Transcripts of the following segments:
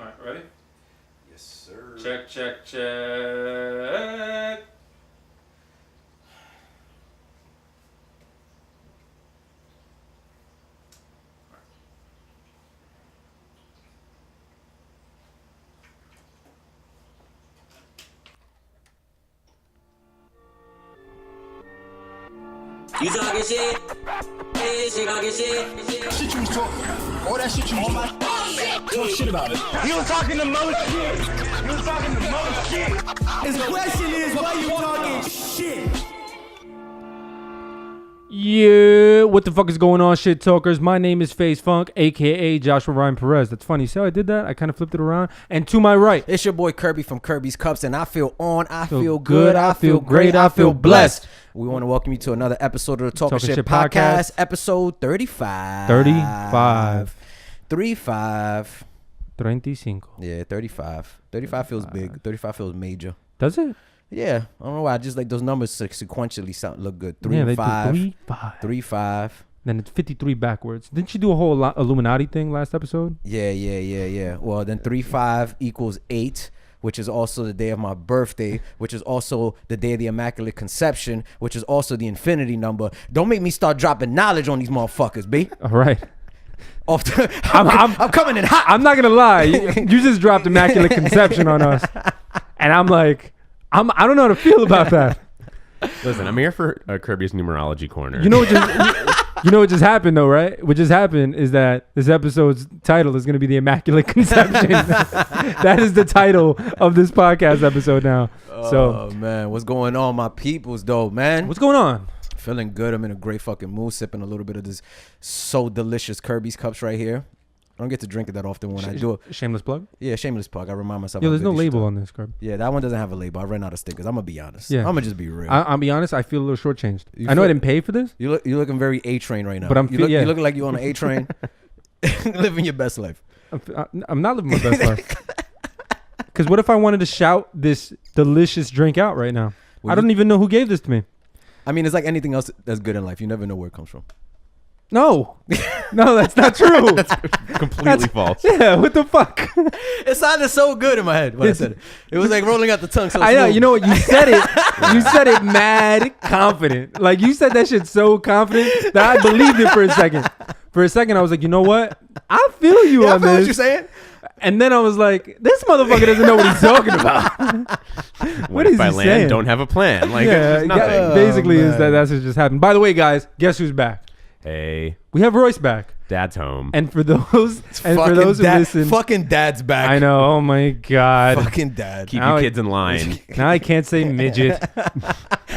All right, ready? Yes, sir. Check, check, check. You talking shit? Hey, shit, talking shit. Shit you was talking. All that shit you was talking. Talk shit about it. You was talking the most shit. You was talking the most shit. His question is, why you talking shit? Yeah, what the fuck is going on, shit talkers? My name is FaZe Funk, aka Joshua Ryan Perez. That's funny. See how I did that? I kind of flipped it around. And to my right, It's your boy Kirby from Kirby's Cups, and I feel Feel good, good, I feel great, I feel blessed. We We want to welcome you to another episode of the Talking Shit Podcast, episode 35. 35. 35. 35. Yeah, 35. 35 feels big. 35 feels major. Does it? Yeah, I don't know why. I just like those numbers sequentially look good. 3 Yeah, and they 5. do 3-5. 3 5. Then it's 53 backwards. Didn't you do a whole Illuminati thing last episode? Yeah. Well, then 3 5 equals 8, which is also the day of my birthday, which is also the day of the Immaculate Conception, which is also the infinity number. Don't make me start dropping knowledge on these motherfuckers, B. All right. I'm coming in hot. I'm not gonna lie. You just dropped Immaculate Conception on us, and I'm like, I don't know how to feel about that. Listen, I'm here for Kirby's numerology corner. You know what just happened though, right? What just happened is that this episode's title is going to be the Immaculate Conception. That is the title of this podcast episode now. Oh man, what's going on, my peoples, though, man? What's going on? Feeling good. I'm in a great fucking mood, sipping a little bit of this so delicious Kirby's Cups right here. I don't get to drink it that often when I do it. Shameless plug. Yeah, shameless plug. I remind myself. Yo, how there's good no this shit label is. on this, Carb. Yeah, that one doesn't have a label. I ran out of stickers. I'm gonna be honest. Yeah. I'm gonna just be real. I'll be honest. I feel a little shortchanged. You I know I feel- didn't pay for this. You're looking very A-train right now. But you looking like you on an A-train, living your best life. I'm not living my best life. Because what if I wanted to shout this delicious drink out right now? Well, I don't even know who gave this to me. I mean, it's like anything else that's good in life. You never know where it comes from. No, that's not true. completely false. Yeah, what the fuck? It sounded so good in my head when I said it. It was like rolling out the tongue. So I know. smooth. You know what? You said it. You said it mad confident. Like you said that shit so confident that I believed it for a second. For a second, I was like, you know what? I feel you Yeah, I on feel what this. you're saying. And then I was like, this motherfucker doesn't know what he's talking about. What is if I he land? saying? Don't have a plan. Like Yeah, there's nothing. yeah, basically is man. that's what just happened. By the way, guys, guess who's back? Hey, We have Royce back. Dad's home. And for those who dad, listen, fucking dad's back. I know. Oh my god. Fucking dad. Keep now your I- kids in line. Now I can't say midget.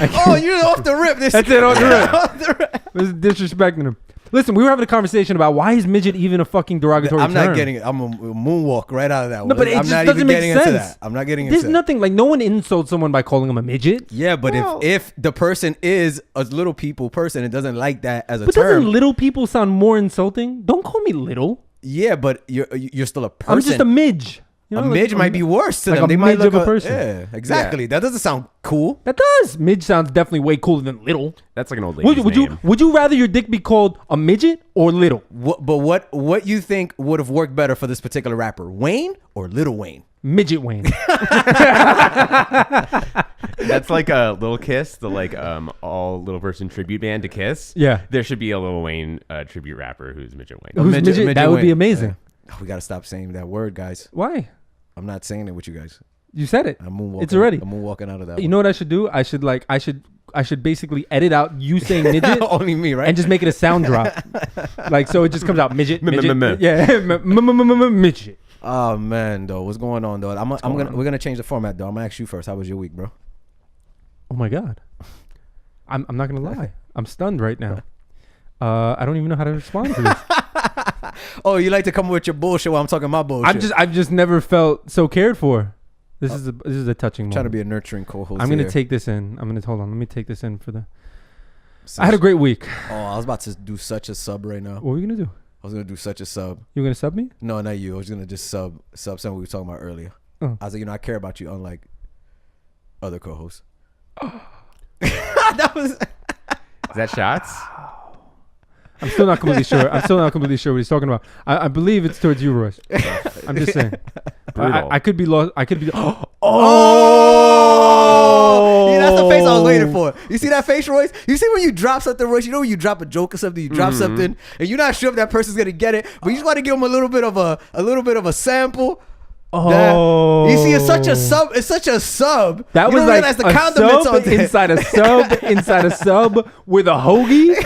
Oh, you're off the rip. This That's it, off the rip. Off the rip. Was disrespecting him. Listen, we were having a conversation about why is midget even a fucking derogatory I'm term? not getting it. I'm a moonwalk right out of that one. No, but it I'm just not doesn't even make getting sense. into that. I'm not getting into There's that. nothing like no one insults someone by calling them a midget. Yeah, but No. if the person is a little people person and doesn't like that as a But term, doesn't little people sound more insulting? Don't call me little. yeah, but you're still a person. I'm just a midge. You know, a midge might be worse to like them. a They might midge look of a person. Yeah, exactly. That doesn't sound cool. That does. Midge sounds definitely way cooler than little. That's like an old lady's Would name. you rather your dick be called a midget or little? What you think would have worked better for this particular rapper, Wayne or Lil Wayne? Midget Wayne. That's like a Little Kiss, the like all little person tribute band to Kiss. Yeah. There should be a Lil Wayne tribute rapper who's Midget Wayne. Who's Midget- midget? midget That would be Wayne. amazing. Yeah. We gotta stop saying that word, guys. Why? I'm not saying it with you guys. You said it. I'm moonwalking. It's already. I'm moonwalking out of that. You know what I should do? I should basically edit out you saying midget Only me, right? and just make it a sound drop. Like so it just comes out midget. midget. Yeah, midget. Oh man, though, what's going on, though? We're gonna change the format, though. I'm gonna ask you first. How was your week, bro? Oh my god. I'm not gonna lie. I'm stunned right now. I don't even know how to respond to this. Oh, you like to come with your bullshit while I'm talking my bullshit. I've just never felt so cared for. This is a touching moment. trying to be a nurturing co-host. I'm gonna here. take this in. Hold on. Let me take this in for the. I had a great week. Oh, I was about to do such a sub right now. What were you gonna do? I was gonna do such a sub. You gonna sub me? No, not you. I was gonna just sub something we were talking about earlier. Oh. I was like, I care about you, unlike other co-hosts. That was. Is that shots? I'm still not completely sure. I'm still not completely sure what he's talking about. I believe it's towards you, Royce. I'm just saying. brutal. I could be lost. I could be. Oh! Yeah, that's the face I was waiting for. You see that face, Royce? You see when you drop something, Royce? You know when you drop a joke or something, you drop something, and you're not sure if that person's gonna get it, but you just want to give them a little bit of a sample. Oh, you see, it's such a sub. It's such a sub. That you was don't like realize the a condiments sub on there. inside a sub inside a sub with a hoagie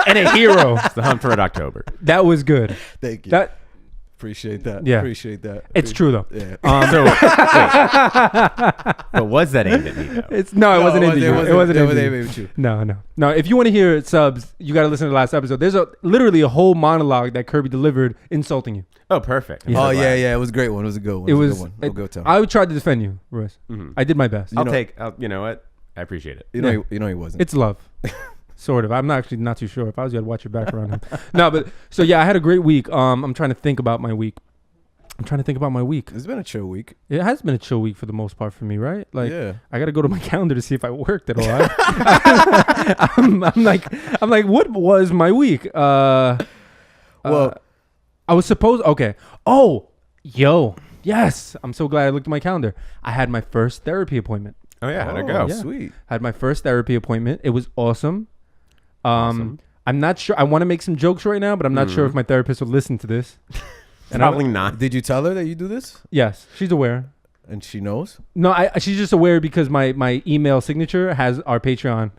and a hero. It's the hunt for Red October. That was good. Thank you. That Appreciate that. Yeah. Appreciate that. it's true though. Yeah. So, but was that aimed at me though? It wasn't aimed at you. It wasn't aimed at at you. No. If you want to hear subs, you got to listen to the last episode. There's literally a whole monologue that Kirby delivered insulting you. Oh, perfect. I'm Yeah. so Oh glad. yeah. It was a great one. It was a good one. It a was. good one. We'll go tell. I would try to defend you, Royce. I did my best. I'll take. You know what? I appreciate it. You know he wasn't. It's love. Sort of. I'm not too sure. If I was, you, I'd watch your back around him. No, but so yeah, I had a great week. I'm trying to think about my week. It's been a chill week. It has been a chill week for the most part for me, right? Like, Yeah. I got to go to my calendar to see if I worked at all. I'm like, what was my week? Well, I was supposed. Okay. Oh, yes. I'm so glad I looked at my calendar. I had my first therapy appointment. Oh yeah, how'd it go? yeah. Sweet. I had my first therapy appointment. It was awesome. I'm not sure. I want to make some jokes right now, but I'm not sure if my therapist will listen to this. And Probably not. Did you tell her that you do this? Yes, she's aware. And she knows? No, she's just aware because my email signature has our Patreon.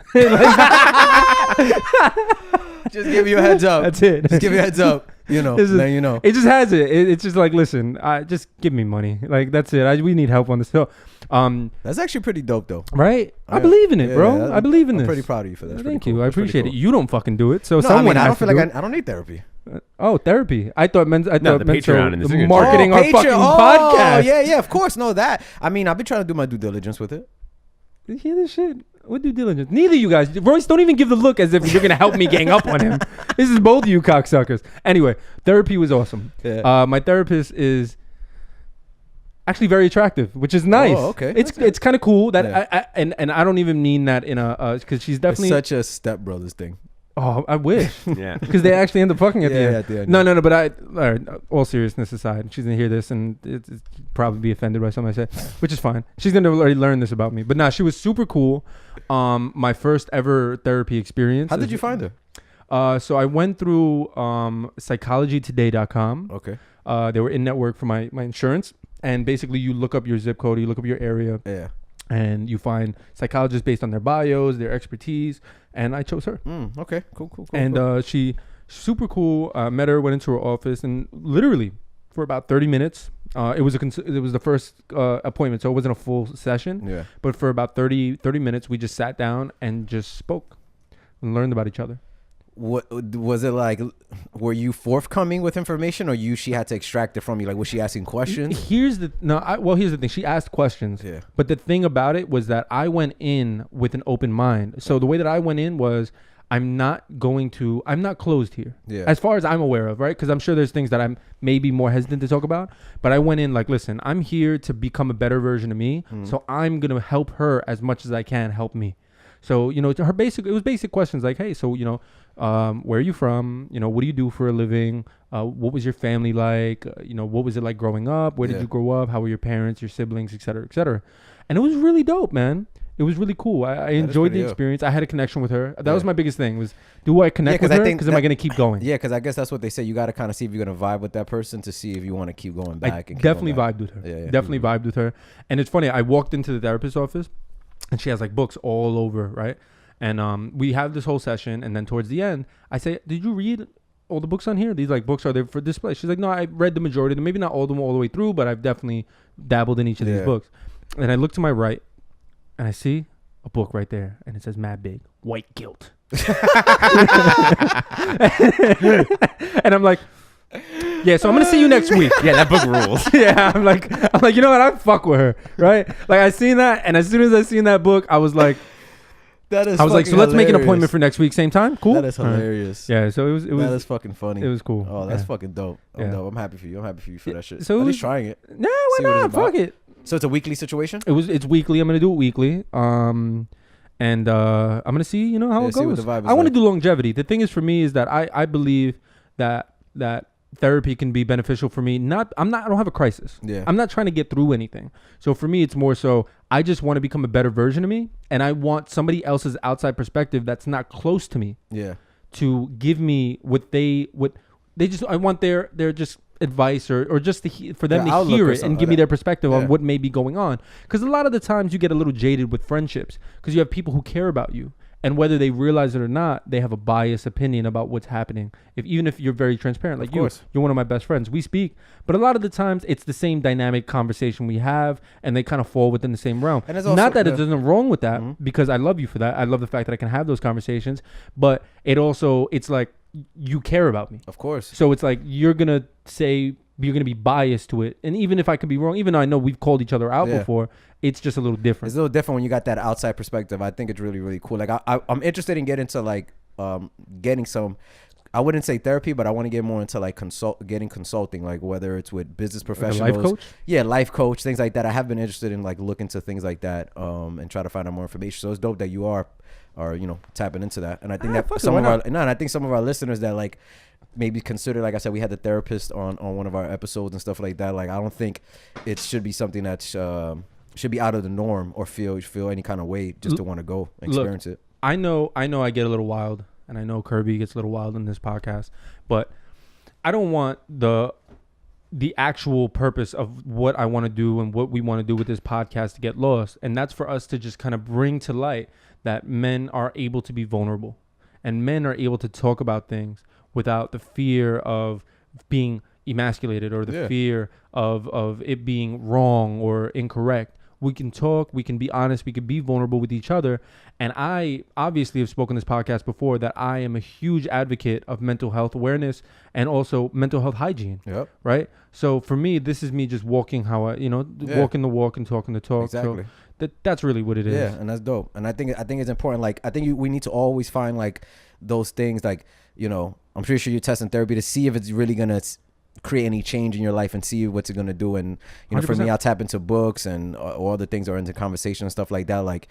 Just give you a heads up. That's it. Just give you a heads up. You know, This is- then you know. It just has it. It's just like, listen, just give me money. Like, that's it. We need help on this hill. That's actually pretty dope, though. Right? I Yeah. believe in it, Yeah, bro. I believe in I'm this. pretty proud of you for that. That's Thank pretty you. cool. I That's pretty appreciate it. cool. You don't fucking do it, so No, someone I has don't feel to like do I don't need therapy. it. Oh, therapy. I thought No, the Patreon and the signature. marketing our Patreon. fucking Oh, podcast. yeah, of course. No, that. I mean, I've been trying to do my due diligence with it. You hear this shit? What due diligence? Neither of you guys. Royce, don't even give the look as if you're gonna help me gang up on him. This is both of you cocksuckers. Anyway, therapy was awesome. Yeah. My therapist is actually very attractive, which is nice. Oh, okay. It's kind of cool that Yeah. and I don't even mean that in a because she's It's definitely. such a stepbrothers thing. Oh, I wish. Yeah. Because they actually end up fucking at the Yeah, end. at the end, No, yeah. no. But all right, all seriousness aside, she's gonna hear this and it's probably be offended by something I say, which is fine. She's gonna already learn this about me. But nah, she was super cool. My first ever therapy experience. How did you find her? So I went through psychologytoday.com. Okay. They were in network for my insurance, and basically you look up your zip code, you look up your area, Yeah. and you find psychologists based on their bios, their expertise, and I chose her. Okay. Cool. And she super cool. Met her, went into her office, and literally for about 30 minutes. It was the first appointment, so it wasn't a full session. Yeah. But for about 30 minutes, we just sat down and just spoke and learned about each other. What was it like? Were you forthcoming with information, or she had to extract it from you? Like, was she asking questions? Here's the thing. She asked questions. Yeah. But the thing about it was that I went in with an open mind. So the way that I went in was, I'm not closed here. Yeah. As far as I'm aware of, right? Because I'm sure there's things that I'm maybe more hesitant to talk about. But I went in like, listen, I'm here to become a better version of me. So I'm going to help her as much as I can help me. So, it was basic questions like, hey, so, where are you from? What do you do for a living? What was your family like? What was it like growing up? Where did Yeah. you grow up? How were your parents, your siblings, et cetera, et cetera. And it was really dope, man. It was really cool. I enjoyed the pretty dope. experience. I had a connection with her. That was my biggest thing was, do I connect 'cause with I her? think Because am I going to keep going? Yeah, because I guess that's what they say. You got to kind of see if you're going to vibe with that person to see if you want to keep going I back. definitely vibed with her. Yeah. Definitely vibed with her. And it's funny. I walked into the therapist's office, and she has like books all over, right? And we have this whole session, and then towards the end, I say, "Did you read all the books on here? These like books are there for display?" She's like, "No, I read the majority of them. Maybe not all of them all the way through, but I've definitely dabbled in each of these Yeah. books." And I look to my right, and I see a book right there, and it says "Mad Big White Guilt," and I'm like, "Yeah, so I'm gonna see you next week." Yeah, that book rules. Yeah, I'm like, you know what? I fuck with her, right? Like I seen that, and as soon as I seen that book, I was like, That is. so let's make an appointment for next week, same time. Cool. That is All right. hilarious. Yeah, so it was. That is fucking funny. It was cool. Oh, that's Yeah. fucking dope. Yeah. I'm happy for you. I'm happy for you for that shit. So it At was- least trying it. No, why See what it's not? about. Fuck it. So it's a weekly situation. It's weekly. I'm gonna do it weekly. And I'm gonna see how Yeah, it see what goes. the vibe is I want to like. do longevity. The thing is for me is that I believe that therapy can be beneficial for me. I don't have a crisis. Yeah. I'm not trying to get through anything. So for me, it's more so I just want to become a better version of me, and I want somebody else's outside perspective that's not close to me. Yeah. To give me what they just, I want their just advice or just for them to hear it and give me their perspective on what may be going on. Because a lot of the times you get a little jaded with friendships because you have people who care about you, and whether they realize it or not, they have a biased opinion about what's happening. Even if you're very transparent, like you're one of my best friends, we speak, but a lot of the times it's the same dynamic conversation we have, and they kind of fall within the same realm. And also, not that there's nothing wrong with that, because I love you for that. I love the fact that I can have those conversations, but it's like you care about me. Of course. So it's like you're gonna be biased to it, and even if I could be wrong, even though I know we've called each other out before, it's just a little different. It's a little different when you got that outside perspective. I think it's really, really cool. Like I'm interested in getting to like getting some, I wouldn't say therapy, but I want to get more into like consulting, like whether it's with business professionals, like a life coach? Yeah, life coach, things like that. I have been interested in like looking to things like that, and try to find out more information. So it's dope that you are tapping into that. And I think that some of our listeners that like maybe consider, like I said, we had the therapist on one of our episodes and stuff like that. Like I don't think it should be something that's should be out of the norm or feel any kind of way just to want to go experience it. I know I get a little wild, and I know Kirby gets a little wild in this podcast, but I don't want the actual purpose of what I want to do and what we want to do with this podcast to get lost. And that's for us to just kind of bring to light that men are able to be vulnerable, and men are able to talk about things without the fear of being emasculated or the fear of it being wrong or incorrect. We can talk, we can be honest, we can be vulnerable with each other. And I obviously have spoken this podcast before that I am a huge advocate of mental health awareness and also mental health hygiene. Yep. Right? So for me, this is me just walking how I, walking the walk and talking the talk. Exactly. So that's really what it is. Yeah, and that's dope. And I think it's important. Like I think we need to always find like those things, like, I'm pretty sure you're testing therapy to see if it's really gonna create any change in your life and see what's it gonna do. And for me, I'll tap into books and all other things, or into conversation and stuff like that. Like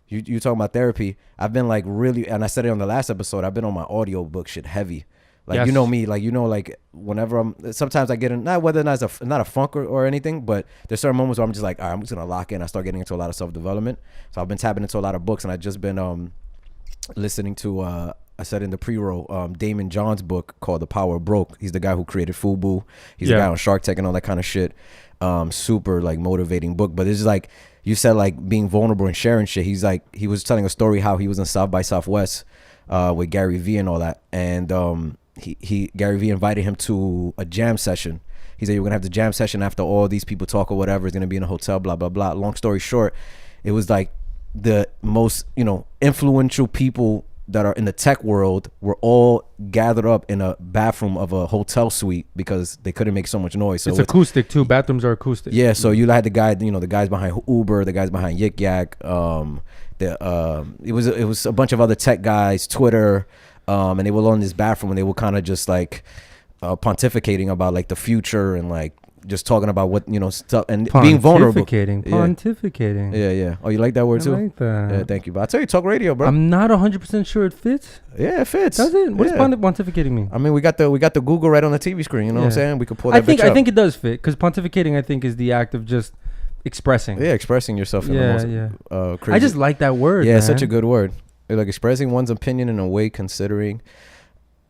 you talking about therapy, I've been like really, and I said it on the last episode, I've been on my audio book shit heavy. Like, you know me, like, like whenever sometimes I get in, not whether or not it's not a funk or anything, but there's certain moments where I'm just like, all right, I'm just gonna lock in. I start getting into a lot of self-development. So I've been tapping into a lot of books, and I've just been listening to I said in the pre-roll, Damon John's book called The Power of Broke. He's the guy who created FUBU. He's the guy on Shark Tank and all that kind of shit. Super like motivating book. But it's just like you said, like being vulnerable and sharing shit. He's like, he was telling a story how he was in South by Southwest with Gary Vee and all that. And Gary Vee invited him to a jam session. He said, you're gonna have the jam session after all these people talk or whatever. It's gonna be in a hotel, blah blah blah. Long story short, it was like the most influential people that are in the tech world were all gathered up in a bathroom of a hotel suite because they couldn't make so much noise. So it's acoustic too. Bathrooms are acoustic. Yeah, so you had the guy, the guys behind Uber, the guys behind Yik Yak. It was a bunch of other tech guys, Twitter, and they were all in this bathroom, and they were kind of just like pontificating about like the future and like just talking about what stuff and being vulnerable. Pontificating. Yeah. Oh, you like that word too? I like that. Yeah, thank you. But I tell you, talk radio, bro. I'm not 100% sure it fits. Yeah, it fits. Does it? What does pontificating mean? I mean, we got the Google right on the TV screen. You know what I'm saying? We could pull that. I think it does fit, because pontificating, I think, is the act of just expressing. Yeah, expressing yourself. In the most, crazy. I just like that word. Yeah, man. It's such a good word. Like expressing one's opinion in a way considering.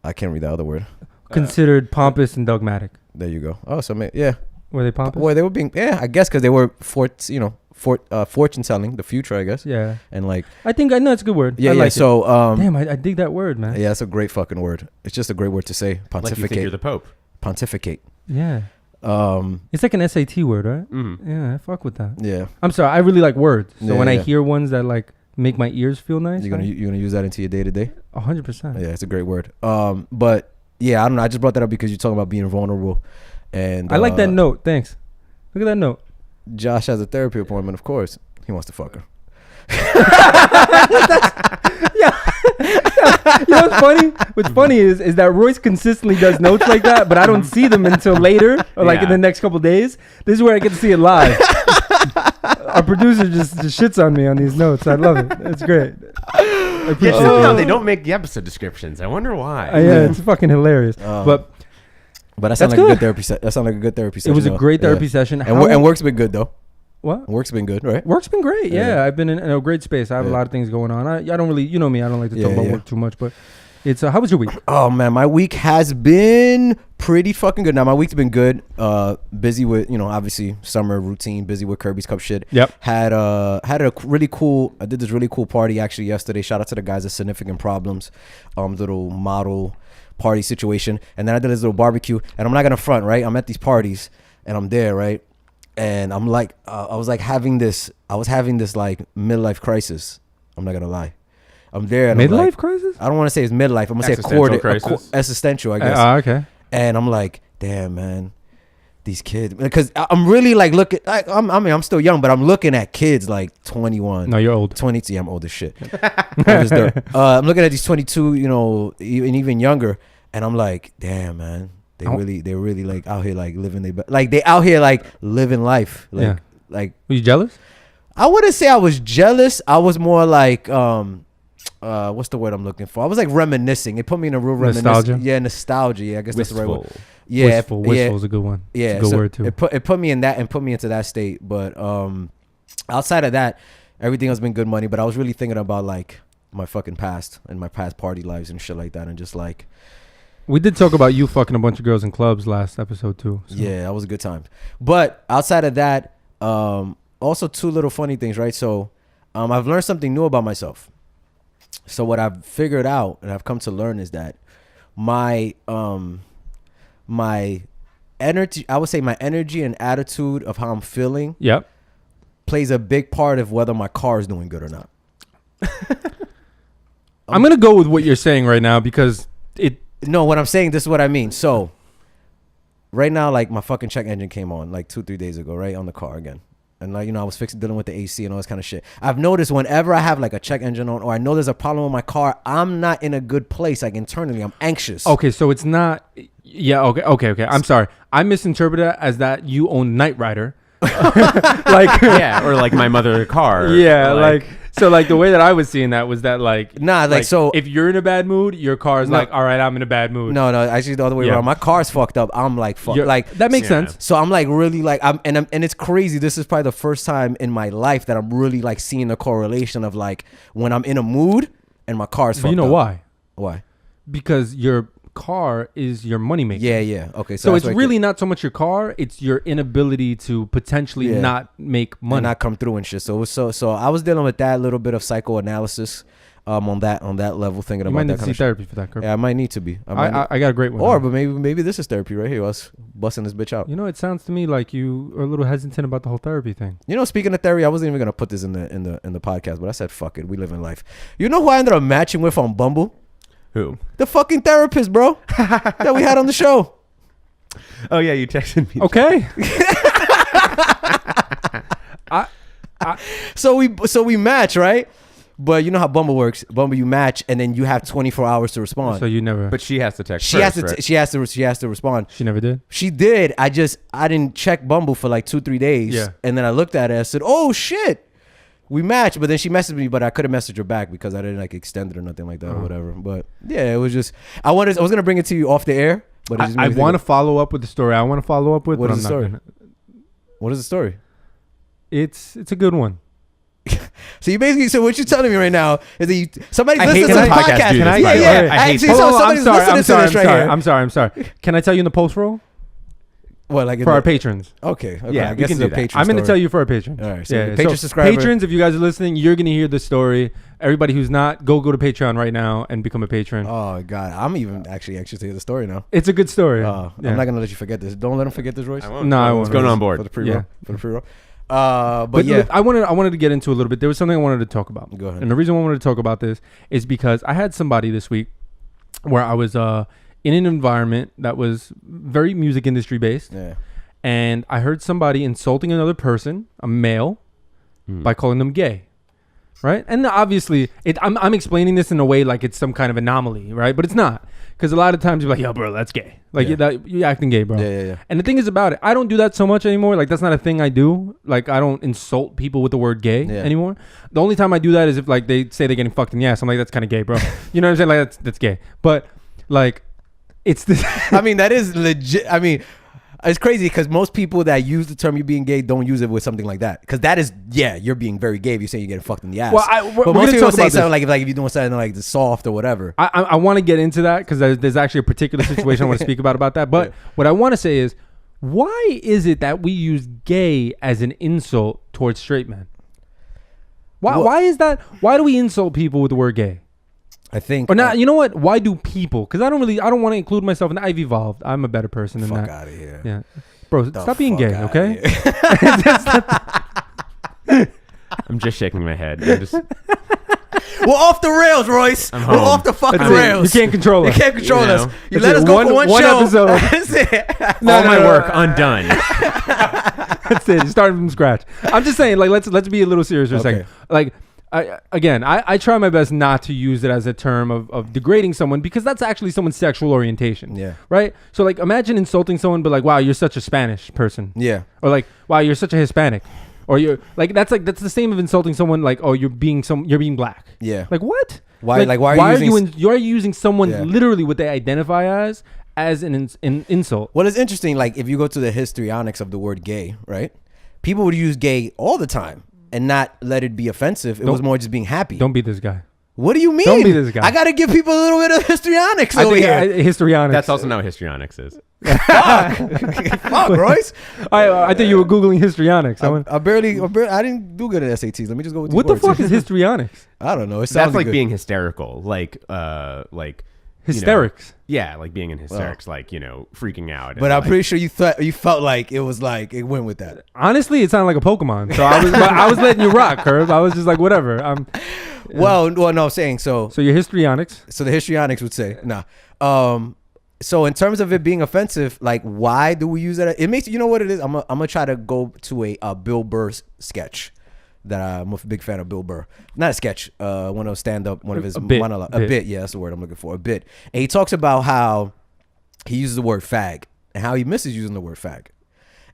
I can't read the other word. Considered pompous and dogmatic. There you go. Oh, so yeah. Were they pompous? Well, they were being, I guess, because they were fortune telling, the future, I guess. Yeah. And like, I know it's a good word. Yeah, like so damn, I dig that word, man. Yeah, it's a great fucking word. It's just a great word to say. Pontificate. Like you think you're the Pope. Pontificate. Yeah. It's like an SAT word, right? Mm-hmm. Yeah, I fuck with that. Yeah. I'm sorry, I really like words. So when I hear ones that like make my ears feel nice, you're gonna use that into your day to day. 100%. Yeah, it's a great word. But yeah, I don't know. I just brought that up because you're talking about being vulnerable. And I like that note. Thanks. Look at that note. Josh has a therapy appointment, of course. He wants to fuck her. You know what's funny? What's funny is that Royce consistently does notes like that, but I don't see them until later, or like in the next couple days. This is where I get to see it live. Our producer just shits on me on these notes. I love it. It's great. I appreciate it. They don't make the episode descriptions. I wonder why. Yeah, it's fucking hilarious. But But that sounds like That's a good good. therapy set. That sounds like a good therapy session. It was a though. great therapy Yeah. session. And work's been good though. What? Work's been good, right? Work's been great. Yeah, Yeah. I've been in a great space. I have a Yeah. lot of things going on. I don't really, you know me. I don't like to talk Yeah, about yeah. work too much. But it's how was your week? Oh man, my week has been pretty fucking good. Now my week's been good. Busy with obviously summer routine. Busy with Kirby's Cup shit. Yep. Had a really cool. I did this really cool party actually yesterday. Shout out to the guys at Significant Problems. Little model party situation, and then I did this little barbecue. And I'm not gonna front, right? I'm at these parties and I'm there, right? And I'm like, I was having this like midlife crisis. I'm not gonna lie. I'm there. And I'm Midlife like, crisis? I don't want to say it's midlife. I'm gonna say Existential crisis. existential, I guess. Okay. And I'm like, damn, man, these kids. Because I'm really like looking. I'm still young, but I'm looking at kids like 21. No, you're old. 22. Yeah, I'm old as shit. Old as dirt. I'm looking at these 22, and even younger, and I'm like, damn, man, they're really like out here like living they out here like living life. Like, Yeah. like Were you jealous? I wouldn't say I was jealous. I was more like, what's the word I'm looking for? I was like reminiscing. It put me in a real Nostalgia? Yeah, nostalgia. Yeah, I guess that's the right word. Wistful. Yeah, Wistful is a good one. yeah, it's a good so word too. It put me in that and put me into that state. But outside of that, everything has been good money. But I was really thinking about like my fucking past and my past party lives and shit like that, and just like, We did talk about you fucking a bunch of girls in clubs last episode too. So. yeah, that was a good time. But outside of that, also two little funny things, right? So I've learned something new about myself. So what I've figured out and I've come to learn is that my energy, I would say my energy and attitude of how I'm feeling Yep. plays a big part of whether my car is doing good or not. I'm gonna go with what you're saying right now because it. No, what I'm saying, this is what I mean. So right now, like my fucking check engine came on like 2-3 days ago, right, on the car again. And like, I was dealing with the AC and all this kind of shit. I've noticed whenever I have like a check engine on, or I know there's a problem with my car, I'm not in a good place. Like internally, I'm anxious. Okay, so it's not. Yeah. Okay. I'm sorry. I misinterpreted it as that you own Knight Rider. Like Yeah, or like my mother car. Yeah, like so like the way that I was seeing that was that like Nah, like, so- if you're in a bad mood, your car's No. like, all right, I'm in a bad mood. No, actually the other way Yeah. around. My car's fucked up. I'm like, fuck. You're- Like that makes Yeah. sense. So I'm like really like and it's crazy. This is probably the first time in my life that I'm really like seeing the correlation of like when I'm in a mood and my car's But fucked you know up. why? Why? Because your car is your moneymaker. Yeah. Okay. So that's it's what I really not so much your car; it's your inability to potentially Yeah. not make and money. not come through and shit. So I was dealing with that little bit of psychoanalysis on that level, thinking you about might need that to kind see of shit. therapy for that, Kirby. Yeah, I might need to be. I I got a great one. or but maybe this is therapy right here. Us busting this bitch out. You know, it sounds to me like you are a little hesitant about the whole therapy thing. Speaking of therapy, I wasn't even gonna put this in the podcast, but I said fuck it. We live in life. You know who I ended up matching with on Bumble? Who? The fucking therapist, bro, that we had on the show. Oh yeah, you texted me. Okay. So we match, right? But you know how Bumble works. Bumble, you match, and then you have 24 hours to respond. So you never. But she has to text. she first, has to. right? She has to respond. She never did. She did. I didn't check Bumble for like 2-3 days. Yeah. And then I looked at it. I said, "Oh shit, we matched." But then she messaged me, but I couldn't message her back because I didn't like extend it or nothing like that or whatever. But yeah, it was just I was gonna bring it to you off the air, but it just I want to follow up with the story. I want to follow up with. What but is the I'm not story? gonna. What is the story? It's a good one. So you basically, so what you're telling me right now is that somebody's I hate listening to the when podcasts podcast. do this, Yeah, by the yeah. way. I hate Actually, this. so Oh, I'm somebody's sorry. listening I'm to sorry. this right here. I'm sorry. Can I tell you in the post roll What, like for our patrons? Okay. Yeah, I we guess can it's a do that. patron. I'm going to story. tell you for our patrons. All right, so Patreon so subscriber- patrons, if you guys are listening, you're going to hear the story. Everybody who's not, go to Patreon right now and become a patron. Oh God, I'm even actually anxious to hear the story now. It's a good story. I'm not gonna let you forget this. Don't let him forget this, Royce. I won't. No, I What's won't. going on For board? the pre-roll. Yeah. For the pre-roll. But But yeah, I wanted to get into a little bit. There was something I wanted to talk about. Go ahead. And the reason I wanted to talk about this is because I had somebody this week where I was in an environment that was very music industry based, yeah. and I heard somebody insulting another person, a male, by calling them gay. Right? And obviously, I'm explaining this in a way like it's some kind of anomaly, right? But it's not. Because a lot of times you're like, yo, bro, that's gay. Like, Yeah. you're acting gay, bro. Yeah. And the thing is about it, I don't do that so much anymore. Like, that's not a thing I do. Like, I don't insult people with the word gay anymore. The only time I do that is if, like, they say they're getting fucked in the ass. I'm like, that's kind of gay, bro. You know what I'm saying? Like, that's gay. But, like, It's the. I mean, that is legit. I mean, it's crazy because most people that use the term "you being gay" don't use it with something like that. Because that is, you're being very gay if you say you're getting fucked in the ass. Well, but most people say something like if you're doing something like the soft or whatever. I want to get into that because there's actually a particular situation I want to speak about that. But what I want to say is, why is it that we use gay as an insult towards straight men? Why is that? Why do we insult people with the word gay? I think, or not. You know what? Why do people? Because I don't want to include myself in that. I've evolved. I'm a better person than that. Fuck out of here. Yeah, bro, stop being gay, okay? I'm just shaking my head. I'm just, We're off the rails, Royce. I'm We're home. off the fucking That's it. rails. You can't control us. You can't control You know. us. You That's let it. us go for one show. Episode. That's it. all my work undone. That's it. Starting from scratch. I'm just saying, like, let's be a little serious for a second. Like, I try my best not to use it as a term of degrading someone because that's actually someone's sexual orientation. Yeah. Right. So like, imagine insulting someone, but like, wow, you're such a Spanish person. Yeah. Or like, wow, you're such a Hispanic. Or you're that's the same of insulting someone like, oh, you're being black. Yeah. Like what? Why are you using someone literally what they identify as an insult? Well, it's interesting. Like if you go to the histrionics of the word gay, right? People would use gay all the time and not let it be offensive. It was more just being happy. Don't be this guy. What do you mean? Don't be this guy. I got to give people a little bit of histrionics over here. Histrionics. That's also not what histrionics is. Fuck, Royce. I think you were Googling histrionics. I didn't do good at SATs. Let me just go with these What the words. fuck is histrionics? I don't know. It That's sounds like good. being hysterical, like Hysterics. Yeah, like being in hysterics, like freaking out. But I'm pretty sure you felt like it was like it went with that. Honestly, it sounded like a Pokemon. So I was letting you rock, Curb. I was just like, whatever. Well, no, I'm saying so. So your histrionics. So the histrionics would say, nah. So in terms of it being offensive, like why do we use that? It makes you know what it is. I'm gonna try to go to a Bill Burr sketch. That I'm a big fan of Bill Burr. Not a sketch. One of stand-up, one of his monologue. A bit. Yeah, that's the word I'm looking for. A bit. And he talks about how he uses the word fag and how he misses using the word fag,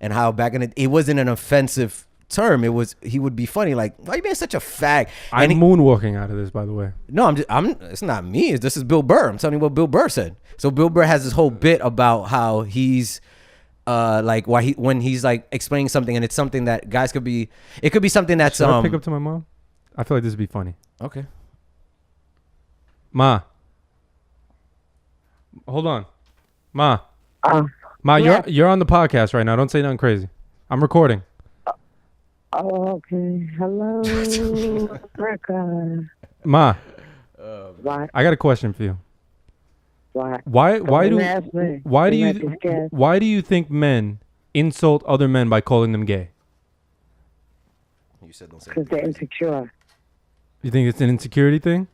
and how back in it wasn't an offensive term. It was he would be funny like, why you being such a fag? I'm moonwalking out of this, by the way. No, it's not me. This is Bill Burr. I'm telling you what Bill Burr said. So Bill Burr has this whole bit about how he's like when he's like explaining something and it's something that guys could be. It could be something that's Should I pick up to my mom? I feel like this would be funny. Okay. Ma. Hold on. Ma. Ma, yeah. you're on the podcast right now. Don't say nothing crazy. I'm recording. Oh, okay. Hello, America. Ma. What? I got a question for you. What? Why do you think men insult other men by calling them gay? You said don't say. Because they're insecure. You think it's an insecurity thing?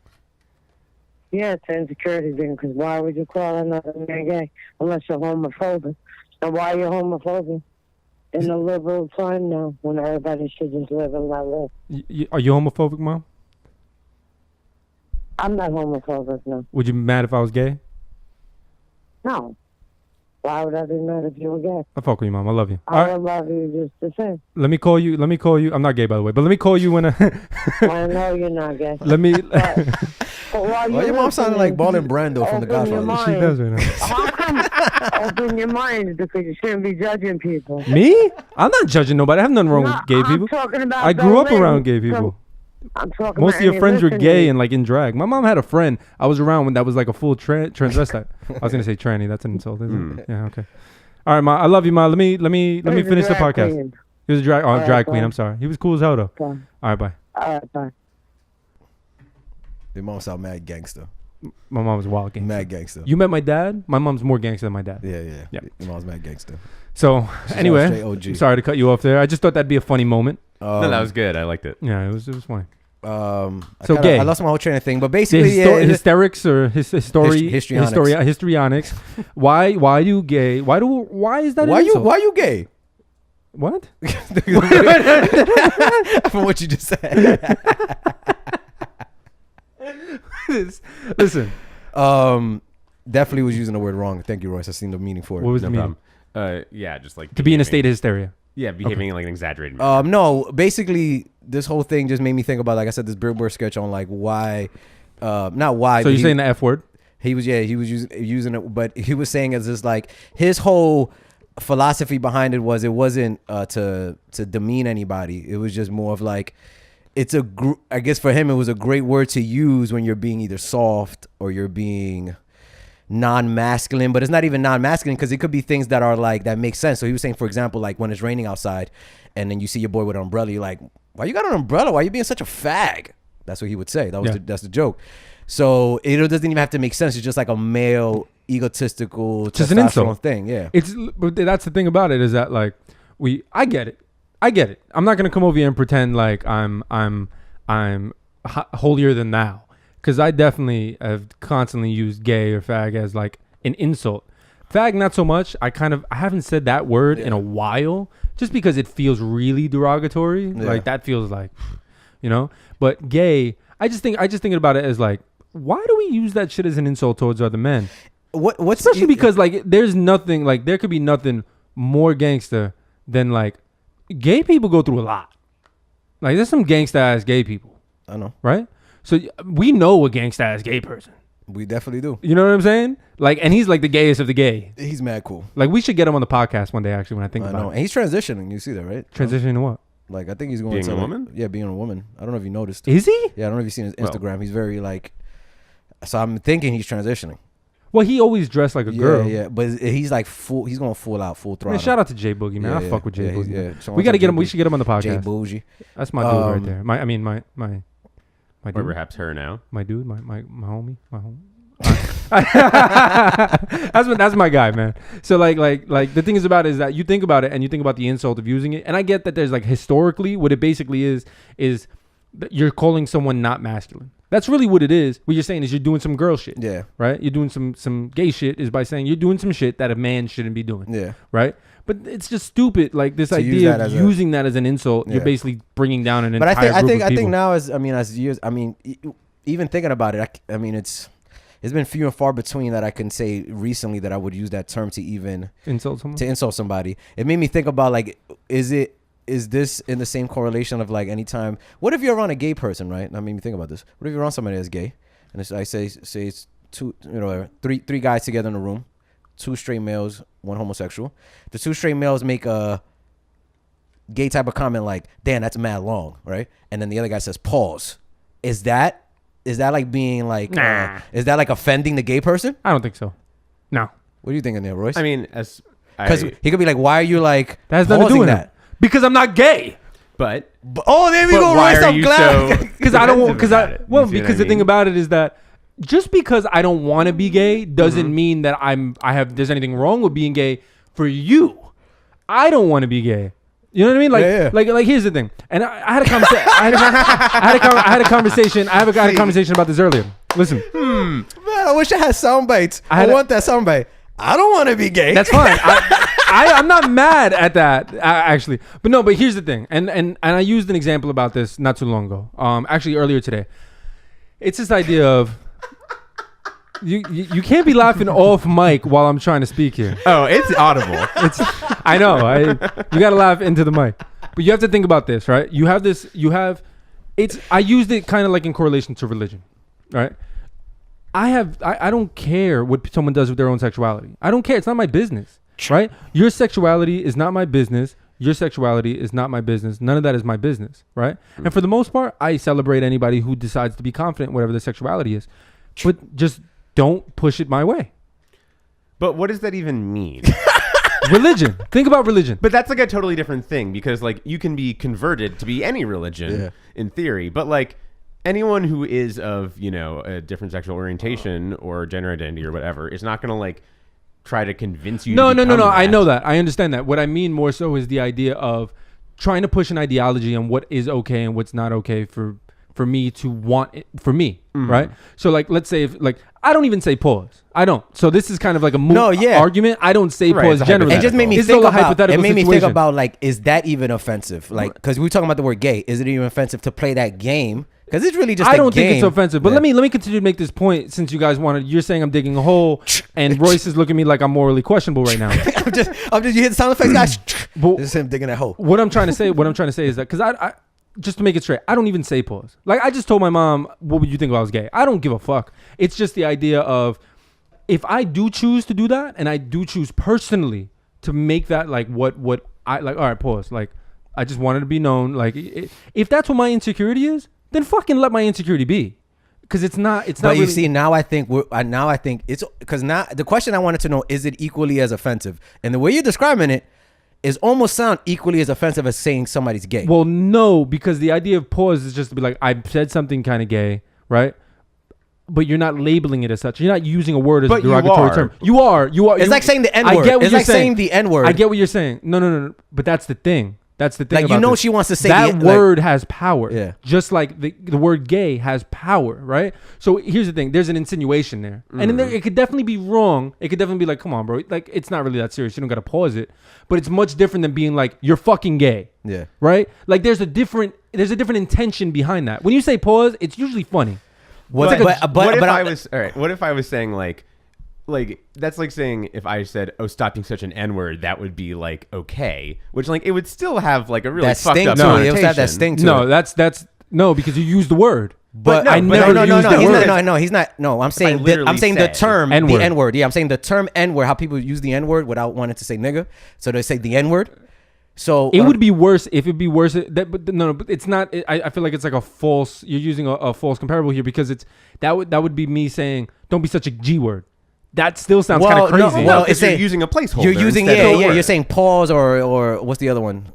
Yeah, it's an insecurity thing. Because why would you call another man gay unless you're homophobic? And why are you homophobic? In the liberal time now, when everybody should just live and let live. Are you homophobic, Mom? I'm not homophobic, no. Would you be mad if I was gay? No. Why would I be mad if you were gay? I fuck with you, Mom. I love you. I would love you just the same. Let me call you. I'm not gay, by the way, but let me call you when I know you're not gay. Let me. Why your mom sounded like Marlon Brando from The Godfather? She does right now. How come open your mind? Because you shouldn't be judging people. Me? I'm not judging nobody. I have nothing wrong with gay people. Talking about I grew up those around men. gay people. I'm talking Most about of your any friends were listening. gay and like in drag. My mom had a friend I was around when that was like a full transvestite. I was gonna say tranny. That's an insult, isn't it? Yeah. Okay. All right, Ma. I love you, Ma. Let me He was a finish the drag podcast. queen. He was a drag. Oh, All right, drag queen. bye. I'm sorry. He was cool as hell though. Bye. All right, bye. All right, bye. Your mom sound mad gangster. My mom was wild gangster. Mad gangster. You met my dad. My mom's more gangster than my dad. Yeah. Yeah. Your mom's mad gangster. So straight anyway, OG. sorry to cut you off there. I just thought that'd be a funny moment. No, that was good. I liked it. Yeah, it was funny. So gay. I lost my whole train of thing, but The basically, hysterics or histrionics. Histrionics. Why is that? Why an you insult? why you gay? What? From what you just said. Listen. Definitely was using the word wrong. Thank you, Royce. I seen the meaning for it. What was No the meaning? problem. Yeah, just like To be in a behaving- state of hysteria. Yeah, behaving like an exaggerated. manner. No, basically this whole thing just made me think about, like I said, this Bill Burr sketch on like why, not why. So but you're saying the F word? He was using it, but he was saying as this like his whole philosophy behind it wasn't to demean anybody. It was just more of like I guess for him it was a great word to use when you're being either soft or you're being non-masculine, but it's not even non-masculine because it could be things that are like that make sense. So he was saying, for example, like when it's raining outside and then you see your boy with an umbrella, you're like, why you got an umbrella? Why you being such a fag? That's what he would say. That's the joke. So it doesn't even have to make sense. It's just like a male egotistical just an insult thing. Yeah, but that's the thing about it is that like I get it. I'm not gonna come over here and pretend like I'm holier than thou, because I definitely have constantly used gay or fag as like an insult. Fag, not so much. I haven't said that word in a while, just because it feels really derogatory. Yeah. Like that feels like, But gay, I just thinking about it as like, why do we use that shit as an insult towards other men? Especially because like there's nothing like there could be nothing more gangster than like gay people go through a lot. Like there's some gangsta ass gay people. I know, right? So we know a gangsta ass gay person. We definitely do. You know what I'm saying? Like, and he's like the gayest of the gay. He's mad cool. Like we should get him on the podcast one day. Actually, when I think about it, and he's transitioning. You see that, right? Transitioning to what? Like I think he's going being to a woman. Yeah, being a woman. I don't know if you noticed. Is he? Yeah, I don't know if you've seen his Instagram. He's very like. So I'm thinking he's transitioning. Well, he always dressed like a girl. Yeah, but he's like full. He's going full out, full throttle. Man, shout out to Jay Boogie, man. I fuck with Jay Boogie. Yeah, we gotta get him. We should get him on the podcast. Jay Bougie. That's my dude right there. My dude. Or perhaps her now. My dude, my homie, my homie. that's my guy, man. So like the thing is about it is that you think about it and you think about the insult of using it, and I get that there's like historically what it basically is that you're calling someone not masculine. That's really what it is. What you're saying is you're doing some girl shit. Yeah. Right? You're doing some gay shit is by saying you're doing some shit that a man shouldn't be doing. Yeah. Right? But it's just stupid. Like this idea of using that as an insult, you're basically bringing down an entire group of people. I think now as years, even thinking about it, it's been few and far between that I can say recently that I would use that term to even insult somebody. It made me think about like, is this in the same correlation of like anytime? What if you're around a gay person, right? I mean, think about this. What if you're around somebody that's gay, and I say it's two, three guys together in a room, 2 straight males, 1 homosexual. The 2 straight males make a gay type of comment like, "Damn, that's mad long," right? And then the other guy says, "Pause." Is that like being like, is that like offending the gay person? I don't think so. No. What are you thinking there, Royce? I mean, because he could be like, "Why are you like that has nothing to do with that?" Because I'm not gay. But there we go, Royce. I'm glad. Because I don't want. Because the thing about it is that just because I don't want to be gay doesn't mean that there's anything wrong with being gay for you. I don't want to be gay. You know what I mean? Like here's the thing. And I had a conversation. I had a conversation. I had a conversation about this earlier. Listen, man, I wish I had sound bites. I want that sound bite. I don't want to be gay. That's fine. I'm not mad at that actually, but here's the thing, and I used an example about this not too long ago. Actually earlier today, it's this idea of you can't be laughing off mic while I'm trying to speak here. Oh, it's audible. I know. You gotta laugh into the mic, but you have to think about this, right? I used it kind of like in correlation to religion, right? I don't care what someone does with their own sexuality. I don't care. It's not my business, right? Your sexuality is not my business. Your sexuality is not my business. None of that is my business, right? And for the most part, I celebrate anybody who decides to be confident, whatever their sexuality is. But just don't push it my way. But what does that even mean? Religion. Think about religion. But that's like a totally different thing, because like you can be converted to be any religion in theory, but like anyone who is of, a different sexual orientation or gender identity or whatever is not going to like try to convince you. No. I know that. I understand that. What I mean more so is the idea of trying to push an ideology on what is okay and what's not okay for me to want it for me, right? So like, let's say I don't even say pause. I don't. So this is kind of like a argument. I don't say pause generally. It just made me think about. It made me think about like, is that even offensive? Like, because we were talking about the word gay. Is it even offensive to play that game? Because it's really just. I don't think it's offensive. But let me continue to make this point, since you guys wanted. You're saying I'm digging a hole, and Royce is looking at me like I'm morally questionable right now. I'm just. You hear the sound effects, guys? This is him digging that hole. What I'm trying to say is that because I just to make it straight, I don't even say pause. Like, I just told my mom, what would you think if I was gay? I don't give a fuck. It's just the idea of, if I do choose to do that, and I do choose personally to make that like what I like, all right, pause. Like, I just wanted to be known. Like, if that's what my insecurity is, then fucking let my insecurity be. Because it's not. But you really, see, now I think it's because now the question I wanted to know, is it equally as offensive? And the way you're describing it is almost sound equally as offensive as saying somebody's gay. Well, no, because the idea of pause is just to be like, I said something kind of gay, right? But you're not labeling it as such. You're not using a word as a derogatory term. You are. It's like saying the N-word. I get what it's you're like saying. saying the N-word. I get what you're saying. No. But that's the thing. That's the thing. Like, about you know, this. she wants to say that the, word has power. Yeah. Just like the word gay has power, right? So here's the thing. There's an insinuation there. And in there, it could definitely be wrong. It could definitely be like, come on, bro. Like, it's not really that serious. You don't got to pause it. But it's much different than being like, you're fucking gay. Yeah. Right? Like, there's a different intention behind that. When you say pause, it's usually funny. What if I was saying like that's like saying, if I said, "Oh, stop being such an N-word," that would be like okay, which like it would still have like a really fucked up connotation. It would have that sting to No, it. that's no, because you use the word. But I never use the word. He's not. No, I'm saying the term N-word. the N-word. Yeah, I'm saying the term N-word. How people use the N-word without wanting to say nigga, so they say the N-word. So it would be worse if it'd be worse. But it's not. I feel like it's like a false. You're using a false comparable here, because that would be me saying, "Don't be such a G word." That still sounds kind of crazy. It's you're using a placeholder. You're using You're saying pause or what's the other one?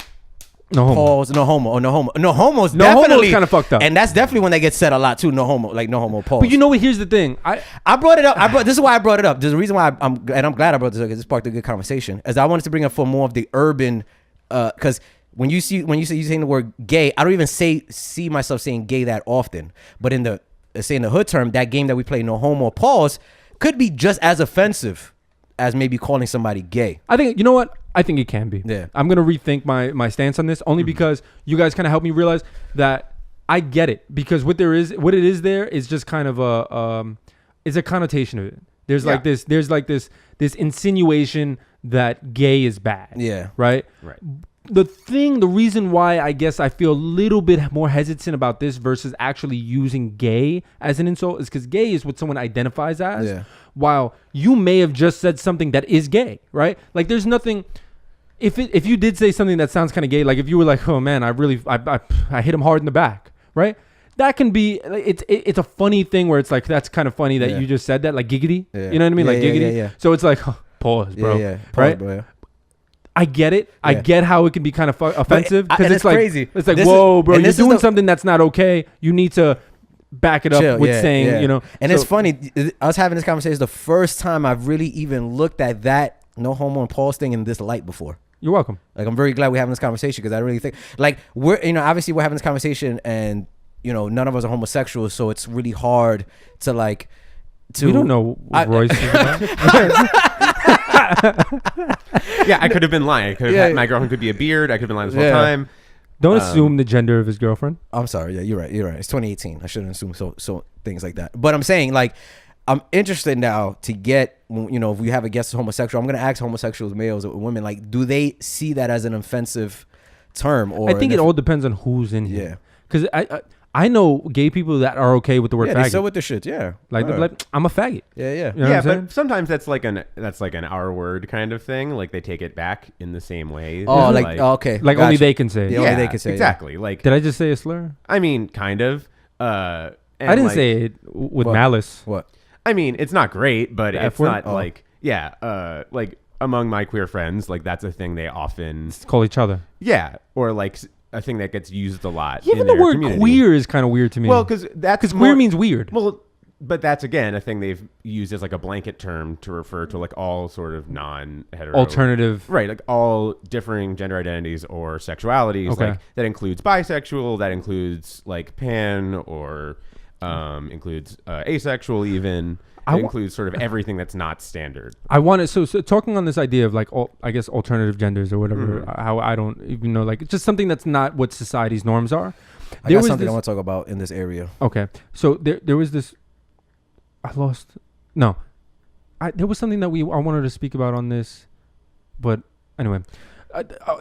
No homo. Pause. No homo. Or no homo. No homo's No definitely homo is kind of fucked up. And that's definitely when they get said a lot too. No homo. Like no homo. Pause. But you know what? Here's the thing. I brought it up. This is why I brought it up. There's a reason why I'm glad I brought this up, because it sparked a good conversation. As I wanted to bring up for more of the urban, because when you saying the word gay, I don't even see myself saying gay that often. But in the hood term, that game that we play, no homo, pause, could be just as offensive as maybe calling somebody gay. I think, you know what? I think it can be. Yeah. I'm going to rethink my stance on this, only because you guys kind of helped me realize that I get it. Because what it is there is just kind of is a connotation of it. There's like this insinuation that gay is bad. Yeah. Right? Right. The reason why I guess I feel a little bit more hesitant about this versus actually using gay as an insult is because gay is what someone identifies as. Yeah. While you may have just said something that is gay, right? Like, there's nothing. If you did say something that sounds kind of gay, like if you were like, oh man, I hit him hard in the back, right? That can be, it's a funny thing where it's like, that's kind of funny that you just said that, like giggity. Yeah. You know what I mean? Like giggity. Yeah. So it's like, pause, bro. Yeah. Pause, right? bro, yeah. I get it. Yeah. I get how it can be kind of offensive, because it's like crazy. It's like, whoa, bro, you're doing something that's not okay. You need to back it up with saying, you know. And it's funny. I was having this conversation the first time I've really even looked at that no homo and pause thing in this light before. You're welcome. Like, I'm very glad we're having this conversation, because I really think, like, obviously we're having this conversation, and none of us are homosexuals, so it's really hard to like. We don't know what Royce is about. Yeah, I could have been lying. My girlfriend could be a beard. I could have been lying this whole time. Don't assume the gender of his girlfriend. I'm sorry. Yeah, you're right. It's 2018. I shouldn't assume so things like that. But I'm saying, like, I'm interested now to get, if we have a guest homosexual, I'm going to ask homosexuals, males or women, like, do they see that as an offensive term? Or I think it all depends on who's in here. Because I know gay people that are okay with the word faggot. Yeah, they still with the shit. Yeah, like I'm a faggot. Yeah. You know but sometimes that's like an R word kind of thing. Like, they take it back in the same way. Oh, okay, like only they can say. Yeah, only they can say. Exactly. Like, did I just say a slur? I mean, kind of. I didn't say it with malice. What? I mean, it's not great, but it's not like like among my queer friends, like that's a thing they often call each other. Yeah, or like a thing that gets used a lot. Even the word queer is kind of weird to me. Well, because queer means weird. Well, but that's again a thing they've used as like a blanket term to refer to like all sort of non-hetero alternative, right? Like all differing gender identities or sexualities. Okay. Like that includes bisexual. That includes like pan, or includes asexual even. It includes sort of everything that's not standard. I want to, so talking on this idea of like, I guess alternative genders or whatever, how I don't even know, like it's just something that's not what society's norms are. I got something I want to talk about in this area. Okay. So there was this, there was something that I wanted to speak about on this, but anyway,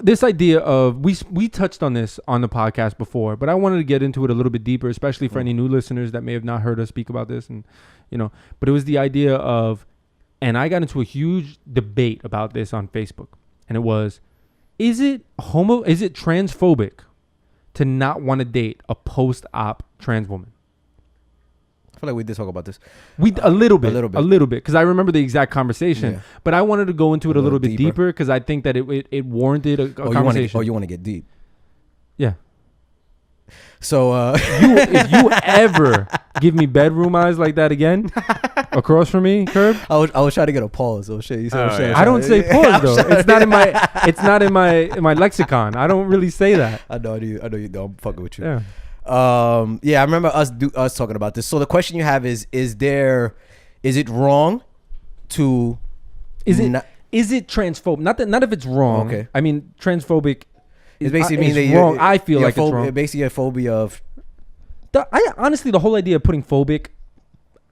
this idea of we touched on this on the podcast before, but I wanted to get into it a little bit deeper, especially for any new listeners that may have not heard us speak about this, and but it was the idea of, and I got into a huge debate about this on Facebook, and it was, is it transphobic to not want to date a post-op trans woman? I feel like we did talk about this. A little bit, because I remember the exact conversation. Yeah. But I wanted to go into it a little bit deeper because I think that it warranted a conversation. You want to get deep? Yeah. So if you ever give me bedroom eyes like that again, across from me, Curb. I was trying to get a pause. So shit. You said I don't say pause though. It's not in my lexicon. I don't really say that. I know you don't. I'm fucking with you. Yeah. I remember us talking about this. So the question you have is it wrong to is it transphobic? Not if it's wrong. Okay. I mean, transphobic is basically mean that wrong. I feel like it's wrong. Basically a phobia of honestly, the whole idea of putting phobic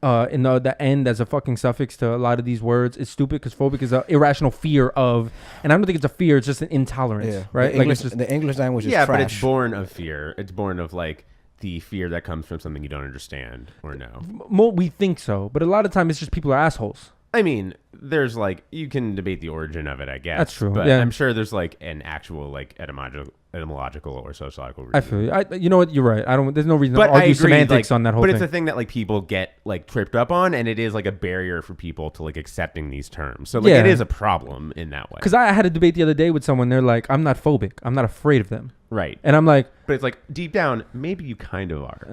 in the end as a fucking suffix to a lot of these words is stupid, because phobic is an irrational fear of, and I don't think it's a fear, it's just an intolerance, right? The English language is trash. But it's born of fear. It's born of like the fear that comes from something you don't understand or know. We think so, but a lot of times it's just people are assholes. I mean, there's like, you can debate the origin of it, I guess. That's true. But yeah. I'm sure there's like an actual like etymological or sociological reason. I feel you. You know what? You're right. There's no reason to argue semantics on that whole thing. But it's a thing that like people get like tripped up on, and it is like a barrier for people to like accepting these terms. So like it is a problem in that way. Because I had a debate the other day with someone. They're like, I'm not phobic. I'm not afraid of them. Right. And I'm like, but it's like deep down, maybe you kind of are.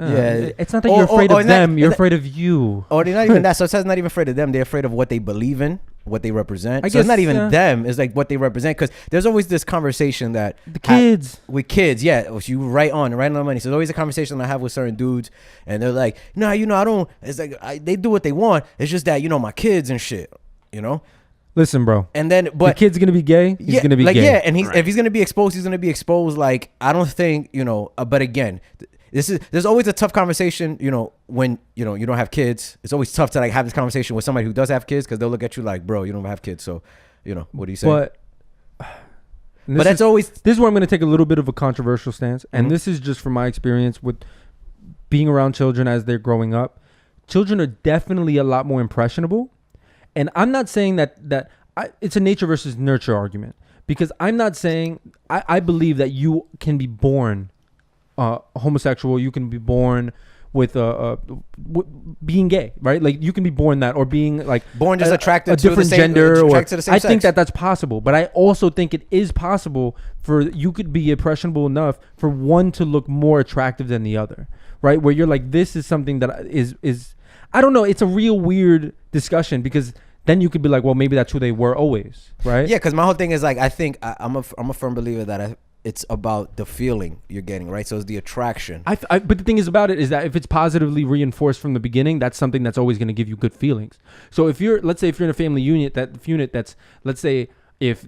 It's not that you're afraid of them. You're afraid of you. Or they're not even that. So it's not even afraid of them. They're afraid of what they believe in, what they represent. So it's not even them. It's like what they represent. Because there's always this conversation that the kids with kids, you right on the money. So there's always a conversation I have with certain dudes, and they're like, no, I don't. It's like they do what they want. It's just that my kids and shit, Listen, bro. And then, but the kid's gonna be gay. He's gonna be gay. Yeah, and if he's gonna be exposed, he's gonna be exposed. Like, I don't think But again, there's always a tough conversation. When you don't have kids, it's always tough to like have this conversation with somebody who does have kids, because they'll look at you like, bro, you don't have kids, so what do you say? But this is where I'm gonna take a little bit of a controversial stance, and this is just from my experience with being around children as they're growing up. Children are definitely a lot more impressionable. And I'm not saying that it's a nature versus nurture argument, because I'm not saying I believe that you can be born homosexual, you can be born with being gay, right? Like you can be born that, or being like born just attracted a to different the same, gender. Or to the same I sex. think that's possible, but I also think it is possible for you could be impressionable enough for one to look more attractive than the other, right? Where you're like, this is something that is I don't know. It's a real weird discussion, because then you could be like, well, maybe that's who they were always, right? Yeah, because my whole thing is like, I think I'm a firm believer that it's about the feeling you're getting, right? So it's the attraction. But the thing is about it is that if it's positively reinforced from the beginning, that's something that's always going to give you good feelings. So let's say if you're in a family unit that's, let's say if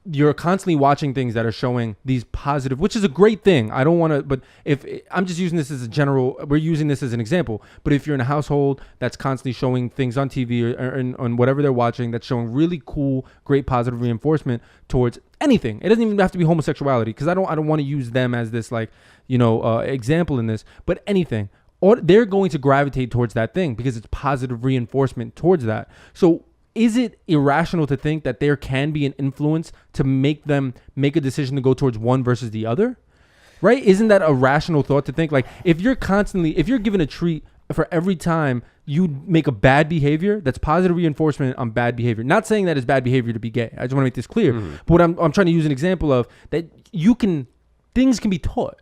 you're constantly watching things that are showing these positive, which is a great thing. I don't want to, but if I'm just using this as we're using this as an example, but if you're in a household that's constantly showing things on TV or on whatever they're watching, that's showing really cool, great positive reinforcement towards anything. It doesn't even have to be homosexuality, because I don't want to use them as this like, example in this, but anything, or they're going to gravitate towards that thing because it's positive reinforcement towards that. So is it irrational to think that there can be an influence to make them make a decision to go towards one versus the other? Right? Isn't that a rational thought to think? Like, if you're given a treat for every time you make a bad behavior, that's positive reinforcement on bad behavior. Not saying that it's bad behavior to be gay. I just want to make this clear. But what I'm trying to use an example of that things can be taught.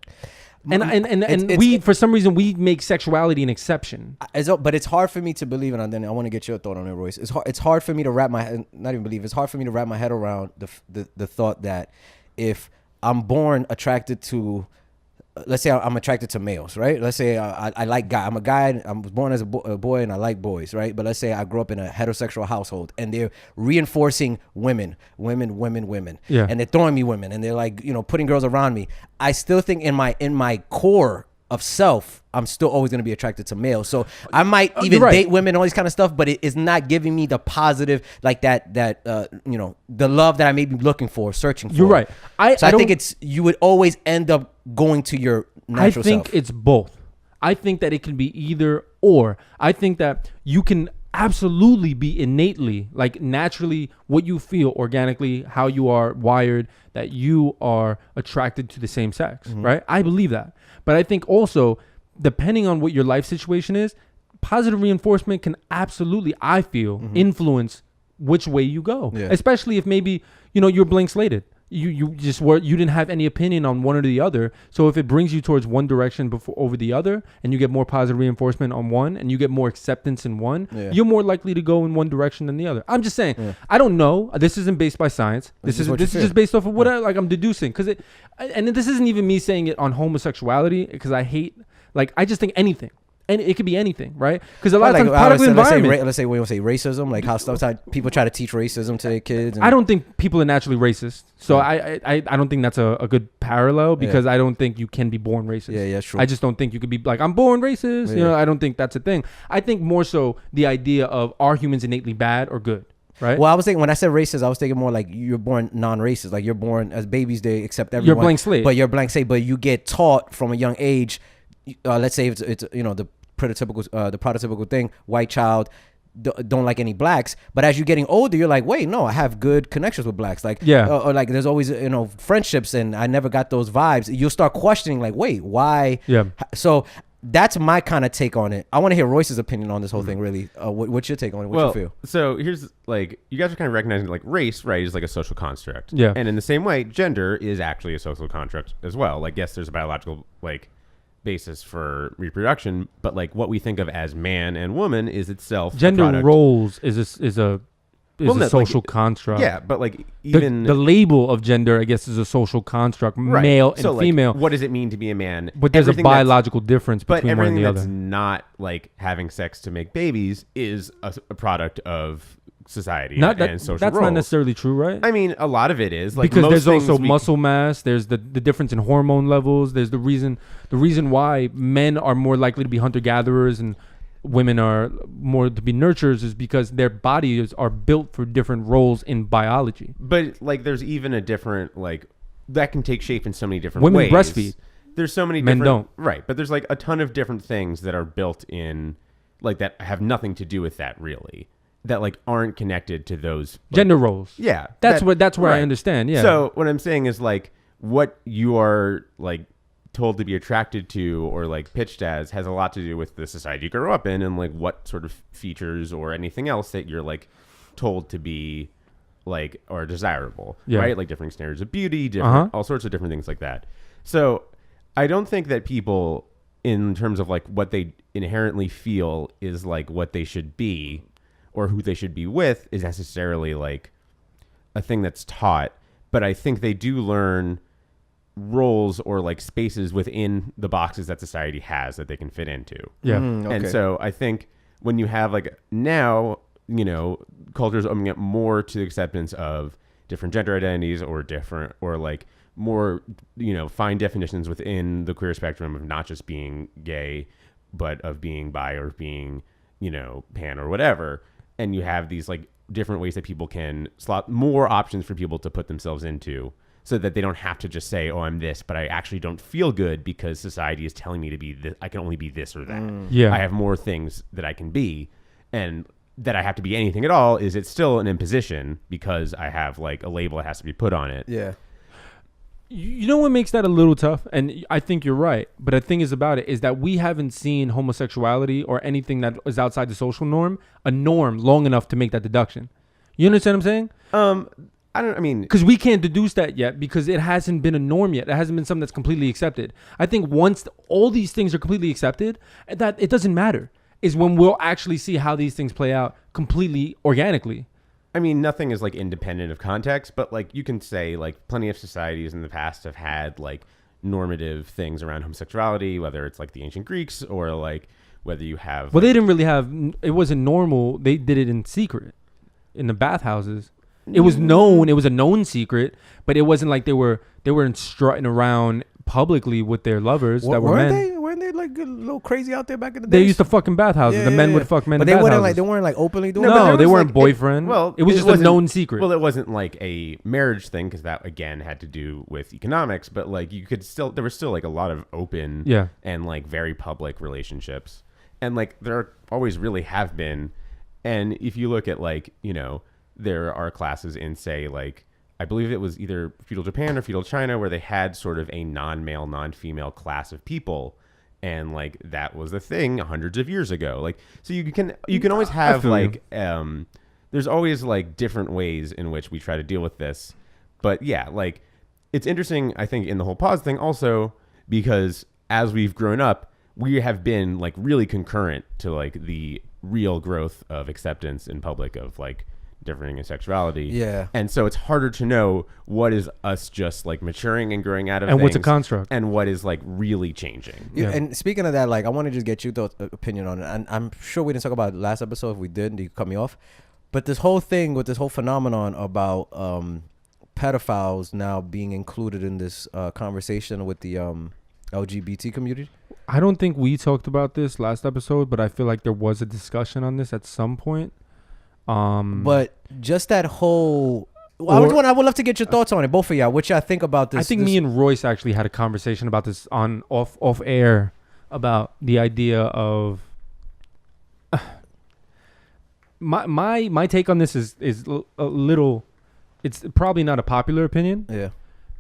And we, for some reason, we make sexuality an exception. But it's hard for me to believe, and then I want to get your thought on it, Royce. It's hard for me to wrap my head, not even believe. It's hard for me to wrap my head around the thought that if I'm born attracted to, let's say I'm attracted to males, right? Let's say I like guys. I'm a guy. I was born as a boy, and I like boys, right? But let's say I grew up in a heterosexual household, and they're reinforcing women, yeah, and they're throwing me women, and they're like, putting girls around me. I still think in my core of self, I'm still always going to be attracted to males. So I might even right. date women, all these kind of stuff, but it is not giving me the positive, like that the love that I may be looking for, searching for. You're right. I think you would always end up going to your natural I think self. it's both. I think that it can be either or. I think that you can absolutely be innately, like naturally, what you feel organically, how you are wired, that you are attracted to the same sex, right? I believe that. But I think also, depending on what your life situation is, positive reinforcement can absolutely, I feel, influence which way you go. Yeah. Especially if maybe, you're blank slated. You didn't have any opinion on one or the other. So if it brings you towards one direction over the other, and you get more positive reinforcement on one, and you get more acceptance in one, you're more likely to go in one direction than the other. I'm just saying. I don't know. This isn't based by science. This is just based off of what I'm deducing. And this isn't even me saying it on homosexuality, because I hate. I just think anything. And it could be anything, right? Because a lot of times, part of the environment. Let's say we don't say racism, like how sometimes people try to teach racism to their kids. I don't think people are naturally racist, so I don't think that's a good parallel, because I don't think you can be born racist. Yeah, true. I just don't think you could be like, I'm born racist. Yeah. I don't think that's a thing. I think more so the idea of, are humans innately bad or good, right? Well, I was thinking, when I said racist, I was thinking more like you're born non-racist. Like you're born as babies, they accept everyone. You're blank slate. But you're blank slate. But you get taught from a young age. Let's say it's the prototypical thing, white child don't like any blacks, but as you're getting older, you're like, wait, no, I have good connections with blacks, like or like there's always friendships, and I never got those vibes. You'll start questioning, like, wait, why? So that's my kind of take on it. I want to hear Royce's opinion on this whole thing. Really, what's your take on it? What you feel? So here's you guys are kind of recognizing race, right, is like a social construct. Yeah. And in the same way, gender is actually a social construct as well. Yes, there's a biological basis for reproduction, but what we think of as man and woman is itself gender roles is a social construct. Yeah, but even the label of gender, I guess, is a social construct, right. Male and female. What does it mean to be a man? But there's a biological difference between one and the other. But everything that's not having sex to make babies is a product of society and social that's roles. Not necessarily true, right? I mean, a lot of it is because there's also muscle mass. There's the difference in hormone levels. There's the reason why men are more likely to be hunter gatherers and women are more to be nurturers is because their bodies are built for different roles in biology. But there's even a different that can take shape in so many different women ways. Breastfeed. There's so many men different, don't. Right, but there's a ton of different things that are built in that have nothing to do with that really. That aren't connected to those gender roles. Yeah, that's where right. I understand. Yeah. So what I'm saying is what you are told to be attracted to or pitched as has a lot to do with the society you grow up in and what sort of features or anything else that you're told to be or desirable. Right, differing standards of beauty, different all sorts of different things like that. So I don't think that people, in terms of what they inherently feel is what they should be or who they should be with, is necessarily a thing that's taught. But I think they do learn roles or spaces within the boxes that society has that they can fit into. Yeah. Okay. And so I think when you have now, cultures opening up more to the acceptance of different gender identities or different or more, fine definitions within the queer spectrum of not just being gay, but of being bi or being, pan or whatever. And you have these different ways that people can slot more options for people to put themselves into so that they don't have to just say, oh, I'm this, but I actually don't feel good because society is telling me to be this. I can only be this or that. Yeah. I have more things that I can be, and that I have to be anything at all is it's still an imposition because I have a label that has to be put on it. Yeah. You know what makes that a little tough? And I think you're right. But the thing is about it is that we haven't seen homosexuality or anything that is outside the social norm, a norm long enough to make that deduction. You understand what I'm saying? Because we can't deduce that yet because it hasn't been a norm yet. It hasn't been something that's completely accepted. I think once all these things are completely accepted, that it doesn't matter is when we'll actually see how these things play out completely organically. Nothing is independent of context, but you can say plenty of societies in the past have had normative things around homosexuality, whether it's the ancient Greeks or whether you have. Well, they didn't really have. It wasn't normal. They did it in secret, in the bathhouses. It was known. It was a known secret, but it wasn't they were strutting around publicly with their lovers that were men. Were weren't they like a little crazy out there back in the day? They used to fuck in bathhouses. The men would fuck men but in they wouldn't bathhouses. like they weren't like openly doing. No, that? there they was, weren't like, boyfriend. It was just a wasn't- known secret. Well, it wasn't like a marriage thing because that again had to do with economics. But like you could still, there was still like a lot of open and like very public relationships, and like there always really have been. And if you look at like there are classes in say like I believe it was either feudal Japan or feudal China where they had sort of a non-male, non-female class of people. And like that was the thing hundreds of years ago. Like so you can always have like there's always like different ways in which we try to deal with this. But yeah, like it's interesting I think in the whole pause thing also because as we've grown up, we have been like really concurrent to like the real growth of acceptance in public of like differing in sexuality. Yeah. And so it's harder to know what is us just like maturing and growing out of And what's a things construct. and what is like really changing. Yeah. And speaking of that, like I want to just get your opinion on it. And I'm sure we didn't talk about it last episode. If we did, you cut me off. But this whole thing with this whole phenomenon about pedophiles now being included in this conversation with the LGBT community. I don't think we talked about this last episode, but I feel like there was a discussion on this at some point. But just that whole, I would love to get your thoughts on it, both of y'all. What y'all think about this? I think me and Royce actually had a conversation about this on off air about the idea of my take on this is a little. It's probably not a popular opinion. Yeah,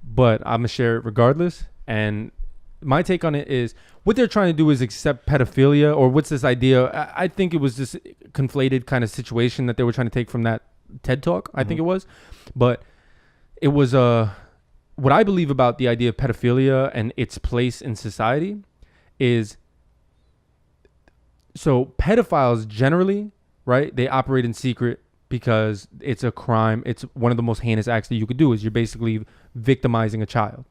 but I'm gonna share it regardless. And my take on it is what they're trying to do is accept pedophilia, or what's this idea? I think it was this conflated kind of situation that they were trying to take from that TED Talk. I think it was, but it was what I believe about the idea of pedophilia and its place in society is, so pedophiles generally, right? They operate in secret because it's a crime. It's one of the most heinous acts that you could do is you're basically victimizing a child.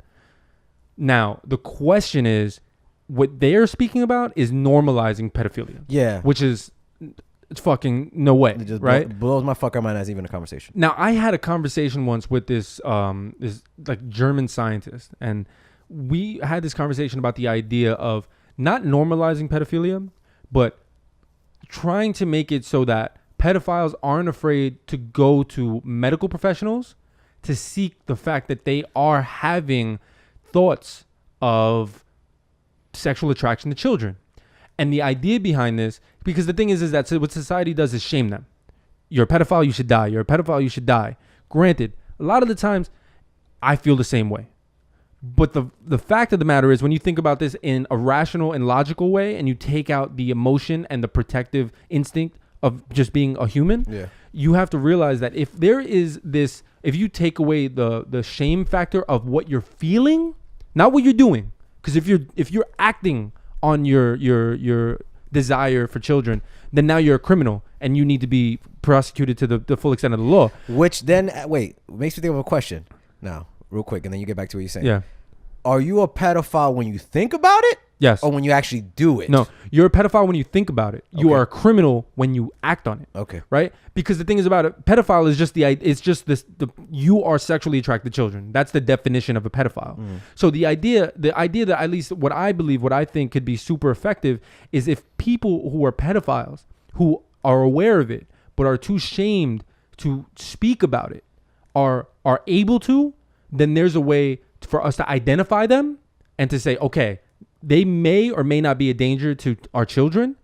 Now, the question is, what they're speaking about is normalizing pedophilia. Yeah. Which is, it's fucking no way, it just right? blows my fucking mind as even a conversation. Now, I had a conversation once with this like German scientist, and we had this conversation about the idea of not normalizing pedophilia, but trying to make it so that pedophiles aren't afraid to go to medical professionals to seek the fact that they are having thoughts of sexual attraction to children. And the idea behind this, because the thing is that what society does is shame them. You're a pedophile, you should die. You're a pedophile, you should die. Granted, a lot of the times I feel the same way. But the fact of the matter is, when you think about this in a rational and logical way, and you take out the emotion and the protective instinct of just being a human, you have to realize that if there is this, if you take away the shame factor of what you're feeling, not what you're doing, because if you're acting on your desire for children, then now you're a criminal and you need to be prosecuted to the full extent of the law. Which then, wait, makes me think of a question now, real quick, and then you get back to what you're saying. Yeah. Are you a pedophile when you think about it? Yes. Or when you actually do it? No, you're a pedophile when you think about it. You are a criminal when you act on it. Okay. Right? Because the thing is about it, pedophile is just you are sexually attracted to children. That's the definition of a pedophile. So the idea that at least what I think could be super effective is if people who are pedophiles, who are aware of it, but are too shamed to speak about it, are able to, then there's a way for us to identify them and to say, okay, they may or may not be a danger to our children.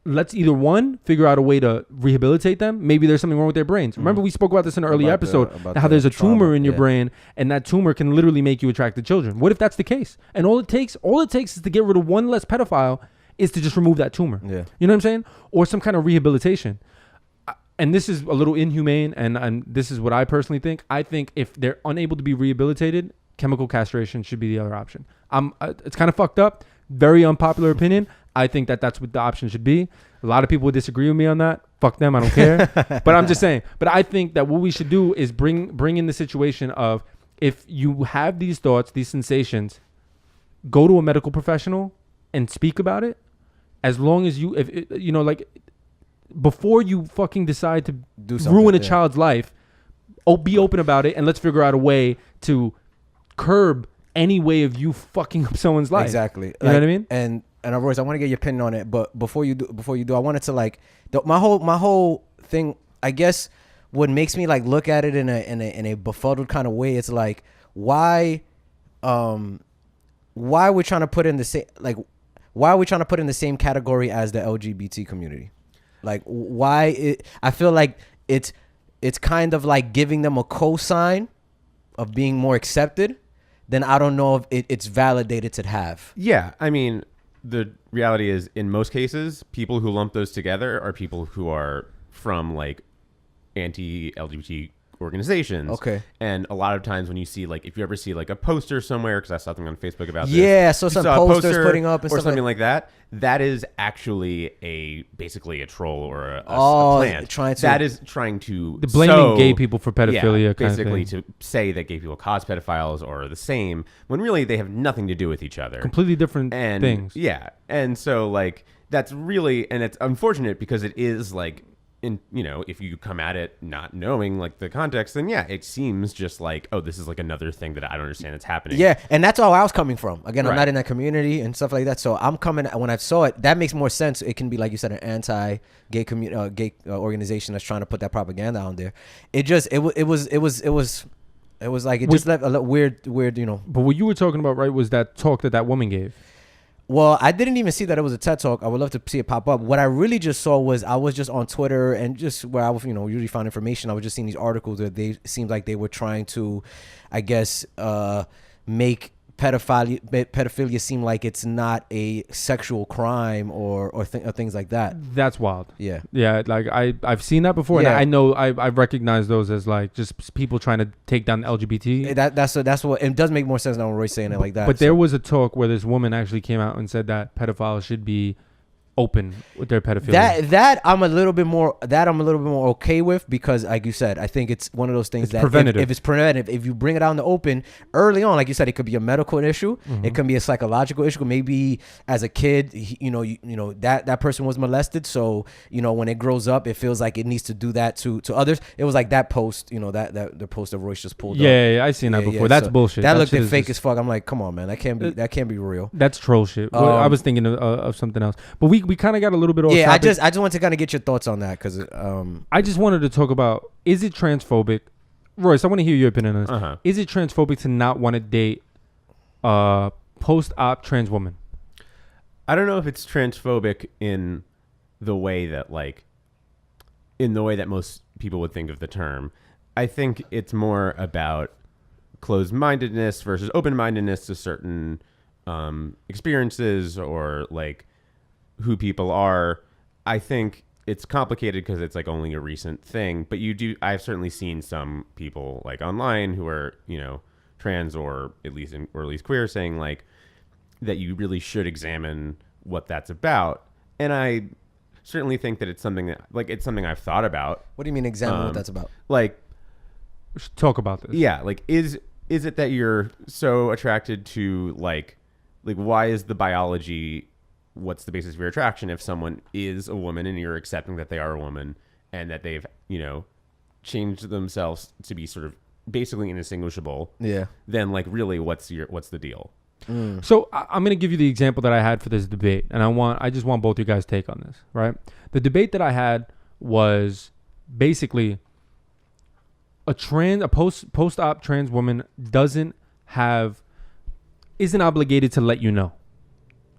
Let's either figure out a way to rehabilitate them. Maybe there's something wrong with their brains. Remember, we spoke about this in an early episode, how there's a tumor in your brain, and that tumor can literally make you attracted to children. What if that's the case? And all it takes is to get rid of one less pedophile is to just remove that tumor. Yeah. You know what I'm saying? Or some kind of rehabilitation. And this is a little inhumane, and this is what I personally think. I think if they're unable to be rehabilitated, chemical castration should be the other option. It's kind of fucked up. Very unpopular opinion. I think that's what the option should be. A lot of people would disagree with me on that. Fuck them. I don't care. But I'm just saying. But I think that what we should do is bring in the situation of, if you have these thoughts, these sensations, go to a medical professional and speak about it. As long as before you fucking decide to ruin a child's life, be open about it, and let's figure out a way to curb any way of you fucking up someone's life. Exactly. You know what I mean? And Royce, I want to get your opinion on it, but before you do, I wanted to like my whole thing. I guess what makes me like look at it in a befuddled kind of way. It's like why we're trying to put in the same why are we trying to put in the same category as the LGBT community? Like I feel like it's kind of like giving them a cosign of being more accepted. Then I don't know if it's validated to have. Yeah, I mean, the reality is, in most cases, people who lump those together are people who are from like anti-LGBT organizations. Okay. And a lot of times when you see like, if you ever see like a poster somewhere, because I saw something on Facebook about this. Yeah, so you some saw a posters poster putting up and or stuff something like that. That is actually basically a troll or a plant. That is trying to blaming gay people for pedophilia. Yeah, kind basically of thing. to say that gay people cause pedophiles or are the same, when really they have nothing to do with each other. Completely different things. Yeah, and so like that's really, and it's unfortunate because it is like, if you come at it not knowing like the context, then yeah, it seems just like, oh, this is like another thing that I don't understand that's happening. Yeah, and that's all I was coming from. Again, I'm Right. not in that community and stuff like that, so I'm coming. When I saw it, that makes more sense. It can be like you said, an anti-gay gay organization that's trying to put that propaganda out there. It was like it just left a little weird. But what you were talking about, right, was that talk that woman gave. Well, I didn't even see that it was a TED Talk. I would love to see it pop up. What I really just saw was I was just on Twitter and just where I was, usually find information. I was just seeing these articles that they seemed like they were trying to, I guess, make pedophilia seem like it's not a sexual crime or things like that. That's wild. Yeah. Yeah, like I've seen that before, Yeah. and I know I've recognized those as like just people trying to take down the LGBT. That's what it does make more sense now when Roy's saying it like that. But there was a talk where this woman actually came out and said that pedophiles should be open with their pedophilia. That I'm a little bit more okay with, because like you said, I think it's one of those things that preventative. if it's preventative, if you bring it out in the open early on, like you said, it could be a medical issue, it can be a psychological issue. Maybe as a kid, that person was molested, so when it grows up, it feels like it needs to do that to others. It was like that post, that the post that Royce just pulled up. Yeah, I've seen that before. That's so bullshit. That looked shit is fake just- as fuck. I'm like, come on, man, that can't be real. That's troll shit. Well, I was thinking of something else, but we kind of got a little bit off Yeah, topic. I just want to kind of get your thoughts on that, because I just wanted to talk about, is it transphobic? Royce, I want to hear your opinion on this. Uh-huh. Is it transphobic to not want to date a post-op trans woman? I don't know if it's transphobic in the way that most people would think of the term. I think it's more about closed-mindedness versus open-mindedness to certain experiences or like who people are. I think it's complicated because it's like only a recent thing, but I've certainly seen some people like online who are, trans or at least queer, saying like that you really should examine what that's about. And I certainly think that it's something I've thought about. what do you mean examine what that's about? Like, We should talk about this. yeah, like is it that you're so attracted to like why is the biology, what's the basis of your attraction if someone is a woman and you're accepting that they are a woman and that they've, changed themselves to be sort of basically indistinguishable? Yeah. Then like really what's the deal? So I'm going to give you the example that I had for this debate, and I just want both your guys' take on this, right? The debate that I had was basically a post-op trans woman isn't obligated to let you know.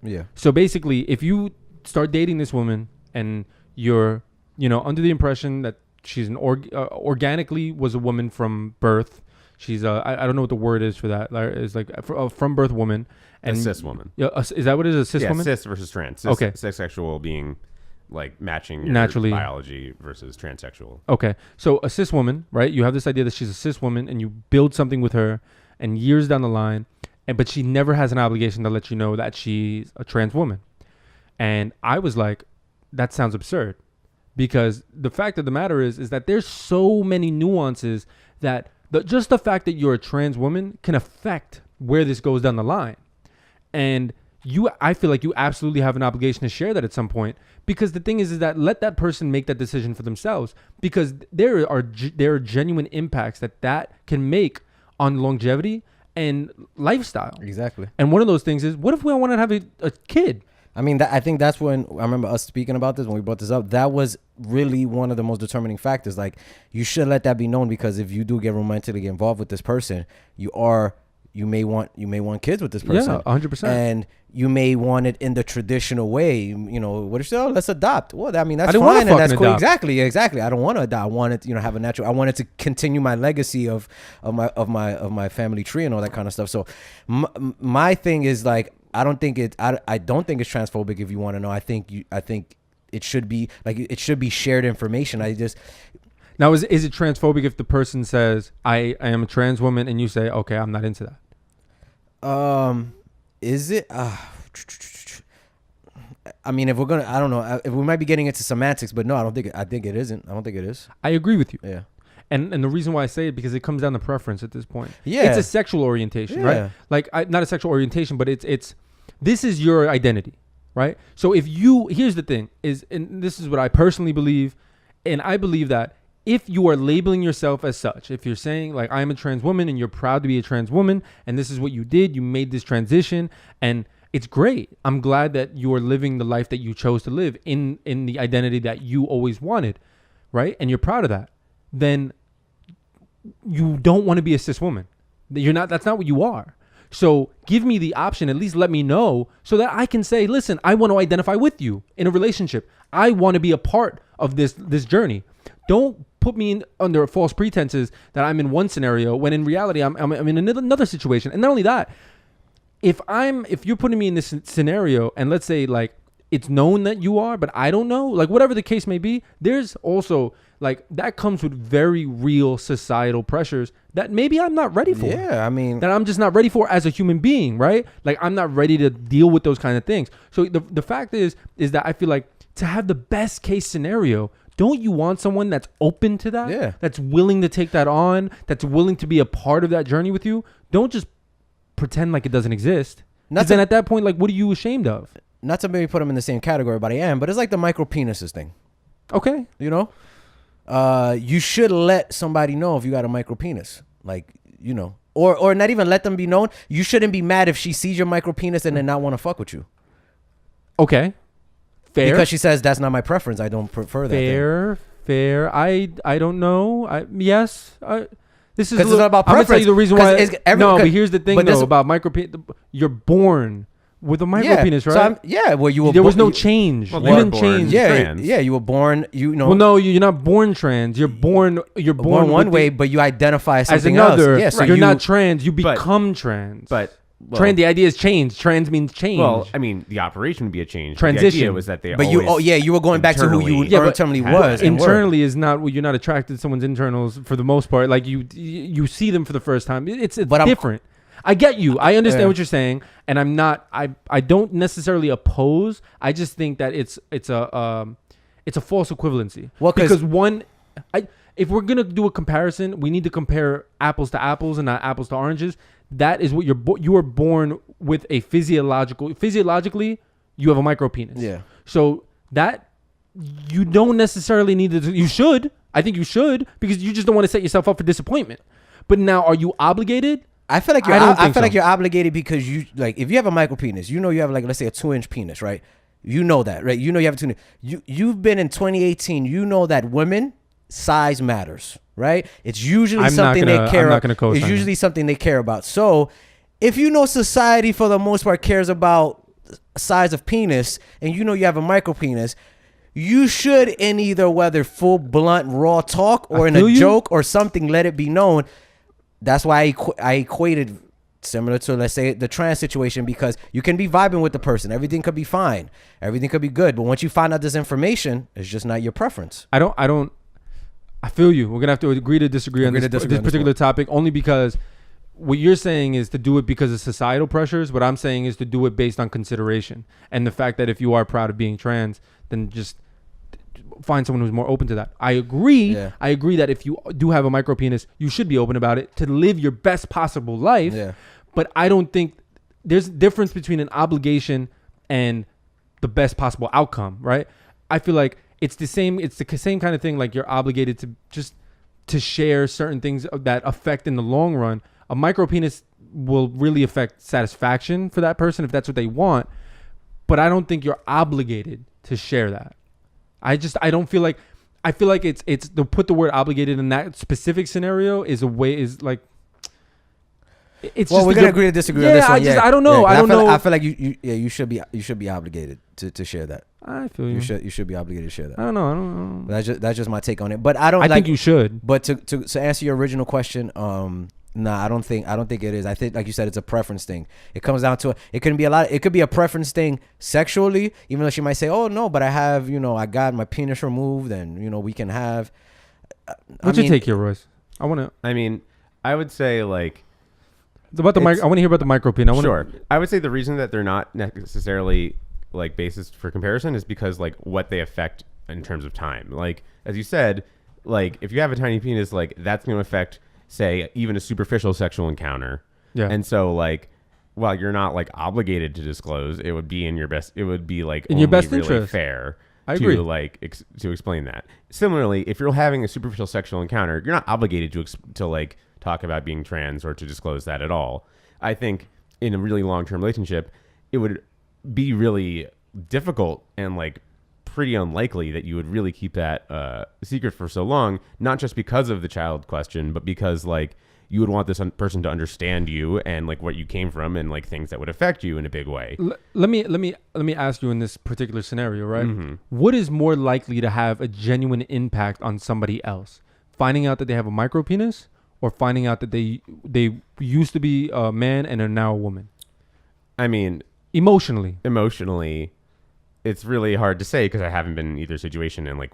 Yeah. So basically, if you start dating this woman and you're, under the impression that she's organically was a woman from birth, she's I don't know what the word is for that. It's like a from birth woman. And A cis woman. Yeah, is that what it is? A cis woman? Cis versus trans. Okay. Cis-sexual being like matching your Naturally. biology versus transsexual. Okay. So a cis woman, right? You have this idea that she's a cis woman and you build something with her, and years down the line, but she never has an obligation to let you know that she's a trans woman. And I was like, that sounds absurd, because the fact of the matter is that there's so many nuances that just the fact that you're a trans woman can affect where this goes down the line. And I feel like you absolutely have an obligation to share that at some point, because the thing is that let that person make that decision for themselves, because there are genuine impacts that can make on longevity and lifestyle. Exactly. And one of those things is, what if we all want to have a kid? I mean, I think that's when I remember us speaking about this when we brought this up. That was really one of the most determining factors. Like, you should let that be known, because if you do get romantically involved with this person, you may want kids with this person. Yeah, 100%. And you may want it in the traditional way. You know, what if let's adopt? Well, I mean, that's I didn't wanna fine and that's fucking cool. adopt. Exactly. I don't want to adopt. I want it, have a natural. I want it to continue my legacy of my family tree and all that kind of stuff. So my thing is, like, I don't think it's transphobic. If you want to know, I think it should be shared information. Now, is it transphobic if the person says, I am a trans woman, and you say, okay, I'm not into that? Is it? I mean, if we're gonna, I don't know. If we might be getting into semantics, but no, I think it isn't. I don't think it is. I agree with you. Yeah. And the reason why I say it, because it comes down to preference at this point. Yeah. It's a sexual orientation, right? Like, not a sexual orientation, but this is your identity, right? So here's the thing is, and this is what I personally believe, and I believe that if you are labeling yourself as such, if you're saying, like, I'm a trans woman and you're proud to be a trans woman, and this is what you did, you made this transition, and it's great. I'm glad that you are living the life that you chose to live in the identity that you always wanted, right? And you're proud of that. Then you don't want to be a cis woman. That's not what you are. So give me the option, at least let me know, so that I can say, listen, I want to identify with you in a relationship. I want to be a part of this journey. Don't put me under false pretenses that I'm in one scenario when in reality I'm in another situation. And not only that, if you're putting me in this scenario, and let's say, like, it's known that you are, but I don't know, like, whatever the case may be, there's also, like, that comes with very real societal pressures that maybe I'm not ready for. Yeah, I mean, that I'm just not ready for as a human being, right? Like, I'm not ready to deal with those kind of things. So the fact is that I feel like, to have the best case scenario, don't you want someone that's open to that? Yeah. That's willing to take that on, that's willing to be a part of that journey with you? Don't just pretend like it doesn't exist. Because then at that point, like, what are you ashamed of? Not to maybe put them in the same category, but I am. But it's like the micro penises thing. Okay. You know? You should let somebody know if you got a micro penis. Like, or not even let them be known. You shouldn't be mad if she sees your micro penis and then not want to fuck with you. Okay. Fair. Because she says, that's not my preference. I don't prefer that. Fair. I don't know. This is because it's not about preference. I'm gonna tell you the reason why. But here's the thing, though, about micro penis. You're born with a micro penis, right? So there was no change. Well, you didn't change. Trans. You were born. Well, no, you're not born trans. You're born one way, but you identify as something another. else. So you're not trans. You become trans. But the idea is change. Trans means change. Well, I mean, the operation would be a change. Transition. The idea was that they. But you were going back to who you internally was. Internally is not. You're not attracted to someone's internals for the most part. Like, you see them for the first time. It's different. I get you. I understand what you're saying, and I'm not. I don't necessarily oppose. I just think that it's a false equivalency. Well, because if we're gonna do a comparison, we need to compare apples to apples and not apples to oranges. That is what you are born with a physiologically you have a micro penis. Yeah. So that you don't necessarily need to. You should. I think you should, because you just don't want to set yourself up for disappointment. But now, are you obligated? I feel like you're obligated because you, like, if you have a micro penis, you have, like, let's say a 2-inch penis, right? You know that, right? You have a 2-inch. You've been in 2018. You know that women, size matters, right? It's usually something they care about. It's usually something they care about. So if society for the most part cares about size of penis, and you have a micro penis, you should, in either whether full blunt raw talk or in a joke or something, let it be known. That's why I equated similar to, let's say, the trans situation, because you can be vibing with the person. Everything could be fine. Everything could be good. But once you find out this information, it's just not your preference. I feel you. We're going to have to agree to disagree on this particular topic, only because what you're saying is to do it because of societal pressures. What I'm saying is to do it based on consideration. And the fact that if you are proud of being trans, then just find someone who's more open to that. I agree. Yeah. I agree that if you do have a micro penis, you should be open about it to live your best possible life. Yeah. But I don't think there's a difference between an obligation and the best possible outcome, right? I feel like it's the same kind of thing. Like, you're obligated to share certain things that affect in the long run. A micro penis will really affect satisfaction for that person if that's what they want. But I don't think you're obligated to share that. I don't feel like, I feel like it's to put the word obligated in that specific scenario is like, it's well, just we're gonna agree to disagree on this one. I don't know. Yeah, I don't know. I feel like you should be obligated to share that. I feel you. You should be obligated to share that. I don't know. That's just my take on it. But I think you should. But to answer your original question, I don't think it is. I think, like you said, it's a preference thing. It comes down to it can be it could be a preference thing sexually, even though she might say, "Oh no, but I have, I got my penis removed, and we can have." What's your take here, Royce? I would say like. About the I want to hear about the micro penis. Sure. I would say the reason that they're not necessarily like basis for comparison is because like what they affect in terms of time. Like as you said, like if you have a tiny penis, like that's going to affect, say, even a superficial sexual encounter. Yeah. And so like, while you're not like obligated to disclose, it would be in your best. It would be like in your best really interest. Fair. I agree. To explain that. Similarly, if you're having a superficial sexual encounter, you're not obligated to like talk about being trans or to disclose that at all. I think in a really long-term relationship, it would be really difficult and like pretty unlikely that you would really keep that secret for so long, not just because of the child question, but because like you would want this person to understand you and like what you came from and like things that would affect you in a big way. Let me ask you in this particular scenario, right? Mm-hmm. What is more likely to have a genuine impact on somebody else? Finding out that they have a micro penis, or finding out that they used to be a man and are now a woman? I mean, emotionally, it's really hard to say because I haven't been in either situation and like.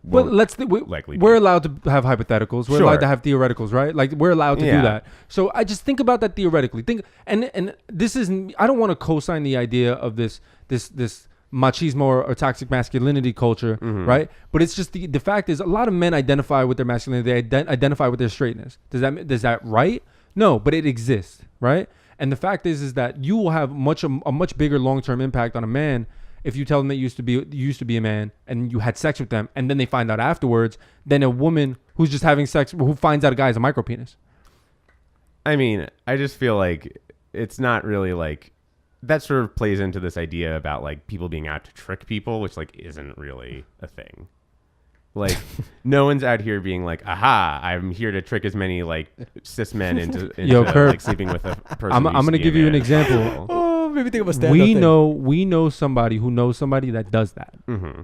But we're allowed to have hypotheticals. We're allowed to have theoreticals, right? Like we're allowed to do that. So I just think about that theoretically. And this isn't. I don't want to co-sign the idea of this machismo or toxic masculinity culture, mm-hmm. right? But it's just the fact is a lot of men identify with their masculinity. They identify with their straightness. Does that right? No, but it exists, right? And the fact is that you will have a much bigger long-term impact on a man if you tell them that you used to be a man and you had sex with them, and then they find out afterwards, than a woman who's just having sex who finds out a guy has a micro penis. I mean, I just feel like it's not really like. That sort of plays into this idea about like people being out to trick people, which like isn't really a thing. Like no one's out here being like, aha, I'm here to trick as many like cis men into like sleeping with a person. I'm going to give you an example. Oh, maybe think of a stand-up we know somebody who knows somebody that does that. Mm-hmm.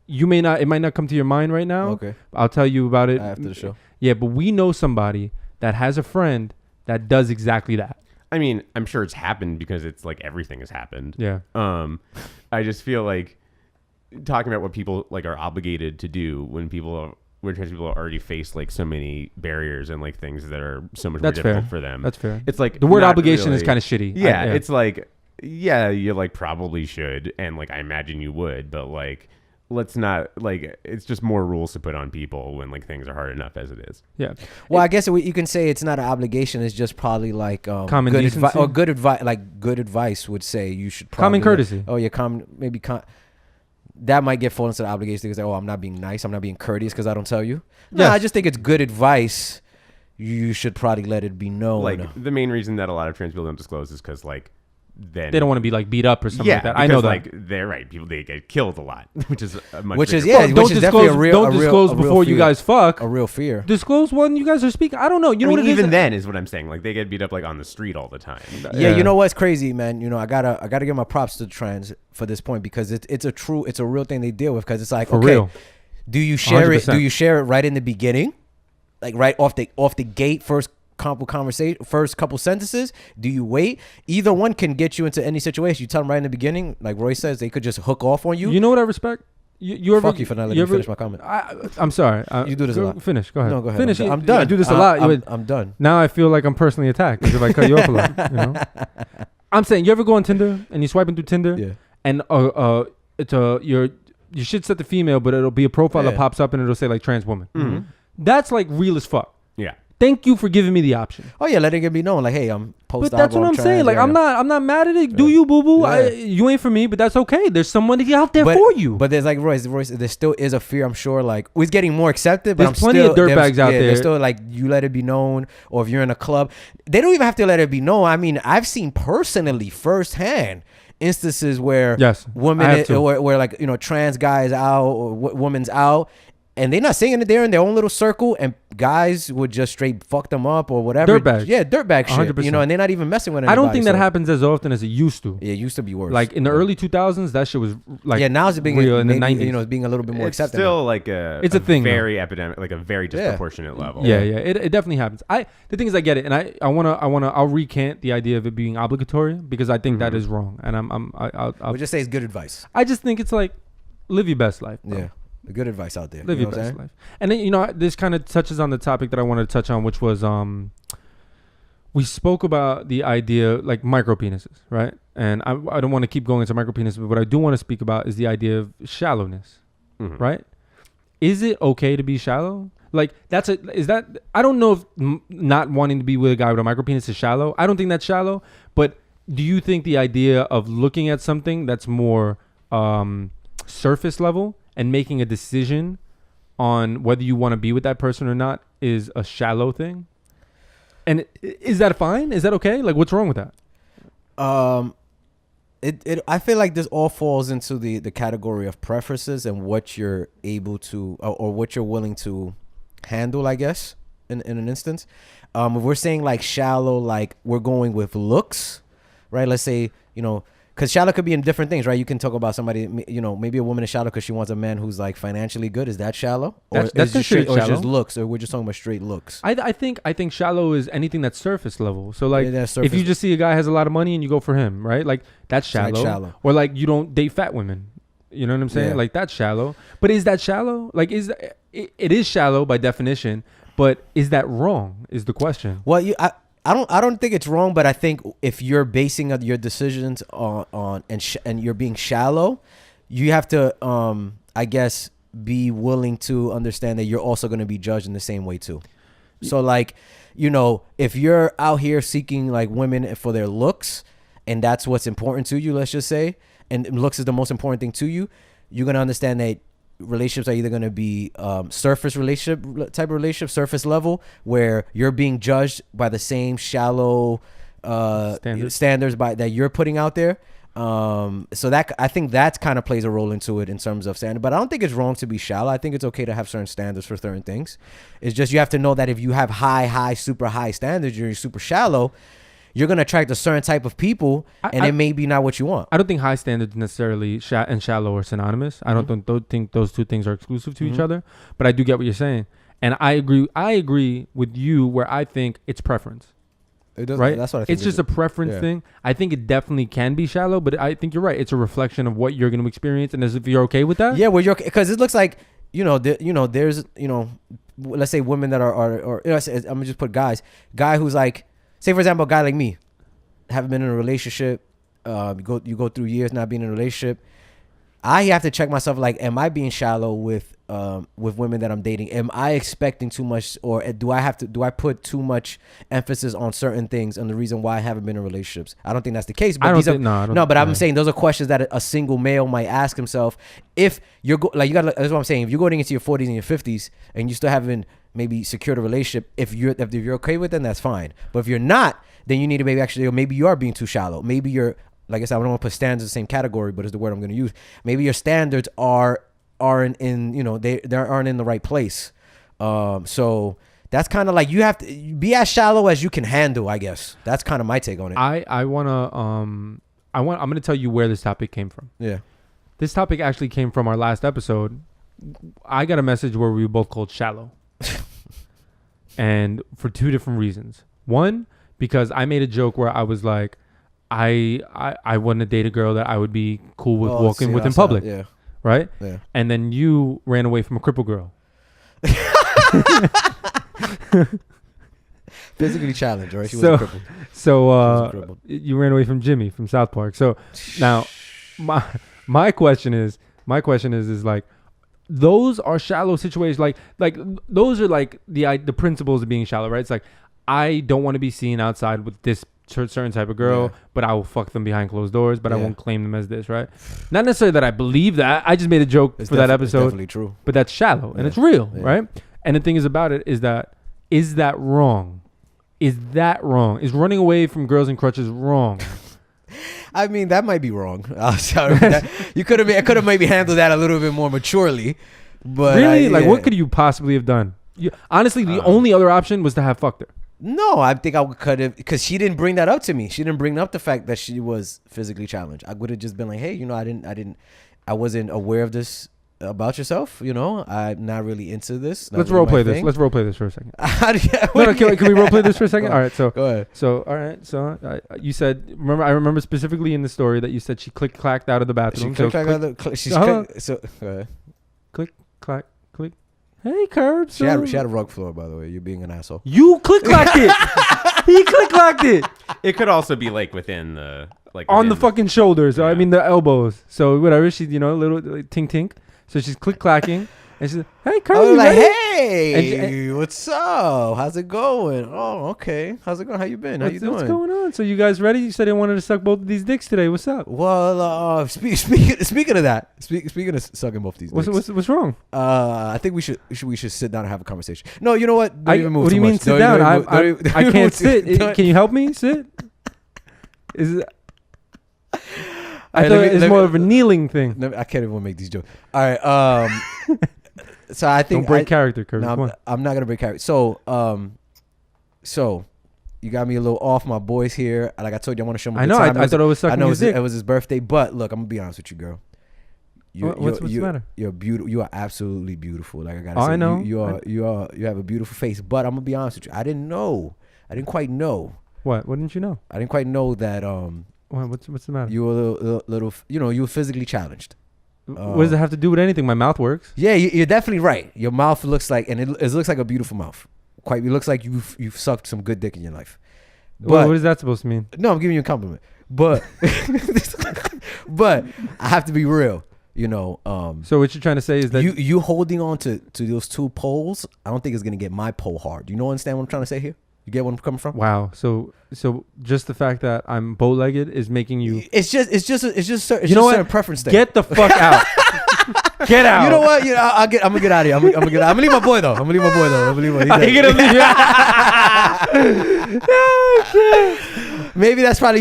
It might not come to your mind right now. Okay. I'll tell you about it after the show. Yeah, but we know somebody that has a friend that does exactly that. I mean, I'm sure it's happened because it's like everything has happened. Yeah. I just feel like talking about what people like are obligated to do when trans people already face like so many barriers and like things that are so much more difficult for them. That's fair. It's like the word obligation is kind of shitty. Yeah, it's like you like probably should, and like I imagine you would, but like let's not like it's just more rules to put on people when like things are hard enough as it is. Yeah. Well, I guess you can say it's not an obligation. It's just probably like common good decency or good advice. Like good advice would say you should probably common courtesy. That might fall into the obligation because I'm not being nice. I'm not being courteous because I don't tell you. No, I just think it's good advice. You should probably let it be known. Like the main reason that a lot of trans people don't disclose is because like. Then they don't want to be like beat up or something like that. I know that. Like they're right. People they get killed a lot, which is a much. Which is don't disclose before you guys fuck. A real fear. Disclose when you guys are speaking. I don't know. You know what it is. Even then is what I'm saying. Like they get beat up like on the street all the time. Yeah, you know what's crazy, man. I gotta give my props to the trans for this point because it's a real thing they deal with because it's like for real. Do you share 100%. it? Do you share it right in the beginning, like right off the gate first? First couple sentences. Do you wait? Either one can get you into any situation. You tell them right in the beginning, like Roy says, they could just hook off on you. You know what I respect? Fuck you for not letting me finish my comment. I'm sorry. You do this a lot. Finish. Go ahead. No, go ahead. Finish. I'm done. I do this a lot. I'm done. Now I feel like I'm personally attacked if I cut you off a lot. You know? I'm saying, you ever go on Tinder and you're swiping through Tinder? Yeah. And it's you should set the female, but it'll be a profile that pops up and it'll say like trans woman. Mm-hmm. That's like real as fuck. Yeah. Thank you for giving me the option. Oh yeah, letting it be known, like, hey, I'm post. But that's what I'm saying. Like, I'm not mad at it. Do you, boo boo? Yeah. You ain't for me, but that's okay. There's somebody out there But, for you. But there's like Royce, there still is a fear. I'm sure, like, it's getting more accepted. But There's plenty of dirtbags out there. There's still like, you let it be known, or if you're in a club, they don't even have to let it be known. I mean, I've seen personally, firsthand, instances where women, where like, you know, trans guys out or women's out. And they're not saying it there in their own little circle, and guys would just straight fuck them up or whatever. Dirtbags. Yeah, dirtbag shit. 100%. You know, and they're not even messing with anybody. I don't think that happens as often as it used to. Yeah, it used to be worse. Like in the early 2000s, that shit was like now it's being real in the maybe, 90s. You know, it's being a little bit more It's accepted. still like it's a thing, very epidemic, like a very disproportionate level. Yeah. It definitely happens. The thing is, I get it, and I'll recant the idea of it being obligatory because I think that is wrong, and I'll just say it's good advice. I just think it's like live your best life, bro. Yeah. Good advice out there. Live your best life. And then, you know, this kind of touches on the topic that I wanted to touch on, which was we spoke about the idea like micro penises, right? And I don't want to keep going into micro penises, but what I do want to speak about is the idea of shallowness, right? Is it okay to be shallow? Like I don't know if not wanting to be with a guy with a micro penis is shallow. I don't think that's shallow, but do you think the idea of looking at something that's more surface level and making a decision on whether you want to be with that person or not is a shallow thing? And is that fine? Is that okay? Like, what's wrong with that? I feel like this all falls into the category of preferences and what you're able to or what you're willing to handle, I guess, in an instance. If we're saying like shallow, like we're going with looks, right? Let's say, you know, because shallow could be in different things, right? You can talk about somebody, you know, maybe a woman is shallow because she wants a man who's like financially good. Is that shallow? That's just straight or shallow. just looks, or we're just talking about straight looks? I think shallow is anything that's surface level. So like, surface. if you just see a guy has a lot of money and you go for him, right? Like that's shallow. Like shallow. Or like you don't date fat women. You know what I'm saying? Yeah. Like that's shallow. But is that shallow? Like it is shallow by definition. But is that wrong? Is the question. Well, I don't think it's wrong, but I think if you're basing your decisions on and you're being shallow, you have to I guess be willing to understand that you're also going to be judged in the same way too. So like, you know, if you're out here seeking like women for their looks and that's what's important to you, let's just say, and looks is the most important thing to you, you're going to understand that relationships are either going to be surface surface level, where you're being judged by the same shallow standards that you're putting out there. So that I think that kind of plays a role into it in terms of standard. But I don't think it's wrong to be shallow. I think it's okay to have certain standards for certain things. It's just you have to know that if you have super high standards, you're super shallow, you're going to attract a certain type of people, and it may be not what you want. I don't think high standards necessarily and shallow are synonymous. I don't think those two things are exclusive to each other, but I do get what you're saying. And I agree with you where I think it's preference. It does, right? That's what I think. It's just a preference thing. I think it definitely can be shallow, but I think you're right. It's a reflection of what you're going to experience, and as if you're okay with that. Yeah, well, you're because it looks like there's let's say women that are I'm gonna just put guy who's like, say for example, a guy like me, haven't been in a relationship, you go through years not being in a relationship. I have to check myself, like, am I being shallow with women that I'm dating? Am I expecting too much, or do I put too much emphasis on certain things and the reason why I haven't been in relationships? I don't think that's the case. But I'm saying those are questions that a single male might ask himself. If you're that's what I'm saying. If you're going into your 40s and your 50s and you still haven't maybe secured a relationship, if you're okay with it, then that's fine. But if you're not, then you need to maybe you are being too shallow. Maybe you're, like I said, I don't want to put standards in the same category, but it's the word I'm going to use. Maybe your standards aren't in they aren't in the right place. So that's kind of like, you have to be as shallow as you can handle, I guess. That's kind of my take on it. I'm going to tell you where this topic came from. Yeah. This topic actually came from our last episode. I got a message where we were both called shallow. And for two different reasons. One, because I made a joke where I was like, I wouldn't date a girl that I would be cool with walking with in public. Yeah. Right? Yeah. And then you ran away from a cripple girl. Physically challenged, right? She was crippled. So you ran away from Jimmy from South Park. So now my question is like, those are shallow situations. Like those are like the principles of being shallow, right? It's like, I don't want to be seen outside with this certain type of girl, but I will fuck them behind closed doors, but I won't claim them as this, right? Not necessarily that I believe that. I just made a joke for that episode. It's definitely true. But that's shallow and it's real, right? And the thing is about it is that wrong? Is that wrong? Is running away from girls in crutches wrong? I mean, that might be wrong. I'm sorry. I could have maybe handled that a little bit more maturely. But really, what could you possibly have done? Honestly, the only other option was to have fucked her. No, I think I could have, because she didn't bring that up to me. She didn't bring up the fact that she was physically challenged. I would have just been like, hey, I wasn't aware of this about yourself. I'm not really into this. Let's role play this. Let's role play this for a second. Can we role play this for a second? All right, so go ahead. So you said, I remember specifically in the story that you said she click clacked out of the bathroom. Go ahead. Click clack click. Hey, Curb. She had a rug floor, by the way. You're being an asshole. You click clacked it. He click clacked it. It could also be like within the on the fucking shoulders. Yeah. I mean the elbows. So whatever. She's little tink tink. So she's click clacking, and she's hey, Curb. I'm like, hey, what's up? How's it going? Oh, okay. How's it going? How you been? How you doing? What's going on? So you guys ready? You said you wanted to suck both of these dicks today. What's up? Well, speaking of that, speaking of sucking both these dicks, what's wrong? I think we should sit down and have a conversation. No, you know what? Don't even move. What do you mean sit down? I can't sit. Can you help me sit? Is it? I thought it's more of a kneeling thing. I can't even make these jokes. All right. So I think don't break character, Kurt. No, I'm not gonna break character. So you got me a little off. My boy's here. Like I told you, I want to show him. I know. I thought it was sucking his dick. It was his birthday, but look, I'm gonna be honest with you, girl. What's the matter? You're beautiful. You are absolutely beautiful. Like I gotta say, I know. You have a beautiful face. But I'm gonna be honest with you. I didn't quite know. What didn't you know? I didn't quite know that. What's the matter? You were a little. You were physically challenged. What does it have to do with anything? My mouth works. Yeah, you're definitely right. Your mouth looks like, and it looks like a beautiful mouth. It looks like you've sucked some good dick in your life. But what is that supposed to mean? No, I'm giving you a compliment. But but I have to be real. So what you're trying to say is that you holding on to those two poles, I don't think it's gonna get my pole hard. You understand what I'm trying to say here? You get where I'm coming from? Wow. So just the fact that I'm bow-legged is making you. It's just a certain preference thing. Get the fuck out. Get out. You know what? I'm gonna get out of here. I'm gonna leave my boy though. I'm gonna leave my boy. He's gonna leave. Maybe that's not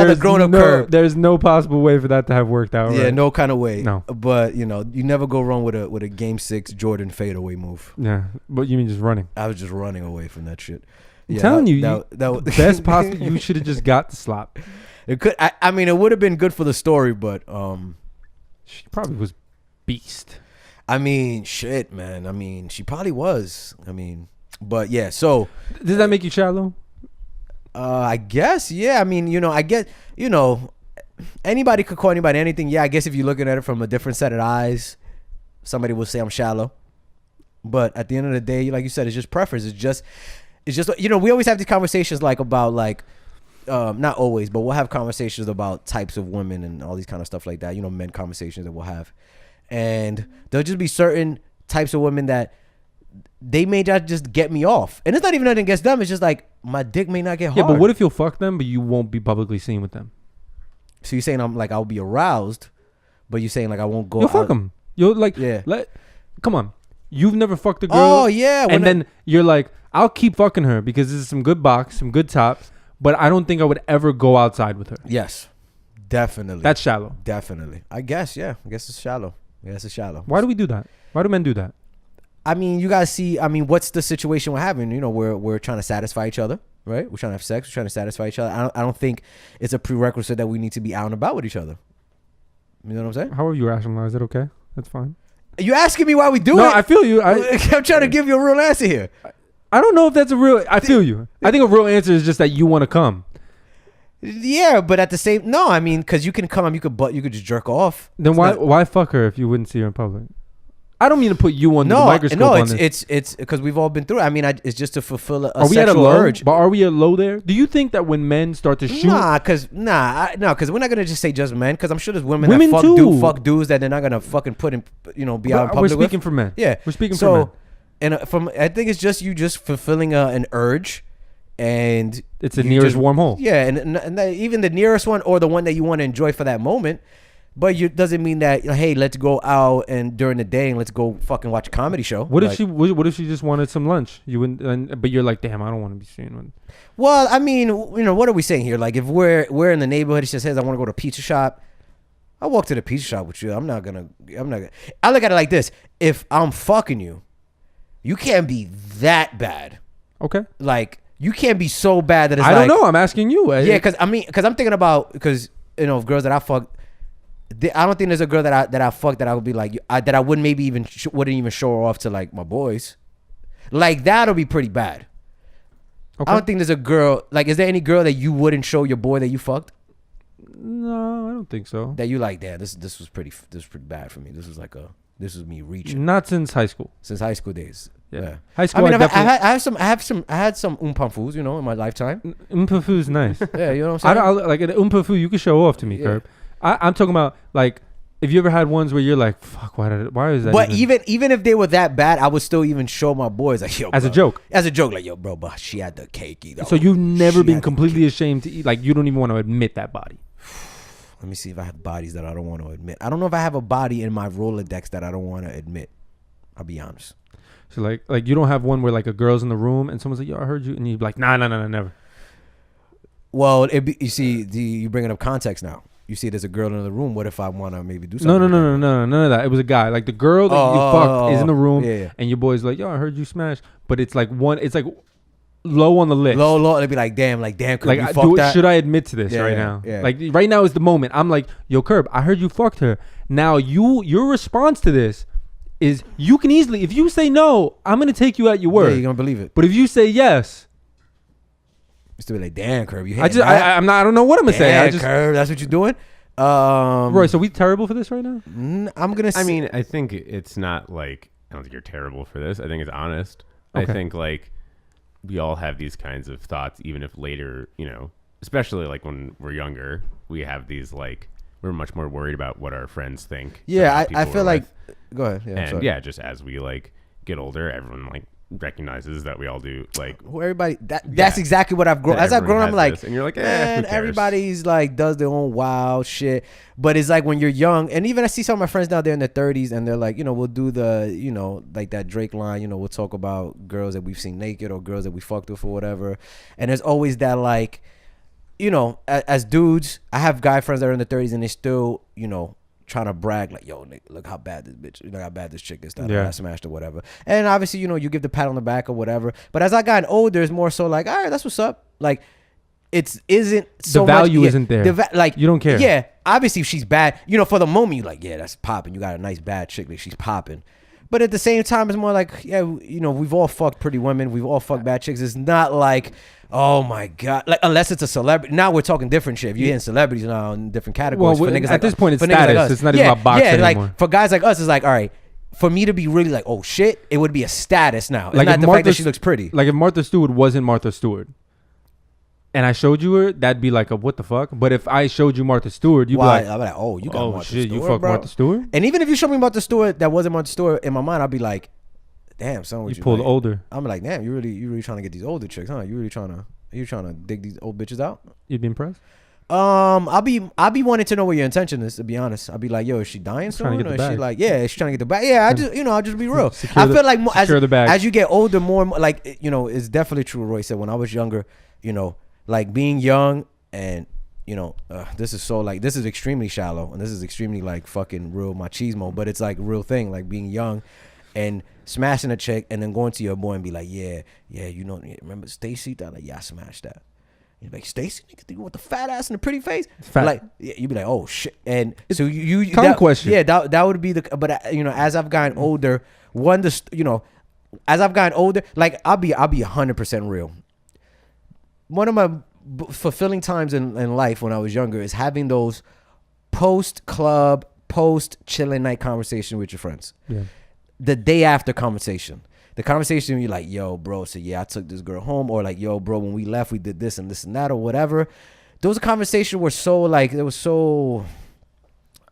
the grown-up curve. There's no possible way for that to have worked out. Yeah, right? no kind of way. No. But you never go wrong with a Game 6 Jordan fadeaway move. Yeah, but you mean just running? I was just running away from that shit. I'm telling you, that best possible. You should have just got the slop. It could. I mean, it would have been good for the story, but she probably was beast. I mean, shit, man. I mean, she probably was. I mean, but yeah. So does that make you shallow? I guess. Yeah. I mean, I get. Anybody could call anybody anything. Yeah. I guess if you're looking at it from a different set of eyes, somebody will say I'm shallow. But at the end of the day, like you said, it's just preference. It's just we always have these conversations about not always, but we'll have conversations about types of women and all these kind of stuff like that. Men conversations that we'll have, and there'll just be certain types of women that they may just get me off, and it's not even nothing against them. It's just like my dick may not get hard. Yeah, but what if you'll fuck them, but you won't be publicly seen with them? So you're saying I'll be aroused, but you're saying I won't go. You'll fuck them. You'll come on. You've never fucked a girl. Oh yeah, and then you're like, I'll keep fucking her because this is some good box, some good tops, but I don't think I would ever go outside with her. Yes, definitely. That's shallow. Definitely. I guess, yeah. I guess it's shallow. Why do we do that? Why do men do that? I mean, you guys see, what's the situation we're having? We're trying to satisfy each other, right? We're trying to have sex. We're trying to satisfy each other. I don't think it's a prerequisite that we need to be out and about with each other. You know what I'm saying? How are you rationalize it? Okay, that's fine. You asking me why we do it? No, I feel you. I'm trying to give you a real answer here. I don't know if that's a real. I feel you. I think a real answer is just that you want to come. Yeah, but at the same, no, I mean, because you can come, you could just jerk off. Then why fuck her if you wouldn't see her in public? I don't mean to put you under the microscope. No, on this. it's because we've all been through it. I mean, it's just to fulfill a Are we at a sexual low? urge. But are we at low there? Do you think that when men start to shoot? Because we're not gonna just say just men. Because I'm sure there's women Women that too. fuck dudes that they're not gonna fucking put in, be out in public. We're with. speaking for men. Yeah, we're speaking for men. And I think it's just you just fulfilling an urge, and it's the nearest warm hole. Yeah, and even the nearest one or the one that you want to enjoy for that moment. But it doesn't mean that, hey, let's go out and during the day and let's go fucking watch a comedy show. What if she just wanted some lunch? You wouldn't, but you're like, damn, I don't want to be seeing one. Well, I mean, what are we saying here? Like, if we're in the neighborhood, she says, I want to go to a pizza shop. I'll walk to the pizza shop with you. I look at it like this. If I'm fucking you, you can't be that bad. Okay. Like, you can't be so bad that it's I don't know. I'm asking you. Yeah, because I'm thinking about, because, girls that I fuck, I don't think there's a girl that I fucked that I would be like that I wouldn't maybe even wouldn't even show her off to like my boys. Like that'll be pretty bad. Okay. I don't think there's a girl like. Is there any girl that you wouldn't show your boy that you fucked? No, I don't think so. That you like, damn, this was pretty bad for me. This was me reaching. Not since high school. Since high school days. Yeah. High school. I mean, I had some umpamfus, in my lifetime. Umpafu's nice. Yeah, you know what I'm saying. Like an umpafu, you can show off to me, Curb. I'm talking about like, if you ever had ones where you're like, fuck, why is that? But even if they were that bad, I would still even show my boys like, yo, as bro. a joke. As a joke, like, yo, bro, but she had the cakey though. So you've never been completely ashamed to eat, like you don't even want to admit that body. Let me see if I have bodies that I don't want to admit. I don't know if I have a body in my Rolodex that I don't want to admit. I'll be honest. So like you don't have one where like a girl's in the room and someone's like, yo, I heard you, and you're like, nah, never. Well, you see, you bringing up context now. You see, there's a girl in the room. What if I want to maybe do something? No, none of that. It was a guy. Like the girl that you fucked is in the room, and your boy's like, yo, I heard you smash. But it's like it's like low on the list. Low. It'd be like, damn, could you fuck that? Should I admit to this now? Yeah. Like right now is the moment. I'm like, yo, Curb, I heard you fucked her. Now your response to this is you can easily, if you say no, I'm gonna take you at your word. Yeah, you're gonna believe it. But if you say yes, you still be like, damn, Curb, you hate I don't know what I'm gonna say. Curb, that's what you're doing. Royce, are we terrible for this right now? I'm gonna. I mean, I think it's not like, I don't think you're terrible for this. I think it's honest. Okay. I think like we all have these kinds of thoughts, even if later, especially like when we're younger, we have these like, we're much more worried about what our friends think. Yeah, I feel like. Go ahead. Yeah, and just as we like get older, everyone like recognizes that we all do like everybody. That's exactly what I've grown. As I've grown, I'm like, and you're like, man, everybody's like does their own wild shit. But it's like when you're young, and even I see some of my friends now, they're in their 30s, and they're like, we'll do the, like that Drake line, we'll talk about girls that we've seen naked or girls that we fucked with or whatever. And there's always that like, as dudes, I have guy friends that are in the 30s and they still, trying to brag like, yo, nigga, look how bad this bitch, look how bad this chick is that I smashed or whatever. And obviously, you give the pat on the back or whatever. But as I gotten older, it's more so like, all right, that's what's up. Like, isn't so the value much, isn't there. Like you don't care. Yeah, obviously if she's bad, for the moment you're like, yeah, that's popping. You got a nice bad chick, like she's popping. But at the same time, it's more like, yeah, we've all fucked pretty women, we've all fucked bad chicks. It's not like, oh my god, like unless it's a celebrity. Now we're talking different shit. If you're in celebrities now in different categories. Well, for niggas at like this point, it's for niggas status. Like us. It's not even about boxing anymore. Like for guys like us, it's like, all right, for me to be really like, oh shit, it would be a status now. It's like not the fact that she looks pretty. Like if Martha Stewart wasn't Martha Stewart, and I showed you her, that'd be like a what the fuck. But if I showed you Martha Stewart, you'd be like, I'm like, oh, you got Martha Stewart, you fucked bro. Martha Stewart. And even if you show me Martha Stewart that wasn't Martha Stewart, in my mind, I'd be like, damn, son, you pulled like, older. I'm like, damn, you really trying to get these older chicks, huh? You really trying to dig these old bitches out? You'd be impressed. I'll be wanting to know what your intention is, to be honest. I'll be like, yo, is she dying soon? Or is she like, yeah, is she trying to get the bag? Yeah, I'll just be real. I feel like more, as you get older, more like, it's definitely true what Roy said. When I was younger, like being young and, this is extremely shallow and this is extremely like fucking real machismo, but it's like a real thing, like being young and smashing a chick and then going to your boy and be like, yeah, remember Stacy? Like, yeah, I smashed that. You're like, Stacy, nigga, you want the fat ass and the pretty face? Like, you'd be like, oh shit. And so you question. Yeah, that would be but as I've gotten older, as I've gotten older, like I'll be 100% real. One of my fulfilling times in life when I was younger is having those post club, post chilling night conversation with your friends. Yeah. the day after conversation. The conversation, you're like, yo, bro, so yeah, I took this girl home, or like, yo, bro, when we left, we did this and that, or whatever. Those conversations were so like, it was so,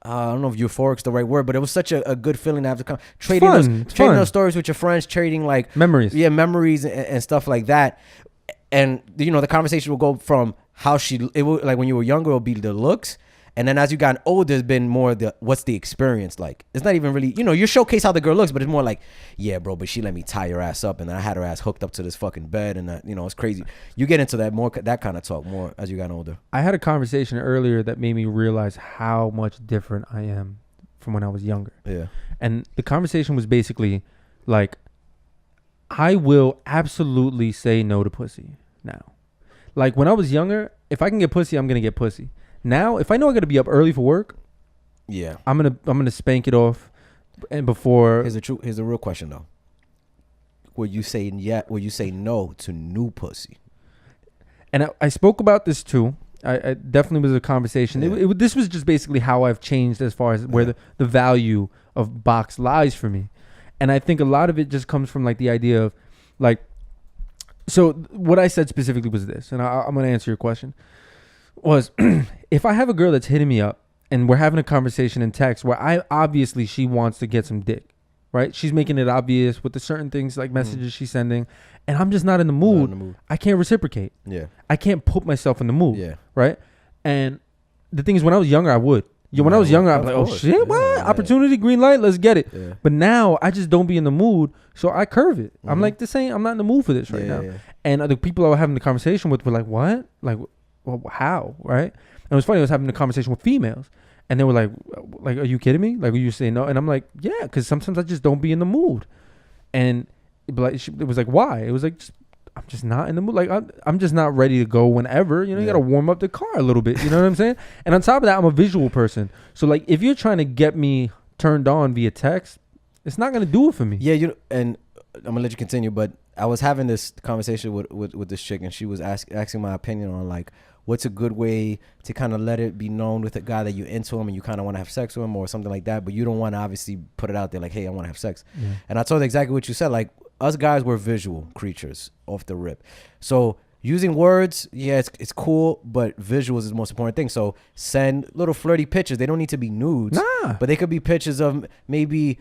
I don't know if euphoric's the right word, but it was such a good feeling to have to come trading those stories with your friends, trading like memories, memories and stuff like that. And you know, the conversation will go from how it would, like when you were younger, it'll be the looks. And then as you got older, it's been more what's the experience like? It's not even really, you know, you showcase how the girl looks, but it's more like, yeah, bro, but she let me tie your ass up, and then I had her ass hooked up to this fucking bed, and you know, it's crazy. You get into that kind of talk more as you got older. I had a conversation earlier that made me realize how much different I am from when I was younger. Yeah. And the conversation was basically like, I will absolutely say no to pussy now. Like when I was younger, if I can get pussy, I'm gonna get pussy. Now, if I know I got to be up early for work, yeah, I'm gonna spank it off. And before, here's a real question though. Will you say no to new pussy? And I spoke about this too. I definitely was a conversation. Yeah. This was just basically how I've changed as far as where the value of box lies for me. And I think a lot of it just comes from like the idea of like, so what I said specifically was this, and I'm gonna answer your question. Was if I have a girl that's hitting me up and we're having a conversation in text where obviously she wants to get some dick, right? She's making it obvious with the certain things like messages she's sending, and I'm just not in the mood. I can't reciprocate. Yeah. I can't put myself in the mood. Yeah. Right. And the thing is, when I was younger, I would. When I was younger, I'm like, oh shit, what? Opportunity, green light, let's get it. Yeah. But now I just don't be in the mood, so I curve it. I'm like, I'm not in the mood for this right now. Yeah. And the people I was having the conversation with were like, what? Like, well, how, right? And it was funny. I was having a conversation with females, and they were like, "Are you kidding me? Like, are you saying no?" And I'm like, "Yeah," because sometimes I just don't be in the mood. And it was like, "Why?" It was like, I'm just not in the mood. Like, I'm just not ready to go whenever. You know, you got to warm up the car a little bit. You know what I'm saying? And on top of that, I'm a visual person. So like, if you're trying to get me turned on via text, it's not gonna do it for me. Yeah, and I'm gonna let you continue, but I was having this conversation with this chick, and she was asking my opinion on like, what's a good way to kind of let it be known with a guy that you're into him and you kind of want to have sex with him or something like that, but you don't want to obviously put it out there like, hey, I want to have sex. Yeah. And I told her exactly what you said. Like, us guys, we're visual creatures off the rip. So using words, yeah, it's cool, but visuals is the most important thing. So send little flirty pictures. They don't need to be nudes, but they could be pictures of maybe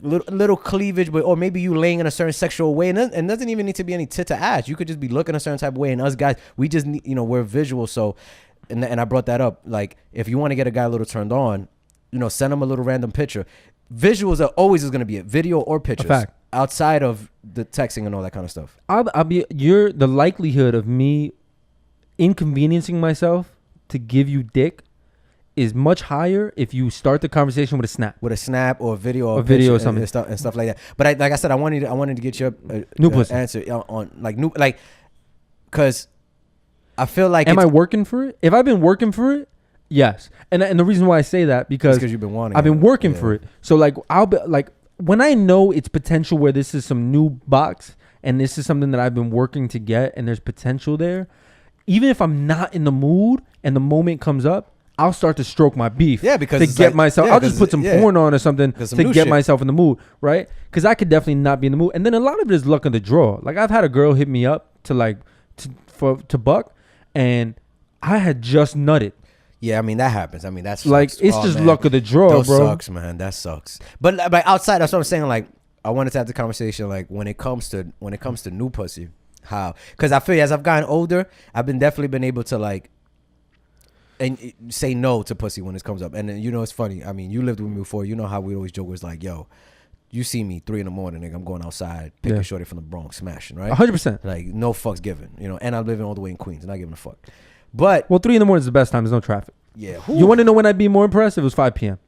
little cleavage, but or maybe you laying in a certain sexual way, and it doesn't even need to be any tit to ass. You could just be looking a certain type of way. And us guys, we just need, you know, we're visual. So, and I brought that up. Like, if you want to get a guy a little turned on, you know, send him a little random picture. Visuals are always going to be it, video or pictures. A fact. Outside of the texting and all that kind of stuff. The likelihood of me inconveniencing myself to give you dick is much higher if you start the conversation with a snap. With a snap or a video or video or something. And stuff like that. But like I said, I wanted to get your answer on like because I feel like am I working for it? If I've been working for it, yes. And the reason why I say that because you've been wanting I've been working for it. So like I'll be like when I know it's potential where this is some new box and this is something that I've been working to get and there's potential there, even if I'm not in the mood and the moment comes up, I'll start to stroke my beef. Yeah, because to get myself, I'll just put some porn on or something to get myself in the mood, right? Because I could definitely not be in the mood. And then a lot of it is luck of the draw. Like I've had a girl hit me up to buck, and I had just nutted. Yeah, I mean that happens. I mean that's like it's just luck of the draw, that bro. Sucks, man. That sucks. But outside, that's what I'm saying. Like I wanted to have the conversation. Like when it comes to new pussy, how? Because I feel as I've gotten older, I've definitely been able to like. And say no to pussy when it comes up. And then, you know, it's funny. I mean, you lived with me before. You know how we always joke was like, yo, you see me 3 a.m, nigga, I'm going outside, picking a shorty from the Bronx, smashing, right? 100%. Like, no fucks given, you know. And I'm living all the way in Queens, not giving a fuck. But. Well, 3 a.m. is the best time. There's no traffic. Yeah. You want to know when I'd be more impressed? It was 5 p.m.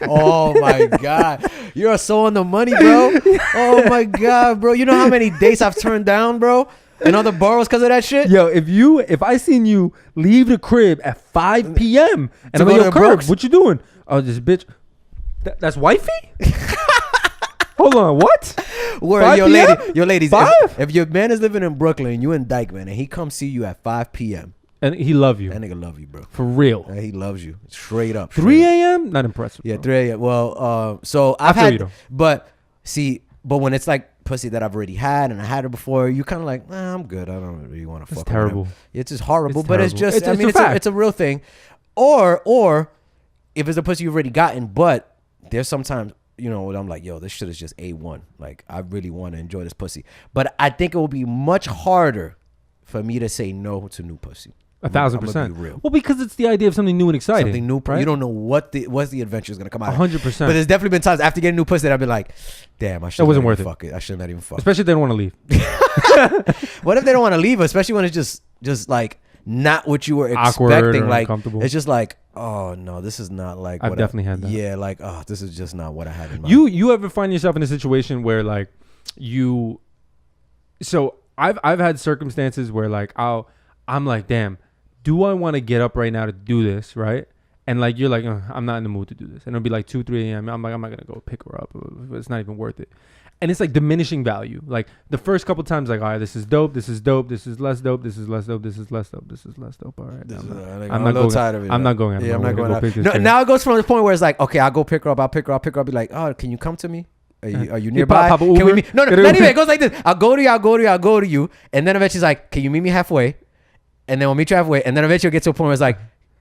Oh, my God. You're so on the money, bro. Oh, my God, bro. You know how many dates I've turned down, bro? In other boroughs because of that shit? Yo, if I seen you leave the crib at 5 p.m. and I'm like, yo, Curb, what you doing? Oh, this bitch. That's wifey? Hold on, what? Where your ladies, if your man is living in Brooklyn and you in Dykeman and he comes see you at 5 p.m., And he love you. That nigga love you, bro. For real. Yeah, he loves you. Straight up. 3 a.m.? Not impressed with Yeah, bro. 3 a.m. Well, so I've feel you, had, though. but when it's like pussy that I've already had and I had it before, you kind of like, I'm good. I don't really want to fuck. It's terrible. With him. It's just horrible, It's but it's terrible. just, I It's mean, a fact. it's a real thing. Or if it's a pussy you've already gotten, but there's sometimes, you know, I'm like, yo, this shit is just A1. Like, I really want to enjoy this pussy. But I think it will be much harder for me to say no to new pussy. 1,000%. I'm gonna be real. Well, because it's the idea of something new and exciting. Something new. right? You don't know what's the adventure is gonna come out. 100%. But there's definitely been times after getting new pussy that I've been like, damn, I should. wasn't worth it. Fuck it. I should not even fuck. Especially if they don't want to leave. What if they don't want to leave? Especially when it's just like not what you were Awkward expecting. or Like uncomfortable. it's just like, oh no, this is not like. I've what definitely had that. Yeah, like this is just not what I had in mind. You ever find yourself in a situation where like so I've had circumstances where like I'm like, damn, do I want to get up right now to do this, right? And like you're like, I'm not in the mood to do this, and it'll be like 2, 3 a.m. I'm like, I'm not gonna go pick her up. It's not even worth it. And it's like diminishing value. Like the first couple times, like, all right, this is dope, this is dope, this is less dope, this is less dope, this is less dope, this is less dope. All right, I'm not going. Tired of it. I'm not going. Yeah, I'm not going. Pick this No, chick. now it goes from the point where it's like, okay, I'll go pick her up. I'll pick her up. I'll be like, oh, can you come to me? Are you nearby? pop a Can we Uber? meet? No, Get an not Uber. even. It goes like this. I'll go to you. And then eventually she's like, can you meet me halfway? And then we'll meet you halfway. And then eventually we'll get to a point where it's like,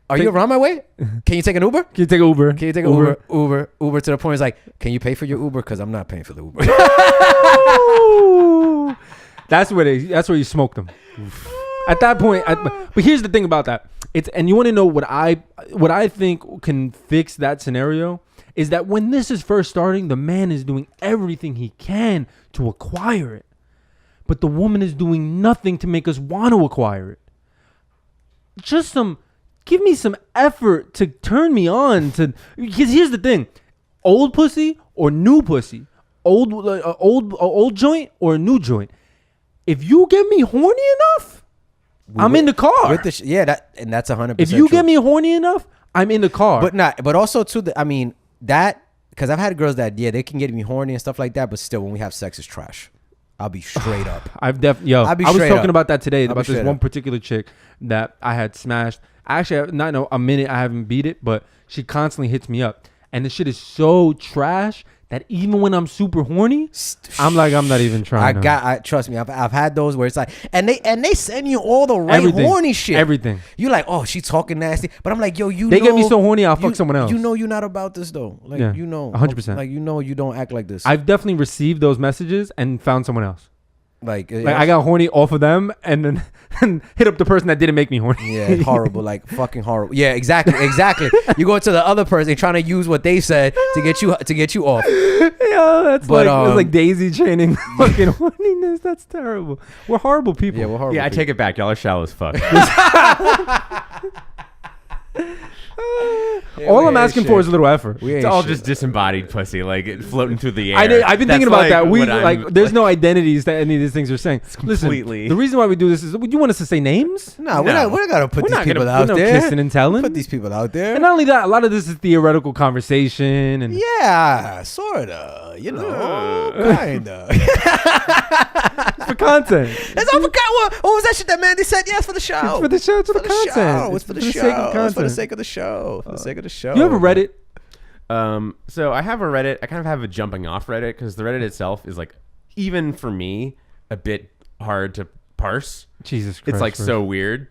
are you around my way? Can you take an Uber? Can you take an Uber? Can you take an Uber to the point where it's like, can you pay for your Uber? Because I'm not paying for the Uber. That's where you smoke them. At that point, but here's the thing about that. And you want to know what I think can fix that scenario is that when this is first starting, the man is doing everything he can to acquire it. But the woman is doing nothing to make us want to acquire it. Give me some effort to turn me on to, because here's the thing. Old pussy or new pussy? Old joint or a new joint? If you get me horny enough, I'm in the car. With the and that's 100%. If you get me horny enough, I'm in the car. But also too, because I've had girls that they can get me horny and stuff like that, but still when we have sex, it's trash. I'll be straight up. I was talking about that today, about this one particular chick that I had smashed. Actually, not know a minute I haven't beat it, but she constantly hits me up, and the shit is so trash that even when I'm super horny, I'm like, I'm not even trying. Trust me, I've had those where it's like, and they send you all the right horny shit. Everything. You like, oh, she talking nasty, but I'm like, yo, they get me so horny, I'll fuck someone else. You know, you're not about this though. Like, yeah, you know, 100%. Like, you know, you don't act like this. I've definitely received those messages and found someone else. Like I got horny off of them and then hit up the person that didn't make me horny. Yeah, horrible, like fucking horrible. Yeah, exactly. You go to the other person trying to use what they said to get you off. Yeah, that's like daisy chaining fucking horniness. That's terrible. We're horrible people. Yeah, we're horrible. Yeah, I take it back. Y'all are shallow as fuck. All I'm asking for is a little effort. It's all just disembodied pussy, like floating through the air. I've been thinking about that. There's no no. identities that any of these things are saying. completely. Listen, the reason why we do this is, do you want us to say names? No, we're not gonna put these people out there. We're not kissing and telling. Put these people out there. And not only that, a lot of this is theoretical conversation. And yeah, sorta. You know, kinda. for content. It's all for what was that shit that Mandy said? Yeah, it's for the show. It's for the show. It's for the content. It's for the sake of show. It's for the content. sake of the show. For the sake of the show. You have a Reddit? So I have a Reddit. I kind of have a jumping off Reddit because the Reddit itself is like, even for me, a bit hard to parse. Jesus Christ. It's like so weird.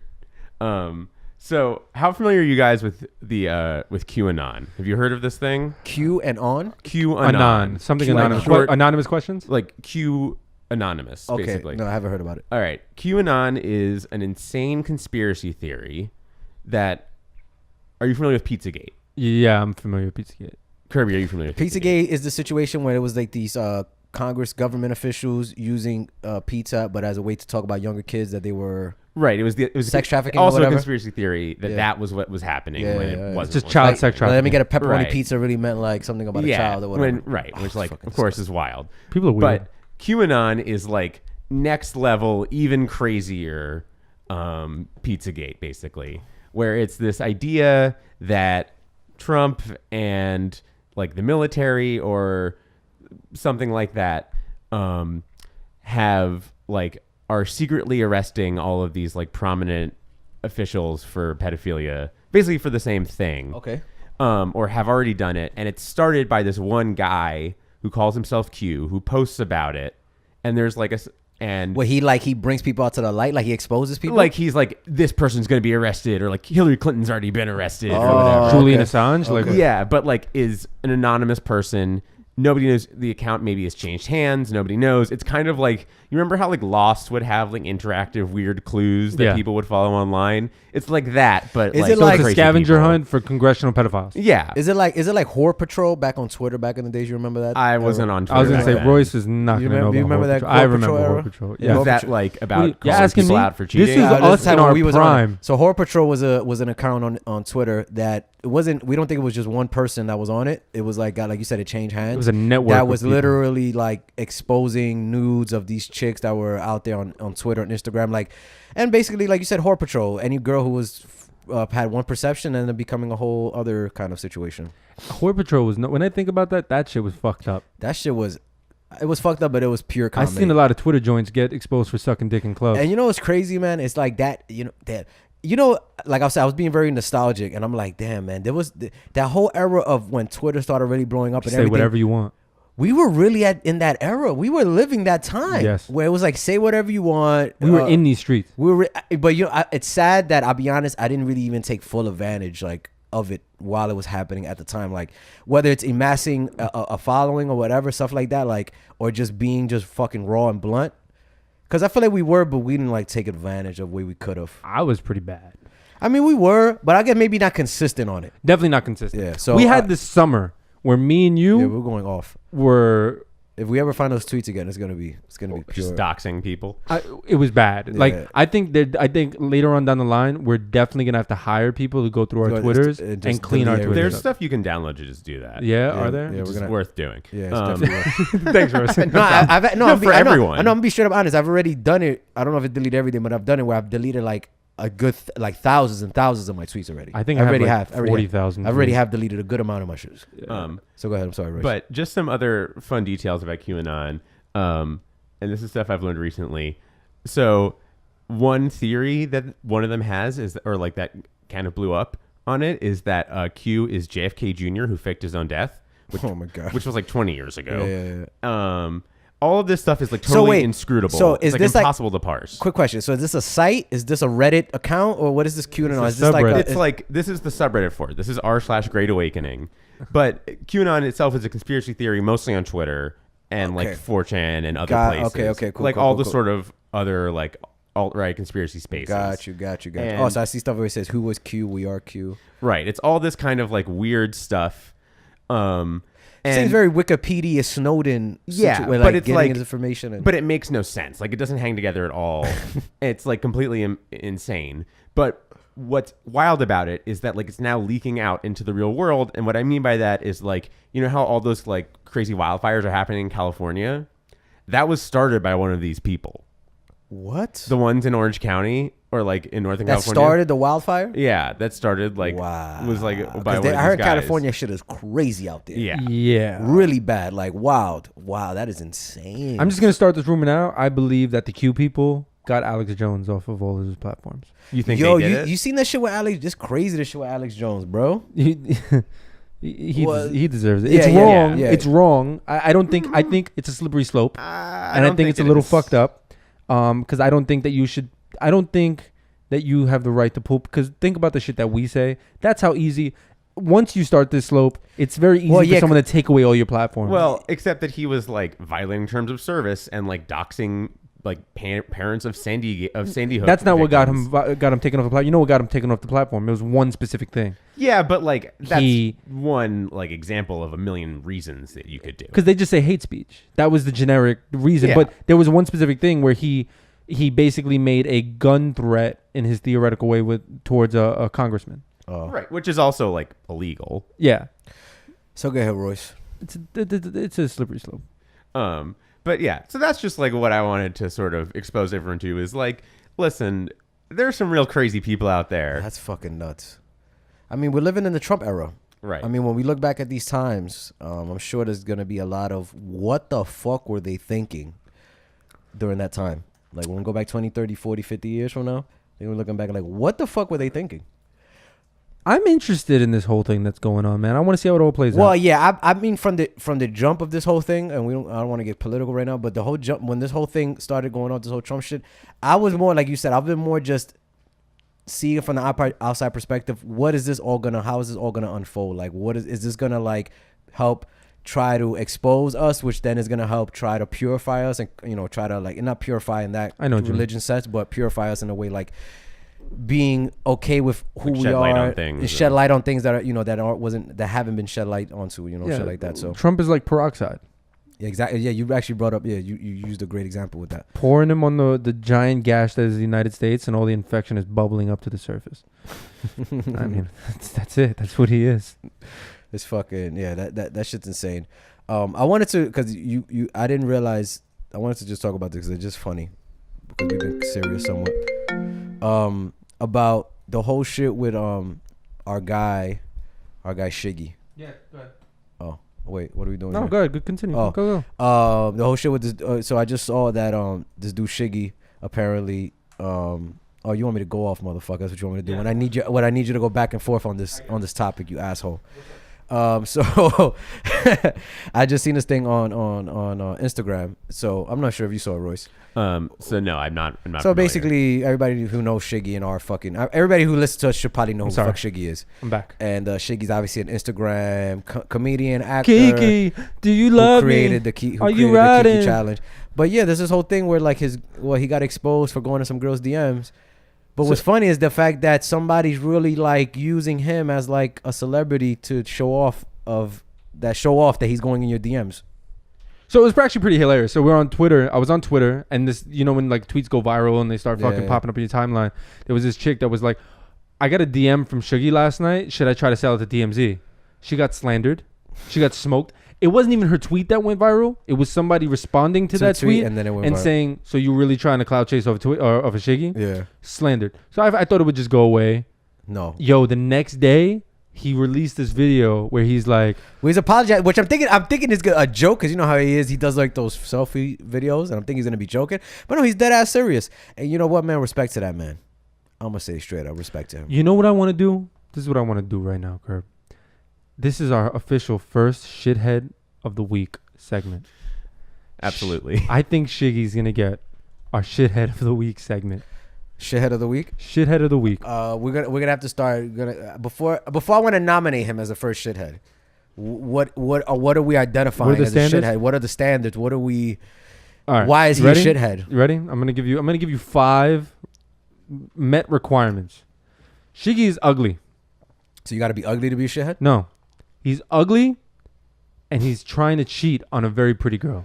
So how familiar are you guys with the with QAnon? Have you heard of this thing? Q and on? QAnon. Something Q- anonymous. short- Anonymous questions? Like Q Anonymous, Okay. basically. No, I haven't heard about it. All right. QAnon is an insane conspiracy theory that... Are you familiar with Pizzagate? Yeah, I'm familiar with Pizzagate. Kirby, are you familiar with Pizzagate is the situation where it was like these Congress government officials using pizza, but as a way to talk about younger kids that they were... Right. It was sex trafficking or Also whatever? a conspiracy theory that was what was happening when it wasn't. It's just Like, child sex trafficking. Let me get a pepperoni Right. pizza really meant like something about a child or whatever. Which like, fucking of course, is wild. People are weird. But QAnon is like next level, even crazier Pizzagate, basically, where it's this idea that Trump and like the military or something like that are secretly arresting all of these like prominent officials for pedophilia, basically for the same thing. Okay. Or have already done it, and it started by this one guy who calls himself Q, who posts about it, and there's like Where he brings people out to the light, like he exposes people. like he's like, this person's gonna be arrested, or like Hillary Clinton's already been arrested, or whatever. Julian Assange, like Yeah, but like is an anonymous person. Nobody knows the account. Maybe it's changed hands. Nobody knows. It's kind of like, you remember how like Lost would have like interactive weird clues that people would follow online. It's like that, but Is like, it like a crazy scavenger people. hunt for congressional pedophiles. Yeah, Is it like Horror Patrol back on Twitter back in the days? You remember that? I wasn't on Twitter. I was gonna back say then. Royce is not You gonna know. remember about that Horror Horror Patrol. I Patrol remember era? Horror Patrol. Is Yeah. that like about Wait, you're calling asking people me? out for This cheating? is us time in when our we was prime. on. So Horror Patrol was an account on Twitter that it wasn't. We don't think it was just one person that was on it. It was like you said, it changed hands. It was a network that of was people. literally like exposing nudes of these chicks that were out there on Twitter and Instagram, like, and basically like you said, Horror Patrol. Any girl who was had one perception and then becoming a whole other kind of situation. Horror Patrol was no. When I think about that shit was fucked up. That shit was. It was fucked up, but it was pure comedy. I've seen a lot of Twitter joints get exposed for sucking dick in clubs. And you know what's crazy, man? It's like that, like I said, I was being very nostalgic, and I'm like, damn, man, there was that whole era of when Twitter started really blowing up and Say everything. whatever you want. We were really in that era. We were living that time. Yes. Where it was like, say whatever you want. We were in these streets. We were, but it's sad that I'll be honest, I didn't really even take full advantage of it while it was happening at the time. Like whether it's amassing a following or whatever, stuff like that, like, or just being just fucking raw and blunt. Because I feel like we were, but we didn't like take advantage of where we could have. I was pretty bad. I mean, we were, but I guess maybe not consistent on it. Definitely not consistent. Yeah, so we had this summer where me and you we're going off. were. If we ever find those tweets again, it's gonna be pure. Just doxing people. It was bad. Yeah. Like I think later on down the line, we're definitely gonna have to hire people to go through our Go- Twitters just and clean our delete Twitters. There's up. stuff you can download to just do that. Yeah, are there? Yeah, It's we're gonna. worth doing. Yeah, it's definitely worth. Thanks, Royce. No, I'm for everyone. I know. I'm be straight up honest. I've already done it. I don't know if it deleted everything, but I've done it where I've deleted like a good like thousands and thousands of my tweets already. I think I already have, have like 40,000 I already tweets. have deleted a good amount of my shit. So go ahead. I'm sorry, Royce. But just some other fun details about QAnon. And this is stuff I've learned recently. So one theory that one of them has is, or like that kind of blew up on it, is that Q is JFK Jr. who faked his own death. Which, Oh my God. Which was like 20 years ago. Yeah. All of this stuff is like totally inscrutable. So it's is like this like- impossible to parse. Quick question. So is this a site? Is this a Reddit account, or what is this QAnon? It's Is a this like subreddit. It's like, this is the subreddit for it. This is r/Great Awakening. But QAnon itself is a conspiracy theory mostly on Twitter and like Okay. 4chan and other Got- places. okay, cool, Like cool, all cool, the cool. sort of other like alt-right conspiracy spaces. Got you. And- Oh, so I see stuff where it says, "Who was Q? We are Q." Right. It's all this kind of like weird stuff. Seems And very Wikipedia Snowden. Yeah, where, but like, it's getting like- his information. And, but it makes no sense. Like it doesn't hang together at all. It's like completely insane. But what's wild about it is that like it's now leaking out into the real world. And what I mean by that is like, you know how all those like crazy wildfires are happening in California? That was started by one of these people. what? The ones in Orange County or like in Northern That California. started the wildfire? Yeah, that started like Wow. was like by 'Cause one of I heard these guys. California shit is crazy out there. Yeah. Yeah. Really bad. Like wild. Wow, that is insane. I'm just gonna start this rumor now. I believe that the Q people got Alex Jones off of all of his platforms. You think Yo, they did it? you seen that shit with Alex? Just crazy, this shit with Alex Jones, bro. Well, He deserves it. yeah, It's yeah, wrong. yeah. It's wrong. I don't think. I think it's a slippery slope, and I don't think it's a it little is. fucked up. Because I don't think that you should. I don't think that you have the right to pull. Because think about the shit that we say. That's how easy. Once you start this slope, it's very easy Well, for yeah, someone to take away all your platforms. Well, except that he was like violating terms of service and like doxing like parents of Sandy Hook. that's not what got victims. him taken off the platform. You know what got him taken off the platform? It was one specific thing. Yeah, but like that's He- one like example of a million reasons that you could do. Because they just say hate speech. That was the generic reason. Yeah. But there was one specific thing where he basically made a gun threat in his theoretical way towards a congressman. Right, which is also like illegal. Yeah, So go ahead, Royce. it's a slippery slope. But yeah, so that's just like what I wanted to sort of expose everyone to is like, listen, there's some real crazy people out there. That's fucking nuts. I mean, we're living in the Trump era. Right. I mean, when we look back at these times, I'm sure there's going to be a lot of what the fuck were they thinking during that time? Like when we go back 20, 30, 40, 50 years from now, They were looking back like, what the fuck were they thinking? I'm interested in this whole thing that's going on, man. I want to see how it all plays out. Well, yeah, I mean, from the jump of this whole thing, and I don't want to get political right now, but the whole jump when this whole thing started going on, this whole Trump shit, I was more like you said, I've been more just seeing from the outside perspective. How is this all gonna unfold? Like, is this gonna like help try to expose us, which then is gonna help try to purify us, and try to like not purify in that religion sense, but purify us in a way like being okay with who we are, and shed light on things that are that haven't been shed light onto, shit like that. So Trump is like peroxide. Yeah, exactly. Yeah, you actually brought up. Yeah, you used a great example with that. Pouring him on the giant gash that is the United States, and all the infection is bubbling up to the surface. I mean, that's it. That's what he is. It's fucking that shit's insane. I wanted to because I didn't realize. I wanted to just talk about this because it's just funny because we've been serious somewhat. About the whole shit with our guy Shiggy. Yeah, go ahead. Oh wait, what are we doing? No, here? go ahead. Good, continue. Oh, go. The whole shit with this. So I just saw that this dude Shiggy apparently. Oh, you want me to go off, motherfucker? That's what you want me to do. Yeah. When I need you to go back and forth on this topic, you asshole. So I just seen this thing on Instagram. So I'm not sure if you saw it, Royce. So no, I'm not. So familiar. basically, everybody who knows Shiggy and everybody who listens to us should probably know who the fuck Shiggy is. I'm back. And Shiggy's obviously an Instagram comedian, actor. Kiki, do you love who created me? The Kiki challenge. But yeah, there's this whole thing where like he got exposed for going to some girls' DMs. But what's funny is the fact that somebody's really like using him as like a celebrity to show off that he's going in your DMs. So it was actually pretty hilarious. So we're on Twitter. I was on Twitter, and this, when like tweets go viral and they start fucking popping up in your timeline. There was this chick that was like, I got a DM from Shiggy last night. Should I try to sell it to DMZ? She got slandered. She got smoked. It wasn't even her tweet that went viral. It was somebody responding to that tweet and then it went and viral. saying, "So you really trying to cloud chase of a Shiggy?" Yeah, slandered. So I thought it would just go away. No. Yo, the next day he released this video where he's like, well, he's apologized, which I'm thinking is a joke because you know how he is. He does like those selfie videos, and I'm thinking he's gonna be joking. But no, he's dead ass serious. And you know what, man? Respect to that man. I'm gonna say straight up, respect to him. You know what I want to do? This is what I want to do right now, Curb. This is our official first shithead of the week segment. Absolutely. I think Shiggy's gonna get our shithead of the week segment. Shithead of the week. Shithead of the week. We're gonna have to start. Before I want to nominate him as the first shithead. What are we identifying as a shithead? What are the standards? What are we? All right. Why is he a shithead? You ready? I'm gonna give you 5 met requirements. Shiggy is ugly. So you got to be ugly to be a shithead? No, he's ugly, and he's trying to cheat on a very pretty girl.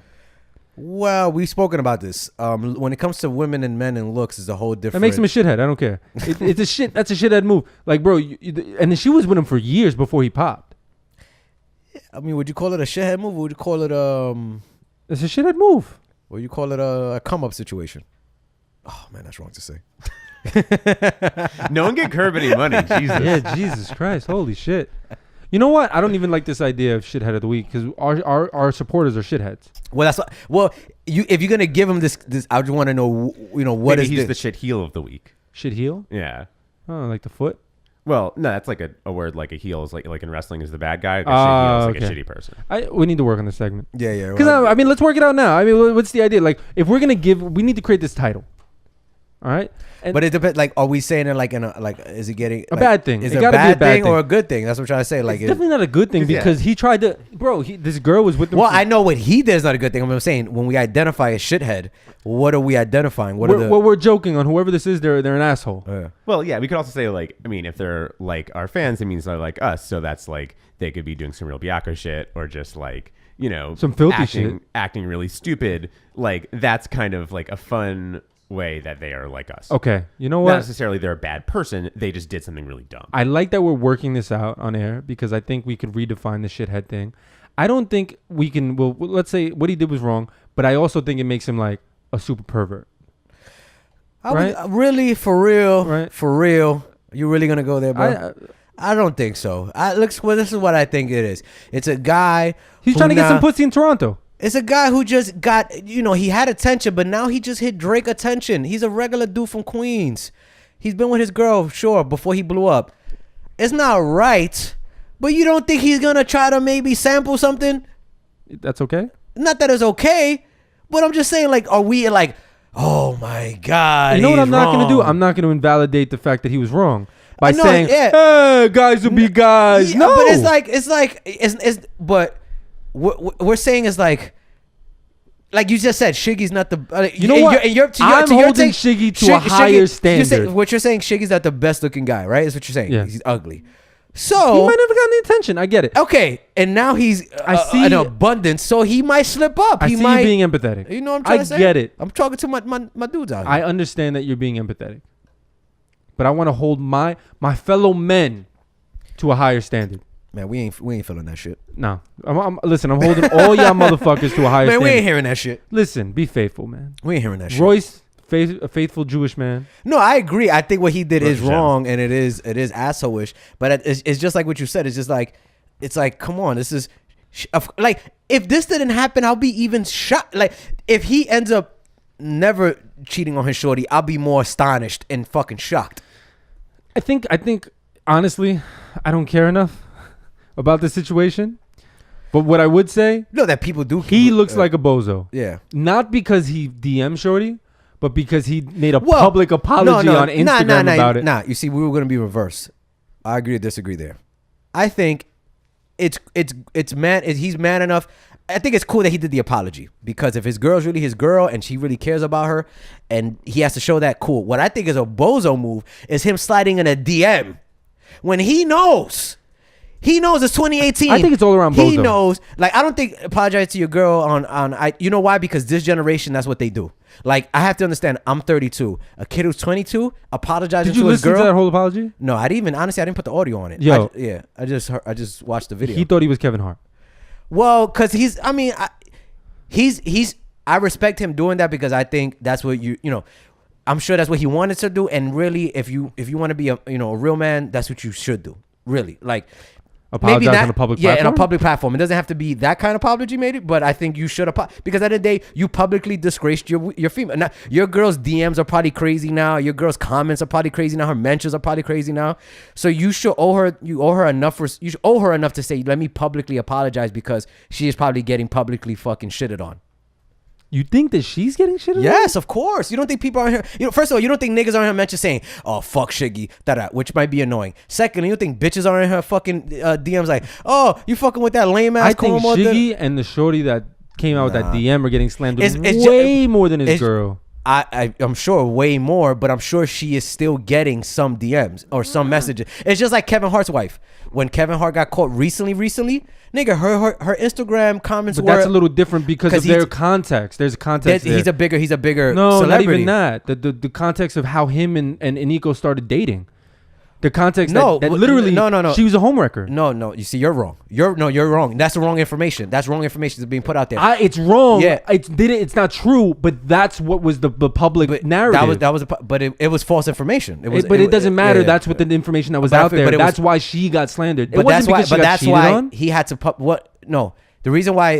Well, we've spoken about this. When it comes to women and men and looks, is a whole different. That makes him a shithead. I don't care. It's a shit. That's a shithead move. Like, bro, and then she was with him for years before he popped. I mean, would you call it a shithead move? Or would you call it It's a shithead move. Or you call it a come up situation? Oh man, that's wrong to say. No one get Curb any money. Jesus. Yeah, Jesus Christ. Holy shit. You know what? I don't even like this idea of shithead of the week because our supporters are shitheads. Well, that's what. Well, if you're gonna give him this, I just want to know, what Maybe is he's this? the shit heel of the week. Shit heel? Yeah. Oh, like the foot? Well, no, that's like a word. Like a heel is like in wrestling is the bad guy. Like a shit heel is like a shitty person. We need to work on this segment. Yeah. Because I mean, let's work it out now. I mean, what's the idea? Like, if we're gonna we need to create this title. All right. But it depends. Like, are we saying it like is it getting a bad thing? Is it a bad thing or a good thing? That's what I'm trying to say. Like, it's definitely not a good thing because he tried to, bro. This girl was with him. Well, I know what he did is not a good thing. I'm saying when we identify a shithead, what are we identifying? We're joking on whoever this is. They're an asshole. Yeah. Well, yeah, we could also say like, I mean, if they're like our fans, it means they're like us. So that's like they could be doing some real Biaco shit or just like some filthy shit, acting really stupid. Like that's kind of like a fun way that they are like us. Okay, you know what? Not necessarily they're a bad person. They just did something really dumb. I like that we're working this out on air because I think we could redefine the shithead thing. I don't think we can. Well, let's say what he did was wrong, but I also think it makes him like a super pervert. Really, for real, right? For real, you really gonna go there, bro? I don't think so. This is what I think it is. It's a guy. He's trying to get some pussy in Toronto. It's a guy who just got, he had attention, but now he just hit Drake attention. He's a regular dude from Queens. He's been with his girl, sure, before he blew up. It's not right, but you don't think he's gonna try to maybe sample something? That's okay. Not that it's okay, but I'm just saying, like, are we like, oh my God? You know what I'm not gonna do? wrong. I'm not gonna invalidate the fact that he was wrong by No, saying, yeah. "Hey, guys will be guys." Yeah, No, but it's but what we're saying is like you just said, Shiggy's not the. You know what? I'm holding Shiggy to a higher standard. What you're saying, Shiggy's not the best looking guy, right? Is what you're saying. Yeah. He's ugly. he So might have gotten the attention. I get it. okay, and now he's I see- an abundance, so he might slip up. I He see might. you being empathetic. You know what I'm trying I to say? get it. I'm talking to my dudes out here. I understand that you're being empathetic, but I want to hold my fellow men to a higher standard. Man, we ain't feeling that shit. No, listen. I'm holding all y'all motherfuckers to a higher Man, standard. we ain't hearing that shit. Listen, be faithful, man. We ain't hearing that shit. Royce, a faithful Jewish man. No, I agree. I think what he did is Hashem. wrong, and it is asshole-ish. But it's just like what you said. It's just like, it's like, come on, this is like, if this didn't happen, I'll be even shocked. Like, if he ends up never cheating on his shorty, I'll be more astonished and fucking shocked. I think honestly, I don't care enough about the situation. But what I would say, No, that people do. he looks like a bozo. Yeah. Not because he DM shorty, but because he made a Well, public apology on Instagram about it. Nah, you see, we were gonna be reverse. I agree or disagree there. I think it's man. He's man enough. I think it's cool that he did the apology, because if his girl's really his girl and she really cares about her, and he has to show that, cool. What I think is a bozo move is him sliding in a DM when he knows. He knows it's 2018. I think it's all around He bozo. knows. Like, I don't think apologize to your girl you know why? Because this generation, that's what they do. Like, I have to understand, I'm 32. A kid who's 22 apologizing Did you to his listen girl. to that whole apology? No, I didn't even. Honestly, I didn't put the audio on it. Yo. I just watched the video. He thought he was Kevin Hart. Well, because he's. I mean, he's. I respect him doing that, because I think that's what you know. I'm sure that's what he wanted to do. And really, if you want to be a real man, that's what you should do. Really, like. Apologize maybe not, on a public yeah, platform? in a public platform. It doesn't have to be that kind of apology, maybe, but I think you should apologize, because at the end of the day, you publicly disgraced your female. Now, your girl's DMs are probably crazy now. Your girl's comments are probably crazy now. Her mentions are probably crazy now. So you should owe her. You owe her enough. You should owe her enough to say, let me publicly apologize, because she is probably getting publicly fucking shitted on. You think that she's getting shit on? Yes, of course. You don't think people are here? First of all, you don't think niggas are in her mentions saying, "Oh, fuck Shiggy," which might be annoying. Second, you think bitches are in her fucking DMs like, "Oh, you fucking with that lame ass." I think Shiggy and the shorty that came out with that DM are getting slammed It's way more than his girl. I'm sure way more, but I'm sure she is still getting some DMs or some messages. It's just like Kevin Hart's wife. When Kevin Hart got caught recently, nigga, her Instagram comments But were. that's a little different because of their context. There's a context there. He's a bigger no, celebrity. not even that. The context of how him and Nico started dating. The context that literally no. She was a homewrecker. No. You see, you're wrong. You're wrong. That's the wrong information. That's wrong information that's being put out there. It's wrong. Yeah. It's not true. But that's what was the public narrative. But it was false information. It doesn't matter. Yeah. That's what the information that was But out there. but it That's was- why she got slandered. It But wasn't because she got cheated on. he had to the reason why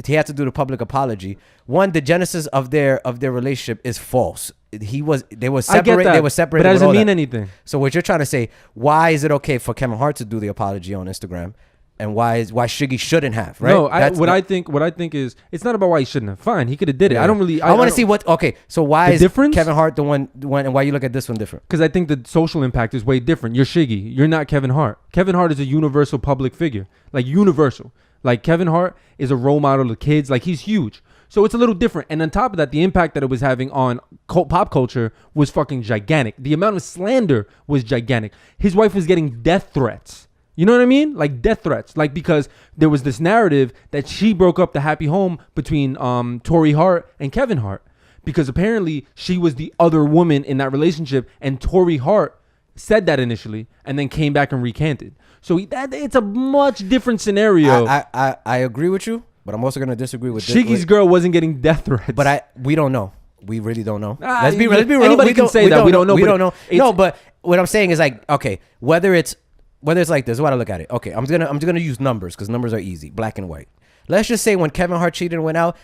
he had to do the public apology. One, the genesis of their relationship is false. They were separated. I get that, They were separated. but that with doesn't all mean that. anything. So what you're trying to say? Why is it okay for Kevin Hart to do the apology on Instagram, and why Shiggy shouldn't have? Right? No, I think is it's not about why he shouldn't have. Fine, he could have did it. Yeah. I don't really. I want to see what. Okay, so why The is difference? Kevin Hart the one, and why you look at this one different? Because I think the social impact is way different. You're Shiggy. You're not Kevin Hart. Kevin Hart is a universal public figure, like universal. Like Kevin Hart is a role model to kids. Like he's huge. So it's a little different. And on top of that, the impact that it was having on pop culture was fucking gigantic. The amount of slander was gigantic. His wife was getting death threats. You know what I mean? Like death threats. Like because there was this narrative that she broke up the happy home between Tori Hart and Kevin Hart. Because apparently she was the other woman in that relationship. And Tori Hart said that initially and then came back and recanted. So it's a much different scenario. I agree with you, but I'm also gonna disagree with Shiggy's girl wasn't getting death threats. But we don't know. We really don't know. Let's be real. Anybody can say that. We don't know. We don't know. It's- No, but what I'm saying is like, okay, whether it's like this, what I look at it. Okay, I'm gonna use numbers because numbers are easy, black and white. Let's just say when Kevin Hart cheated and went out,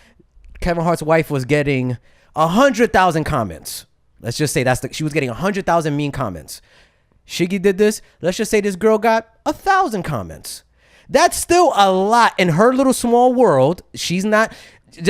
Kevin Hart's wife was getting 100,000 comments. Let's just say she was getting 100,000 mean comments. Shiggy did this. Let's just say this girl got 1,000 comments. That's still a lot in her little small world. She's not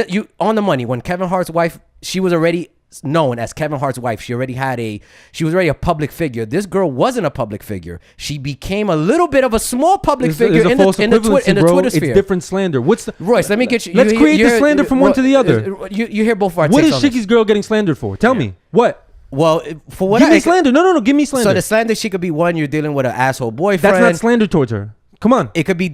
you on the money. When Kevin Hart's wife, she was already known as Kevin Hart's wife. She was already a public figure. This girl wasn't a public figure. She became a little bit of a small public figure in the Twitter sphere. It's different slander. What's the Royce? Let me get you. Let's create the slander from one to the other. You hear both of our What takes is on Shiggy's this. girl getting slandered for? Tell me what. Well, for what Give me slander. No. Give me slander. So the slander, she could be one, you're dealing with an asshole boyfriend. That's not slander towards her. Come on. It could be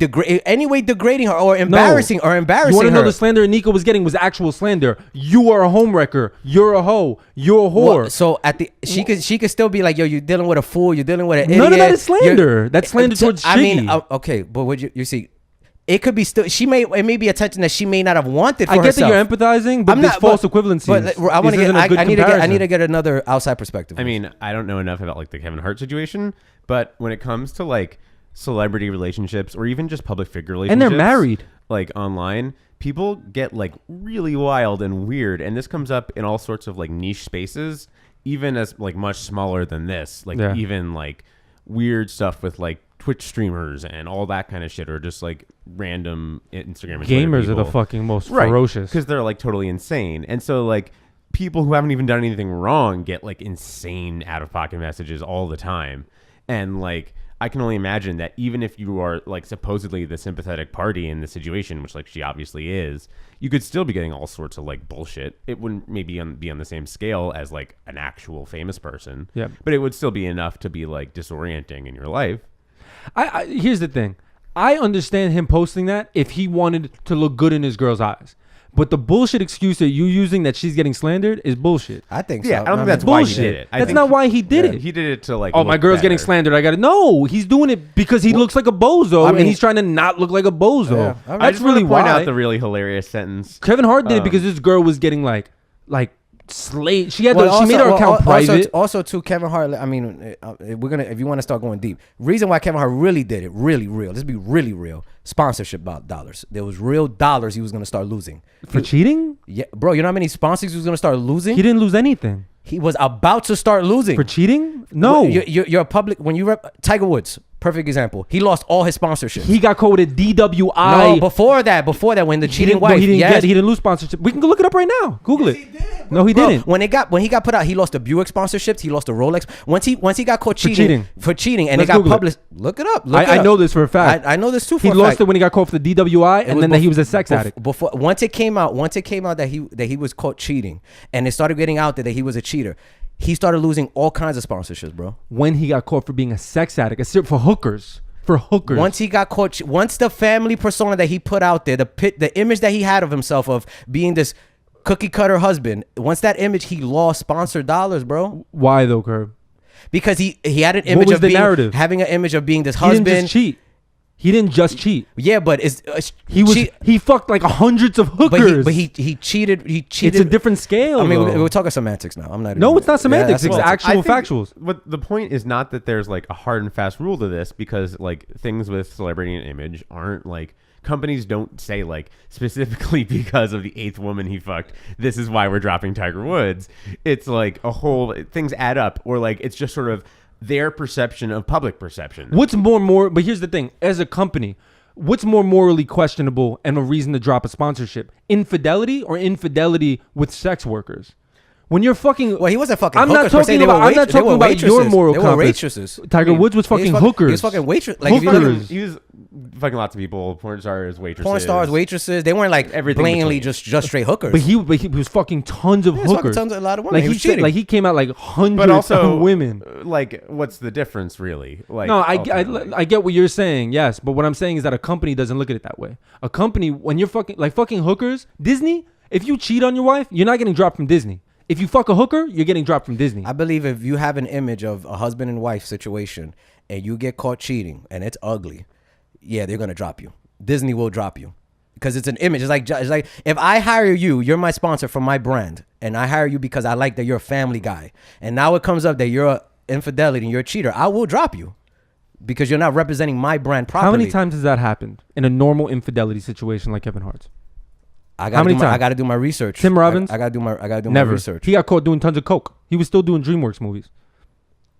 anyway degrading her or embarrassing her. You want to know the slander Nico was getting was actual slander. You are a homewrecker. You're a hoe. You're a whore. Well, so she could still be like, yo, you're dealing with a fool. You're dealing with an idiot. None of that is slander. That's slander towards Shiggy. I mean, okay, but what you see, it could be still. It may be attention that she may not have wanted for herself. I get that you're empathizing, but there's false equivalency. But I need to get another outside perspective. I mean, I don't know enough about like the Kevin Hart situation, but when it comes to like celebrity relationships or even just public figure relationships, and they're married, like online, people get like really wild and weird, and this comes up in all sorts of like niche spaces, even as like much smaller than this, like even like weird stuff with like Twitch streamers and all that kind of shit, or just like random Instagram and gamers Twitter are the fucking most ferocious because they're like totally insane. And so like people who haven't even done anything wrong get like insane out of pocket messages all the time. And like I can only imagine that even if you are like supposedly the sympathetic party in the situation, which like she obviously is, you could still be getting all sorts of like bullshit. It wouldn't maybe be on the same scale as like an actual famous person, but it would still be enough to be like disorienting in your life. I here's the thing. I understand him posting that if he wanted to look good in his girl's eyes. But the bullshit excuse that you using that she's getting slandered is bullshit. I think so. Yeah, I don't think that's bullshit. why he did it. That's not why he did it. He did it to like, oh, my girl's getting slandered. I got to No, he's doing it because he looks like a bozo, and he's trying to not look like a bozo. Yeah. That's really why. I just want to point out the really hilarious sentence. Kevin Hart did it because this girl was getting like slate. She made her account private. Also, too, Kevin Hart. I mean, if you want to start going deep, reason why Kevin Hart really did it, really real. Let's be really real. Sponsorship dollars. There was real dollars he was gonna start losing for cheating. Yeah, bro. You know how many sponsors he was gonna start losing? He didn't lose anything. He was about to start losing for cheating. No, you're a public. When you Tiger Woods, perfect example. He lost all his sponsorships. He got quoted DWI. No, before that, when the cheating wife, he didn't lose sponsorship. We can go look it up right now. Google it. No, he didn't. When he got put out, he lost the Buick sponsorships. He lost the Rolex. Once he got caught cheating, and it got published. Look it up. I know this for a fact. I know this too. He lost it when he got caught for the DWI, and then that he was a sex addict. Once it came out that he was caught cheating, and it started getting out there that he was a cheater, he started losing all kinds of sponsorships, bro. When he got caught for being a sex addict, for hookers. Once he got caught, once the family persona that he put out there, the image that he had of himself of being this cookie cutter husband, once that image, he lost sponsored dollars, bro. Why though, Curb? Because he had an image of having an image of being this husband. He didn't just cheat. He didn't just cheat. Yeah, but he fucked like hundreds of hookers. But he cheated. It's a different scale. I mean, we're talking semantics now. I'm not. No, it's not semantics. It's actual factuals. But the point is not that there's like a hard and fast rule to this, because like things with celebrity and image aren't like, companies don't say like specifically because of the 8th woman he fucked, this is why we're dropping Tiger Woods. It's like a whole things add up, or like it's just sort of their perception of public perception. What's more? But here's the thing: as a company, what's more morally questionable and a reason to drop a sponsorship? Infidelity or infidelity with sex workers? When you're fucking, well, he wasn't fucking. I'm not talking about your moral compass. Waitresses. Tiger Woods was fucking hookers. He was fucking waitress. Like hookers. He was fucking lots of people. Porn stars, waitresses. They weren't like everything blatantly just straight hookers. But he was fucking tons of hookers. A lot of women. Like he came out like hundreds of women. Like, what's the difference really? Like, no, I get what you're saying. Yes, but what I'm saying is that a company doesn't look at it that way. A company, when you're fucking hookers, Disney. If you cheat on your wife, you're not getting dropped from Disney. If you fuck a hooker, you're getting dropped from Disney. I believe if you have an image of a husband and wife situation and you get caught cheating and it's ugly, yeah, they're gonna drop you. Disney will drop you because it's an image. It's like if I hire you, you're my sponsor for my brand, and I hire you because I like that you're a family guy, and now it comes up that you're an infidelity and you're a cheater, I will drop you because you're not representing my brand properly. How many times has that happened in a normal infidelity situation like Kevin Hart's? I How many times? I gotta do my research. Tim Robbins? I gotta do my Never. research. He got caught doing tons of coke. He was still doing DreamWorks movies.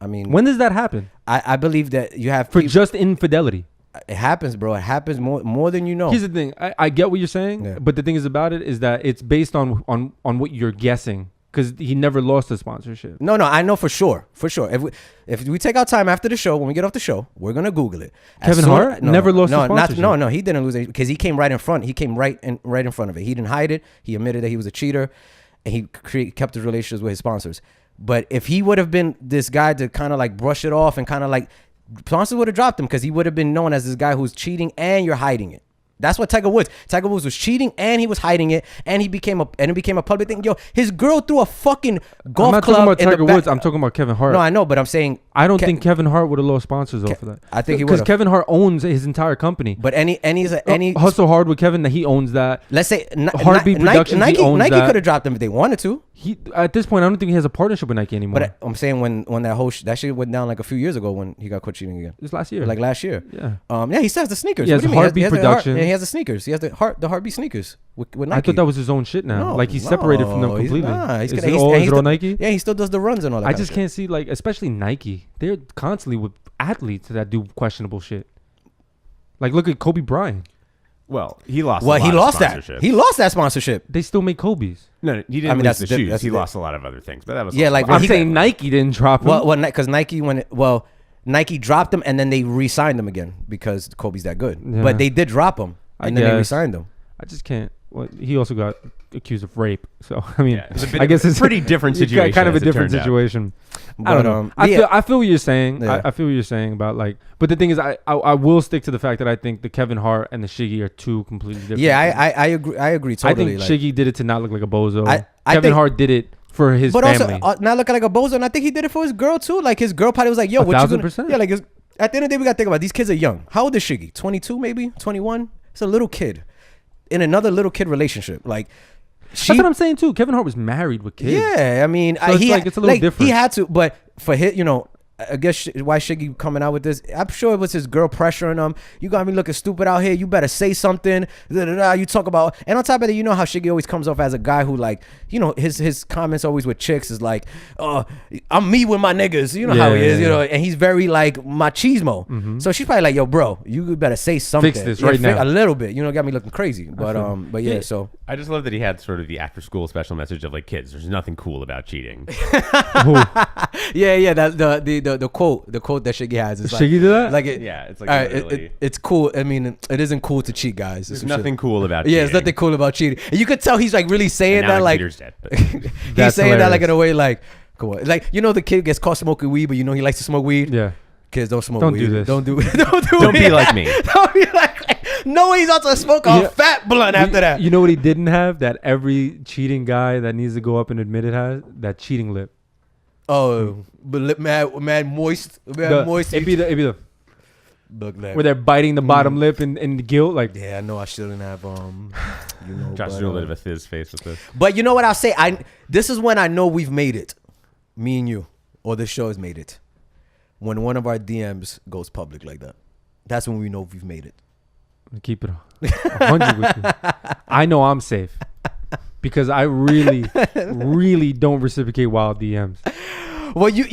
I mean, When does that happen? I believe that you have For people- just infidelity. it happens, bro. It happens more than you know. Here's the thing. I get what you're saying, Yeah. but the thing is about it is that it's based on what you're guessing, because he never lost a sponsorship. No, I know for sure. If we take our time after the show, when we get off the show, we're gonna Google it. Kevin Hart never lost a sponsorship. No, he didn't lose it because he came right in front. He came right in front of it. He didn't hide it. He admitted that he was a cheater, and he kept his relationships with his sponsors. But if he would have been this guy to kind of like brush it off and kind of like, sponsors would have dropped him because he would have been known as this guy who's cheating and you're hiding it. That's what Tiger Woods was cheating and he was hiding it, and it became a public thing. Yo, his girl threw a fucking golf I'm not club talking about in Tiger the back. Woods. I'm talking about Kevin Hart. No, I know, but I'm saying I don't think Kevin Hart would have lost sponsors off of that. I think he because would've. Kevin Hart owns his entire company. But any Hustle Hard with Kevin, that he owns that. let's say Heartbeat Productions, he owns Nike that. could have dropped him if they wanted to. He at this point, I don't think he has a partnership with Nike anymore. But I'm saying when that whole that shit went down like a few years ago when he got caught cheating again. It was last year. Like last year. Yeah. Yeah, he still has the sneakers. He has What do you mean? Heartbeat the Productions. Yeah, he has the sneakers. He has the Heartbeat sneakers with Nike. I thought that was his own shit now. No, Like he's separated from them he's completely. not. Is He's it all still- Nike? Yeah, he still does the runs and all that. I kind just of can't see, like, especially Nike. They're constantly with athletes that do questionable shit. Like, look at Kobe Bryant. Well, he lost. Well, a lot he of lost that. sponsorships. He lost that sponsorship. They still make Kobe's. No, he didn't I mean, lose that's the di- shoes. that's He di- lost a lot of other things, but that was Yeah, also like, fine. I'm he saying Nike didn't drop him. Well, because Nike Nike dropped him and then they re-signed him again because Kobe's that good. Yeah. But they did drop him and then they guess. re-signed him. I just can't. Well, he also got accused of rape. So I mean, Yeah, it's a bit I of guess a it's pretty different it's situation, Kind of a as it different turned out. situation. I But, don't know. I feel what you're saying. Yeah. I feel what you're saying about, like. But the thing is, I will stick to the fact that I think the Kevin Hart and the Shiggy are two completely different. Yeah, things. I agree. I agree I totally. think like, Shiggy did it to not look like a bozo. I Kevin think- Hart did it for his but family. also not looking like a bozo, and I think he did it for his girl too. Like his girl probably was like, "Yo, what you gonna?" 1,000%. Yeah, like at the end of the day, we gotta think about it. These kids are young. How old is Shiggy? 22, maybe 21. It's a little kid in another little kid relationship. Like That's what I'm saying too. Kevin Hart was married with kids. Yeah, I mean, So it's like, it's a little different. He had to, but for his, I guess why Shiggy coming out with this? I'm sure it was his girl pressuring him. You got me looking stupid out here. You better say something. You talk about, and on top of that, you know how Shiggy always comes off as a guy who, like, his comments always with chicks is like, I'm me with my niggas. You know how he is, and he's very like machismo. So she's probably like, yo, bro, you better say something. Fix this right now. A little bit. Got me looking crazy. But yeah, Yeah. so. I just love that he had sort of the after school special message of like, kids, there's nothing cool about cheating. Yeah, that the quote that Shiggy has is like, Shiggy do that? like it, Yeah, it's like all right, literally- it's cool. I mean, it isn't cool to cheat, guys. There's Some shit. nothing cool about Yeah, cheating. it's nothing cool about cheating. And you could tell he's like really saying And now, that, like Peter's dead. But he's That's saying that like in hilarious. a way like, come on, like the kid gets caught smoking weed, but he likes to smoke weed. Yeah. Kids don't smoke Don't weed. do this. Don't do Don't be it. like me. Don't be like. No, he's about to smoke a Yeah. fat blunt after that. You know what he didn't have? That every cheating guy that needs to go up and admit it has? That cheating lip. Oh, but lip mad moist. Moist. It'd be the Look, like, where they're biting the bottom lip in the guilt. Like, yeah, I know I shouldn't have Josh is doing a bit of a fizz face with this. But you know what I'll say? This is when I know we've made it. Me and you, or this show has made it. When one of our DMs goes public like that, that's when we know we've made it. keep it 100 with you. I know I'm safe because I really, really don't reciprocate wild DMs. Well, your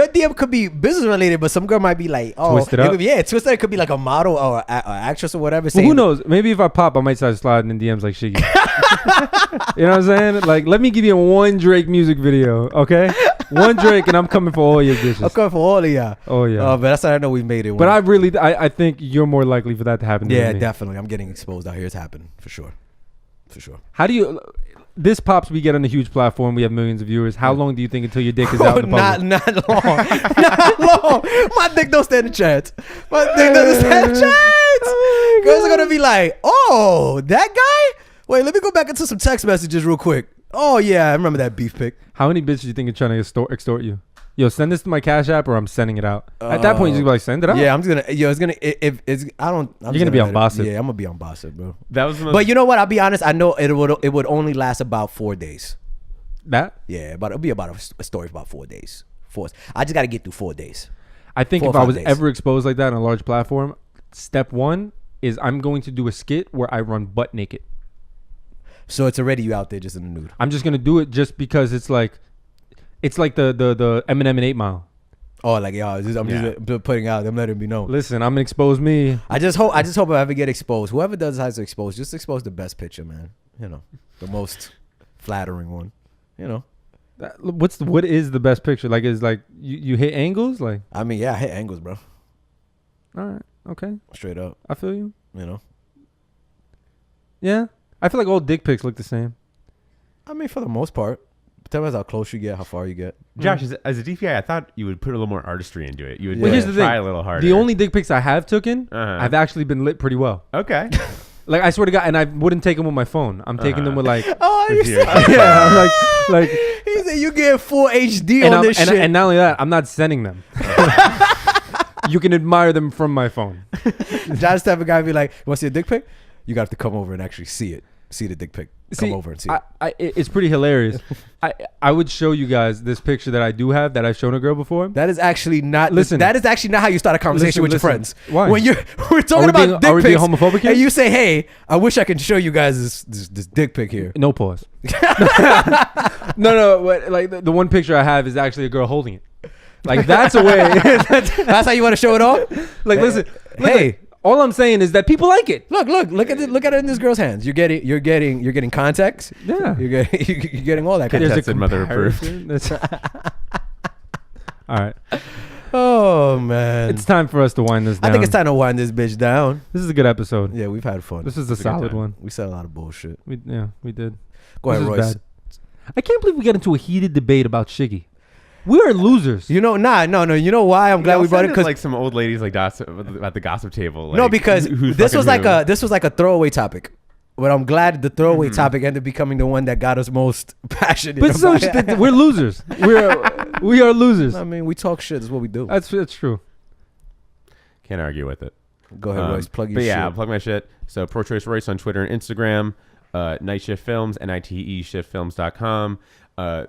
DM could be business related, but some girl might be like, oh, Twist it up. Twisted. It could be like a model or an actress or whatever. Well, saying, who knows? Maybe if I pop, I might start sliding in DMs like Shiggy. You know what I'm saying? Like, let me give you one Drake music video, okay? One Drake, and I'm coming for all your dishes. I'm coming for all of y'all. Oh yeah. But that's how I know we've made it. But I think you're more likely for that to happen. yeah, than me. definitely. I'm getting exposed out here. It's happening for sure. How do you? This pops we get on a huge platform. We have millions of viewers. How long do you think until your dick is out in the public? Not long. Not long. My dick don't stand a chance. My dick doesn't stand a chance. Girls are gonna be like, oh, that guy? Wait, let me go back into some text messages real quick. Oh yeah, I remember that beef pic. How many bitches do you think are trying to extort you? Yo, send this to my Cash App or I'm sending it out. At that point, you just be like, send it out. Yeah, I'm just gonna. It's gonna. If it's, I don't. I'm You're gonna be on Boss. Bossip. Yeah, I'm gonna be on Bossip, bro. That was the most But you know what? I'll be honest. I know it would only last about 4 days. That? Yeah, but it'll be about a story for about 4 days. I just got to get through 4 days. I think 4 or if I 5 was days. ever exposed like that on a large platform, step one is I'm going to do a skit where I run butt naked. So it's already you out there just in the nude. I'm just gonna do it just because it's like the Eminem and 8 Mile. Oh, like I'm just putting out. I'm letting it be known. Listen, I'm gonna expose me. I just hope I ever get exposed. Whoever does has to expose. Just expose the best picture, man. You know, the most flattering one. You know. What is the best picture? Like, is like you hit angles? Like, I mean, yeah, I hit angles, bro. all right, okay, Straight up. I feel you. You know. Yeah, I feel like all dick pics look the same. I mean, for the most part. Depends how close you get, how far you get. Josh, as a DPI, I thought you would put a little more artistry into it. You would Well, here's the try thing. a little harder. The only dick pics I have taken, I've actually been lit pretty well. Okay. Like, I swear to God, and I wouldn't take them with my phone. I'm taking them with like, Oh, you Here. said yeah, like, he said you get full HD and, on I'm- this and, shit. and not only that, I'm not sending them. You can admire them from my phone. John's type of guy be like, "You want to see a dick pic? You got to come over and actually see it. See the dick pic. Come over and see it." It's pretty hilarious. I would show you guys this picture that I do have that I've shown a girl before. That is actually not. Listen. That is actually not how you start a conversation with your friends. Why? When we're talking about being- dick are we being pics, homophobic here? and you say, "Hey, I wish I could show you guys this dick pic here." No pause. No, but like the one picture I have is actually a girl holding it. Like, that's a way. That's how you want to show it off. Like, listen, Hey. all I'm saying is that people like it. Look at it in this girl's hands. You're getting context. Yeah. You're getting all that. There's Context. a mother approved. comparison. All right. Oh man, It's time for us to wind this down. I think it's time to wind this bitch down. This is a good episode. Yeah, we've had fun. This is a a good solid time. one. We said a lot of bullshit. We did. Go This ahead, is Royce. bad. I can't believe we got into a heated debate about Shiggy. We are losers. You know, no. You know why I'm glad we brought it? Because like some old ladies like gossip at the gossip table. Like, no, because who's this was fucking like who. a throwaway topic. But I'm glad the throwaway topic ended up becoming the one that got us most passionate. But so about it. we're losers. We are losers. I mean, we talk shit. That's what we do. That's true. Can't argue with it. Go ahead, Royce. Plug your But yeah, shit. I'll plug my shit. So Pro Choice Royce on Twitter and Instagram. Night Shift Films, NITE shiftfilms.com.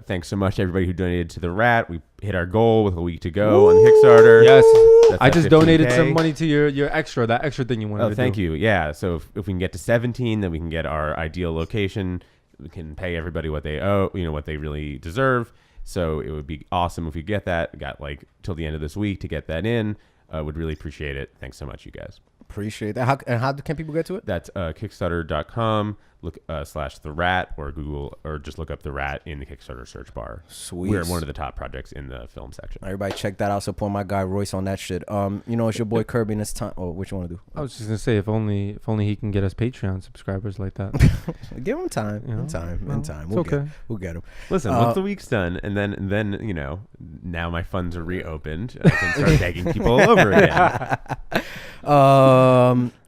Thanks so much to everybody who donated to the Rat. We hit our goal with a week to go on Kickstarter. Yes. That's I at just donated 15K. some money to your extra, that extra thing you wanted to do. Thank you. Yeah. So if we can get to 17, then we can get our ideal location. We can pay everybody what they owe, what they really deserve. So it would be awesome if we get that. We got like till the end of this week to get that in. Would really appreciate it. Thanks so much, you guys. Appreciate that. How can people get to it? That's Kickstarter.com. Look / the Rat or Google or just look up the Rat in the Kickstarter search bar. Sweet. We're one of the top projects in the film section. Everybody check that out. Support my guy Royce on that shit. It's your boy Kirby, and it's time. Oh, what you want to do? I was just gonna say, if only he can get us Patreon subscribers like that. Give him time. You know, In time. it's okay. We'll get him. Listen, once the week's done, and then now my funds are reopened, I can start begging people all over again.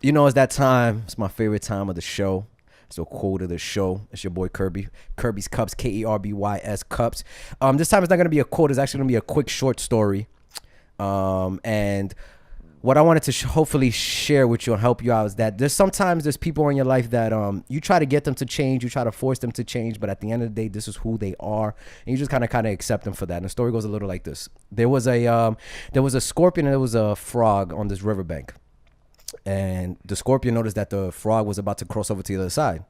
It's that time. It's my favorite time of the show. It's the quote of the show. It's your boy Kirby. Kirby's Cups, KERBYS Cups. This time it's not gonna be a quote. It's actually gonna be a quick short story. And what I wanted to hopefully share with you and help you out is that there's people in your life that you try to get them to change, you try to force them to change, but at the end of the day, this is who they are, and you just kind of accept them for that. And the story goes a little like this: there was a scorpion and there was a frog on this riverbank, and the scorpion noticed that the frog was about to cross over to the other side.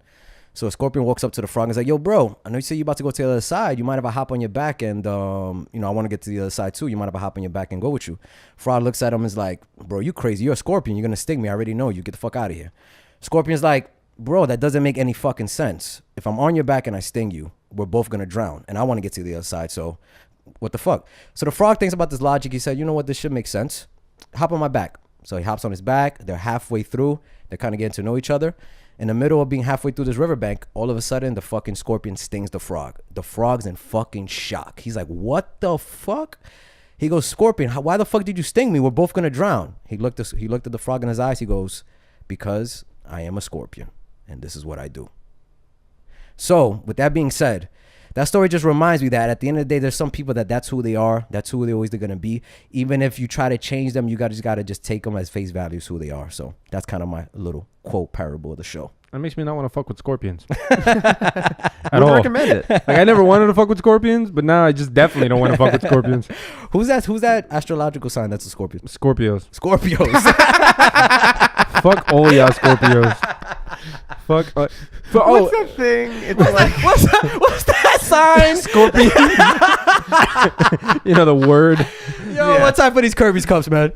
So a scorpion walks up to the frog and is like, "Yo, bro, I know you say you're about to go to the other side. You mind if I hop on your back and, I want to get to the other side too. You mind if I hop on your back and go with you?" Frog looks at him and is like, "Bro, you crazy. You're a scorpion. You're going to sting me. I already know you. Get the fuck out of here." Scorpion's like, "Bro, that doesn't make any fucking sense. If I'm on your back and I sting you, we're both going to drown. And I want to get to the other side. So what the fuck?" So the frog thinks about this logic. He said, "You know what? This should make sense. Hop on my back." So he hops on his back. They're halfway through. They're kind of getting to know each other. In the middle of being halfway through this riverbank, all of a sudden, the fucking scorpion stings the frog. The frog's in fucking shock. He's like, "What the fuck?" He goes, "Scorpion, why the fuck did you sting me? We're both going to drown." He looked at the frog in his eyes. He goes, "Because I am a scorpion, and this is what I do." So, with that being said, that story just reminds me that at the end of the day, there's some people that's who they are. That's who they're always going to be. Even if you try to change them, you just got to just take them as face value, who they are. So that's kind of my little quote parable of the show. That makes me not want to fuck with scorpions. Would At all. recommend it. Like, I never wanted to fuck with scorpions, but now I just definitely don't want to fuck with scorpions. Who's that astrological sign that's a scorpion? Scorpios. Scorpios. Fuck all y'all Scorpios. Fuck. What's that thing? It's like What's that sign? Scorpion. You know the word. Yo, what time for these Kirby's cups, man?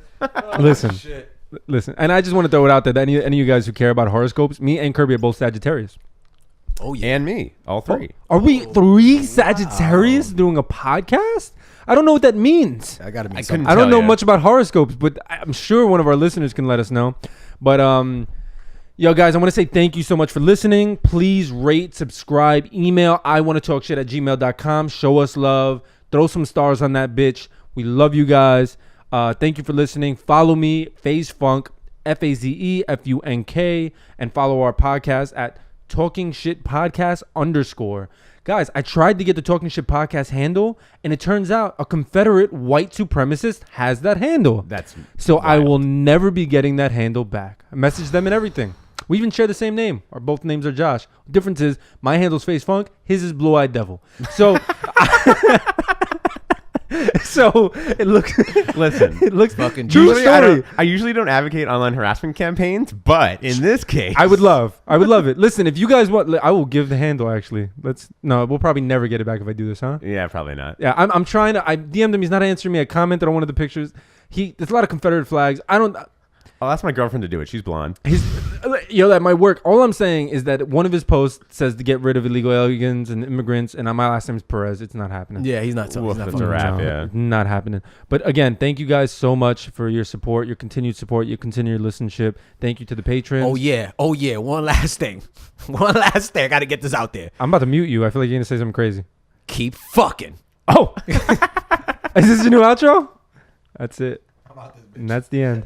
Listen. Listen. And I just want to throw it out there that any of you guys who care about horoscopes, me and Kirby are both Sagittarius. Oh yeah, and me, all three. Are we 3 Sagittarius doing a podcast? I don't know what that means. I gotta be. I don't know much about horoscopes, but I'm sure one of our listeners can let us know. But yo, guys, I want to say thank you so much for listening. Please rate, subscribe, email iwannatalkshit@gmail.com. Show us love. Throw some stars on that bitch. We love you guys. Thank you for listening. Follow me, FaZe Funk, FazeFunk, and follow our podcast at Talking Shit Podcast _ Guys, I tried to get the Talking Shit Podcast handle, and it turns out a Confederate white supremacist has that handle. So wild. I will never be getting that handle back. I messaged them and everything. We even share the same name. Our both names are Josh. The difference is my handle's FaZe Funk, his is Blue Eyed Devil. So so it looks. Listen, it looks fucking true story. I usually don't advocate online harassment campaigns, but in this case, I would love it. Listen, if you guys want, I will give the handle. Actually, we'll probably never get it back if I do this, huh? Yeah, probably not. Yeah, I'm trying to. I DM'd him. He's not answering me. I commented on one of the pictures. There's a lot of Confederate flags. I'll ask my girlfriend to do it. She's blonde. That might work. All I'm saying is that one of his posts says to get rid of illegal aliens and immigrants, and my last name is Perez. It's not happening. Yeah, he's not. That's a wrap. Yeah, not happening. But again, thank you guys so much for your support, your continued support, your continued listenership. Thank you to the patrons. Oh yeah. One last thing. I got to get this out there. I'm about to mute you. I feel like you're gonna say something crazy. Keep fucking. Oh, is this your new outro? That's it. And that's the end.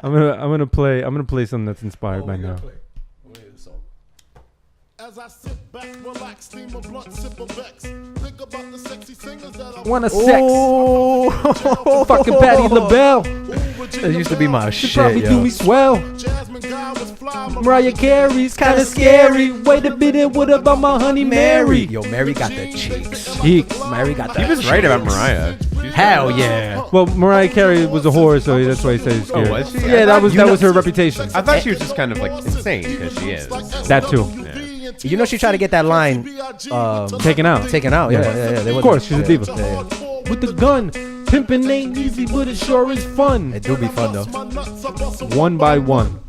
I'm gonna play something that's inspired by now. As I sit back, relax, steam a blunt, sip a Vex. Think about the sexy singers that I wanna sex. Oh, fucking Patti LaBelle. That used to be my she shit, probably do me swell. Mariah Carey's kinda scary. Wait a minute, what about my honey Mary? Yo, Mary got the cheeks. Mary got the He was right about Mariah. Hell yeah. Well, Mariah Carey was a whore, so that's why he said he's scary. Oh, was she? Yeah, that was her reputation. I thought she was just kind of like insane because she is. That too. Yeah. You know she tried to get that line taken out. Yeah. Of course, she's a diva. Yeah. With the gun, pimping ain't easy, but it sure is fun. It do be fun though. One by one.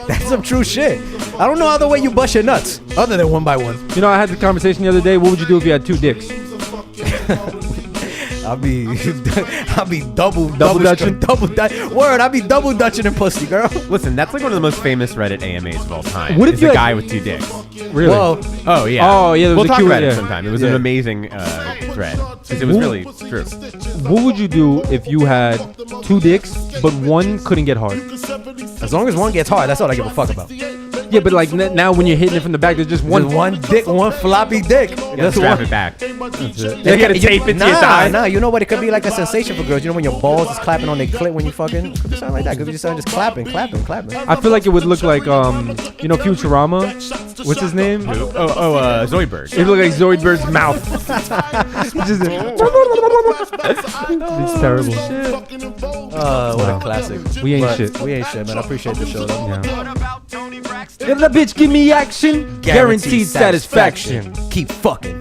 That's some true shit. I don't know other way you bust your nuts other than one by one. You know, I had the conversation the other day. What would you do if you had 2 dicks? I'll be double dutching. Word, I'll be double dutching and pussy, girl. Listen, that's like one of the most famous Reddit AMAs of all time. What if you a had- guy with 2 dicks? Really? Whoa. Oh yeah. Oh, yeah, there was We'll a talk Q&A. about it sometime. It was an amazing thread because it was really true. What would you do if you had 2 dicks, but one couldn't get hard? As long as one gets hard, that's all I give a fuck about. Yeah, but like now when you're hitting it from the back, there's just one. One dick, one floppy dick. Just strap it back. You gotta tape it to your thigh. Nah, you know what? It could be like a sensation for girls. You know when your balls is clapping on their clit when you fucking. It could be something like that. It could be something just clapping. I feel like it would look like Futurama. What's his name? Zoidberg. It would look like Zoidberg's mouth. It's terrible. What a classic. We ain't shit. We ain't shit, man. I appreciate the show though. If the bitch give me action, guaranteed satisfaction. Keep fucking.